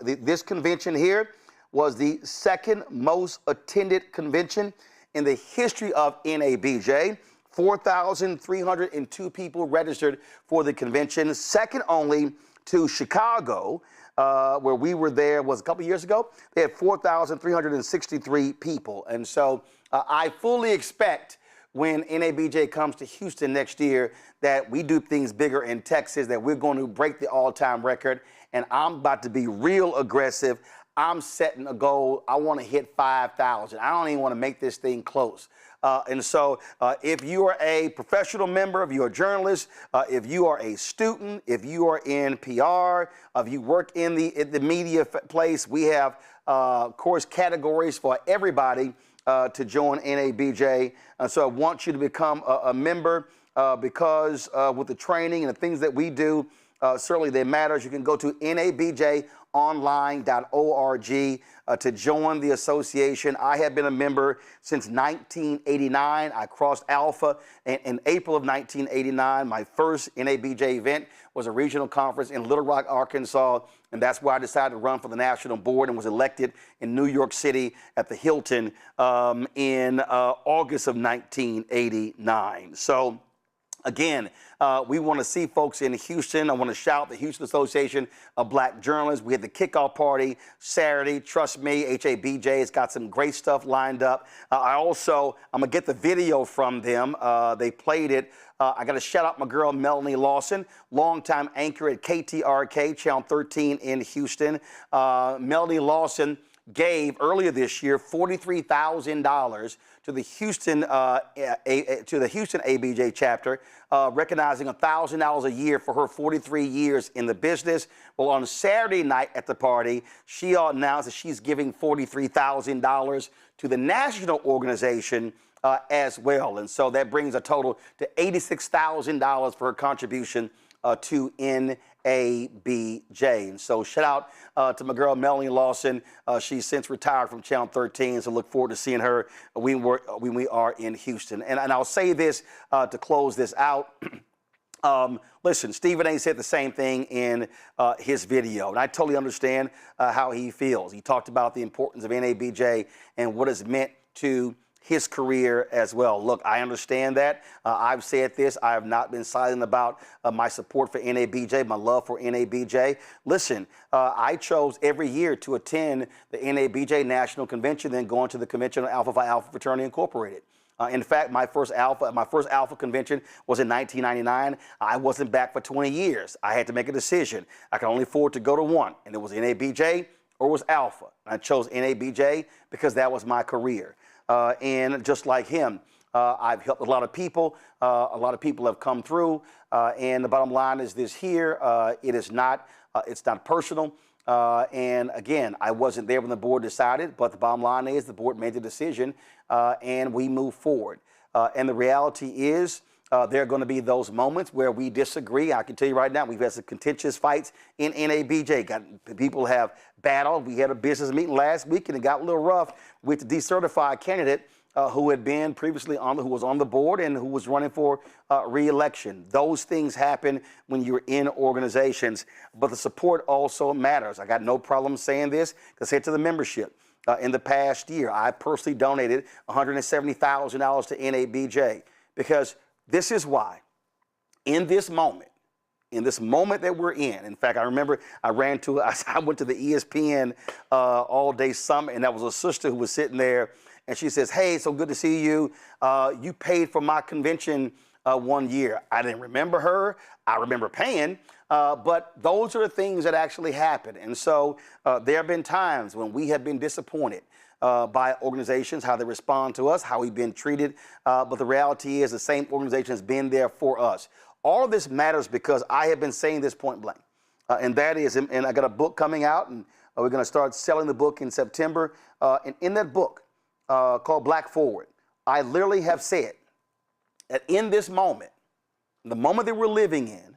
this convention here was the second most attended convention in the history of NABJ. 4,302 people registered for the convention, second only to Chicago, where we were there was a couple years ago. They had 4,363 people. And so I fully expect when NABJ comes to Houston next year that we do things bigger in Texas, that we're going to break the all-time record. And I'm about to be real aggressive. I'm setting a goal. I want to hit 5,000. I don't even want to make this thing close. And so if you are a professional member, if you're a journalist, if you are a student, if you are in PR, if you work in the media place, we have course categories for everybody to join NABJ. So I want you to become a member because with the training and the things that we do, certainly they matter. You can go to nabjonline.org to join the association. I have been a member since 1989. I crossed Alpha in April of 1989. My first NABJ event was a regional conference in Little Rock, Arkansas, and that's where I decided to run for the national board and was elected in New York City at the Hilton in August of 1989. So again, we want to see folks in Houston. I want to shout the Houston Association of Black Journalists. We had the kickoff party Saturday. Trust me, HABJ has got some great stuff lined up. I'm going to get the video from them. They played it. I got to shout out my girl, Melanie Lawson, longtime anchor at KTRK, Channel 13 in Houston. Melanie Lawson gave earlier this year $43,000 to the Houston ABJ chapter, recognizing $1,000 a year for her 43 years in the business. Well, on Saturday night at the party, she announced that she's giving $43,000 to the national organization as well. And so that brings a total to $86,000 for her contribution to NABJ. And so shout out to my girl, Melanie Lawson. She's since retired from Channel 13, so look forward to seeing her when we are in Houston. And I'll say this to close this out. Listen, Stephen A. said the same thing in his video, and I totally understand how he feels. He talked about the importance of NABJ and what it's meant to his career as well. Look, I understand that. I've said this. I have not been silent about my support for NABJ, my love for NABJ. Listen, I chose every year to attend the NABJ National Convention, then going to the convention of Alpha Phi Alpha Fraternity Incorporated. In fact, my first Alpha convention was in 1999. I wasn't back for 20 years. I had to make a decision. I could only afford to go to one, and it was NABJ or it was Alpha. I chose NABJ because that was my career. And just like him, I've helped a lot of people. A lot of people have come through. And the bottom line is this here. It's not personal. And again, I wasn't there when the board decided, but the bottom line is the board made the decision and we move forward. And the reality is there are going to be those moments where we disagree. I can tell you right now, we've had some contentious fights in NABJ. People have battled. We had a business meeting last week and it got a little rough with the decertified candidate who had been previously who was on the board and who was running for re-election. Those things happen when you're in organizations, but the support also matters. I got no problem saying this because I said to the membership, in the past year, I personally donated $170,000 to NABJ because this is why, in this moment, in this moment that we're in fact, I remember I went to the ESPN all day summit, and that was a sister who was sitting there, and she says, hey, so good to see you. You paid for my convention 1 year. I didn't remember her. I remember paying, but those are the things that actually happen. And so there have been times when we have been disappointed by organizations, how they respond to us, how we've been treated. But the reality is the same organization has been there for us. All of this matters because I have been saying this point blank. And that is, and I got a book coming out, and we're going to start selling the book in September. And in that book called Black Forward, I literally have said that in this moment, the moment that we're living in,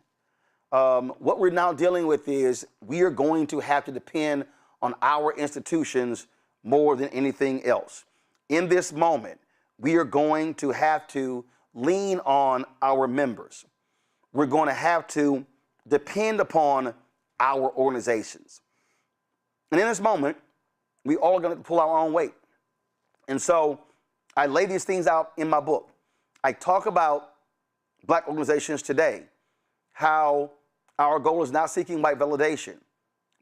what we're now dealing with is we are going to have to depend on our institutions more than anything else. In this moment, we are going to have to lean on our members. We're going to have to depend upon our organizations. And in this moment, we all are going to pull our own weight. And so I lay these things out in my book. I talk about Black organizations today, how our goal is not seeking white validation,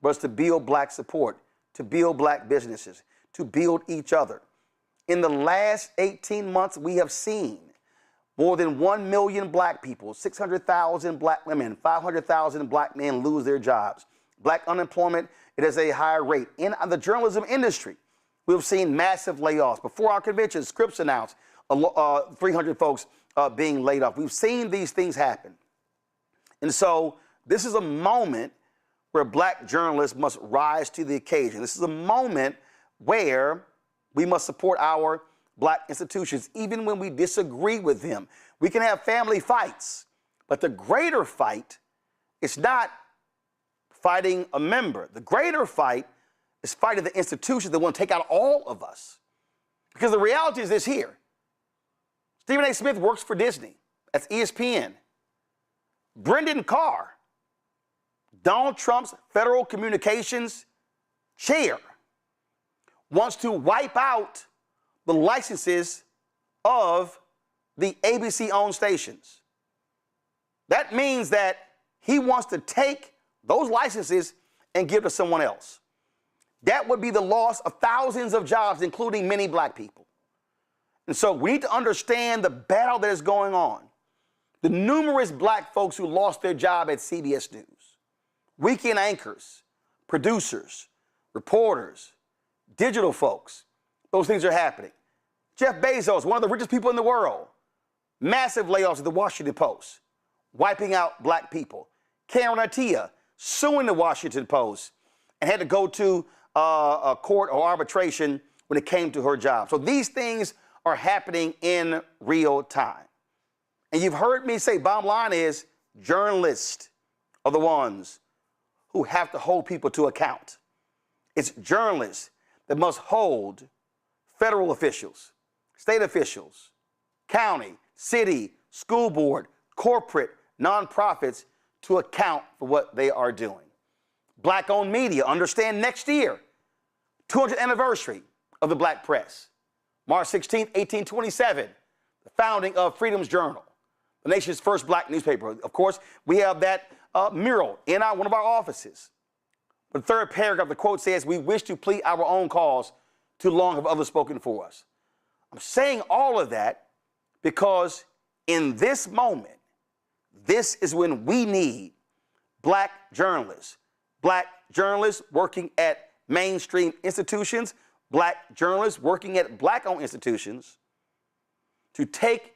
but it's to build Black support, to build Black businesses, to build each other. In the last 18 months, we have seen more than 1 million Black people, 600,000 Black women, 500,000 Black men lose their jobs. Black unemployment, it is a higher rate. In the journalism industry, we've seen massive layoffs. Before our convention, Scripps announced 300 folks being laid off. We've seen these things happen. And so this is a moment where Black journalists must rise to the occasion. This is a moment where we must support our Black institutions, even when we disagree with them. We can have family fights, but the greater fight is not fighting a member. The greater fight is fighting the institutions that want to take out all of us. Because the reality is this here. Stephen A. Smith works for Disney. That's ESPN. Brendan Carr, Donald Trump's federal communications chair, wants to wipe out the licenses of the ABC-owned stations. That means that he wants to take those licenses and give to someone else. That would be the loss of thousands of jobs, including many Black people. And so we need to understand the battle that is going on. The numerous Black folks who lost their job at CBS News, weekend anchors, producers, reporters, digital folks, those things are happening. Jeff Bezos, one of the richest people in the world, massive layoffs at the Washington Post, wiping out Black people. Karen Attiah suing the Washington Post and had to go to a court or arbitration when it came to her job. So these things are happening in real time. And you've heard me say, bottom line is, journalists are the ones who have to hold people to account. It's journalists that must hold federal officials, state officials, county, city, school board, corporate, nonprofits to account for what they are doing. Black-owned media, understand next year, 200th anniversary of the Black press. March 16th, 1827, the founding of Freedom's Journal, the nation's first Black newspaper. Of course, we have that mural in one of our offices. The third paragraph, the quote says, "We wish to plead our own cause, too long have others spoken for us." I'm saying all of that because in this moment, this is when we need Black journalists working at mainstream institutions, Black journalists working at Black-owned institutions to take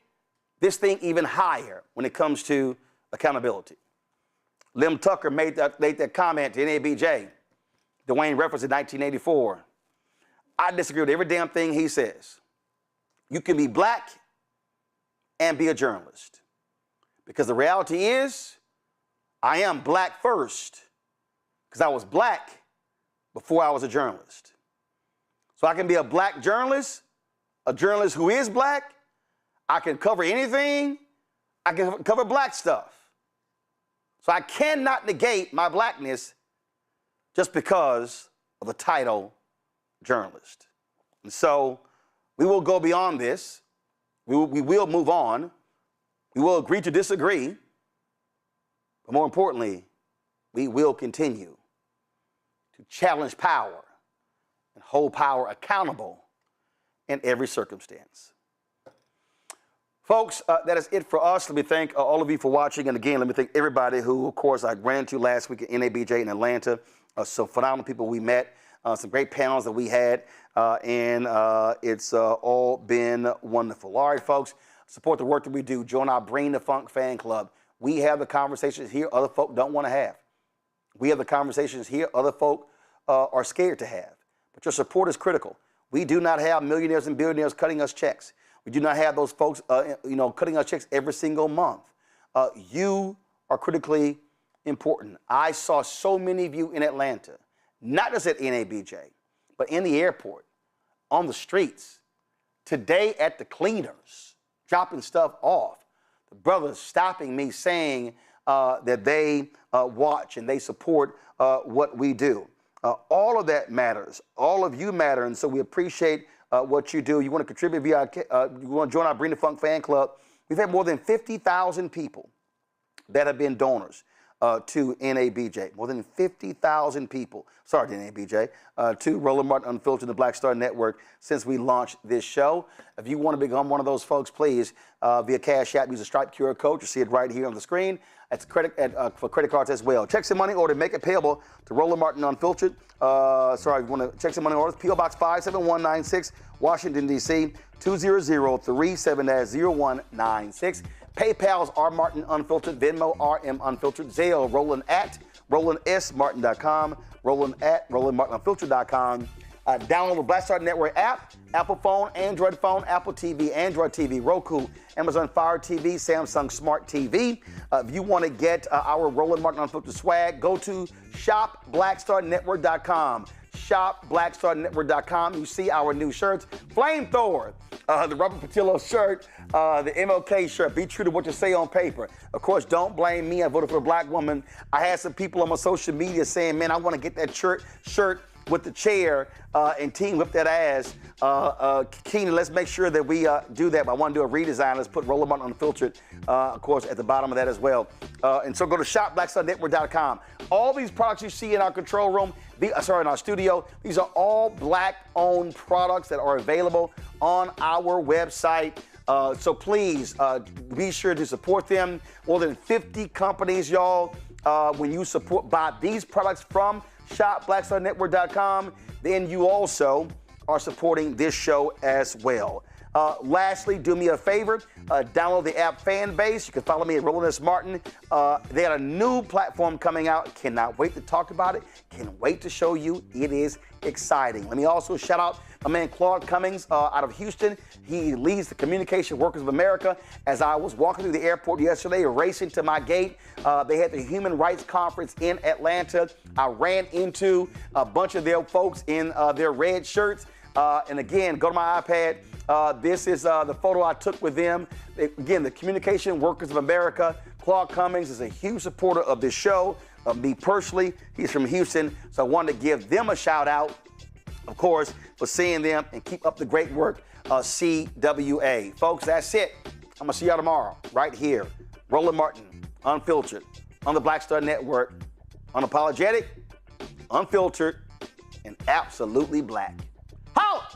this thing even higher when it comes to accountability. Lim Tucker made that comment to NABJ. Dwayne referenced in 1984. I disagree with every damn thing he says. You can be Black and be a journalist. Because the reality is, I am Black first, because I was Black before I was a journalist. So I can be a Black journalist, a journalist who is Black. I can cover anything. I can cover Black stuff. So I cannot negate my Blackness just because of the title journalist. And so we will go beyond this. We will move on. We will agree to disagree. But more importantly, we will continue to challenge power and hold power accountable in every circumstance. Folks, that is it for us. Let me thank all of you for watching. And again, let me thank everybody who, of course, I ran into last week at NABJ in Atlanta. Some phenomenal people we met, some great panels that we had, and it's all been wonderful. All right, folks, support the work that we do. Join our Bring the Funk fan club. We have the conversations here other folk don't want to have. We have the conversations here other folk are scared to have. But your support is critical. We do not have millionaires and billionaires cutting us checks. We do not have those folks, cutting us checks every single month. You are critically important. I saw so many of you in Atlanta, not just at NABJ, but in the airport, on the streets, today at the cleaners, dropping stuff off. The brothers stopping me saying that they watch and they support what we do. All of that matters. All of you matter, and so we appreciate what you do. You want to contribute via, you want to join our Bring the Funk fan club. We've had more than 50,000 people that have been donors to NABJ. More than 50,000 people, sorry to NABJ, to Roland Martin Unfiltered, the Black Star Network, since we launched this show. If you want to become one of those folks, please, via Cash App, use a Stripe QR code. You see it right here on the screen. It's for credit cards as well. Check some money order, make it payable to Roland Martin Unfiltered. If you want to check some money orders, P.O. Box 57196, Washington, D.C., 20037 PayPal's R Martin Unfiltered, Venmo RM Unfiltered, Zelle Roland at RolandSMartin.com, Roland at RolandMartinUnfiltered.com. Download the Black Star Network app, Apple phone, Android phone, Apple TV, Android TV, Roku, Amazon Fire TV, Samsung Smart TV. If you want to get our Roland Martin Unfiltered swag, go to shopblackstarnetwork.com. shopblackstarnetwork.com. You see our new shirts. Flamethrower, the Rubber Patillo shirt, the MLK shirt. Be true to what you say on paper. Of course, don't blame me. I voted for a black woman. I had some people on my social media saying, man, I want to get that shirt with the chair and Team Whip That Ass. Keenan, let's make sure that we do that. But I want to do a redesign. Let's put Roland Martin Unfiltered, of course, at the bottom of that as well. And so go to shopblackstarnetwork.com. All these products you see in our control room, in our studio, these are all black-owned products that are available on our website. So please be sure to support them. More than 50 companies, y'all, when you buy these products from shopblackstarnetwork.com, then you also are supporting this show as well. Lastly, do me a favor, download the app Fanbase. You can follow me at Roland S. Martin. They got a new platform coming out. Cannot wait to talk about it. Can't wait to show you. It is exciting. Let me also shout out my man Claude Cummings out of Houston. He leads the Communication Workers of America. As I was walking through the airport yesterday, racing to my gate, they had the Human Rights Conference in Atlanta. I ran into a bunch of their folks in their red shirts. And again, go to my iPad. This is the photo I took with them. Again, the Communication Workers of America. Claude Cummings is a huge supporter of this show. Me personally, he's from Houston, so I wanted to give them a shout out, of course, for seeing them and keep up the great work, CWA. Folks, that's it. I'm going to see y'all tomorrow right here. Roland Martin, Unfiltered, on the Black Star Network. Unapologetic, unfiltered, and absolutely black. Holla!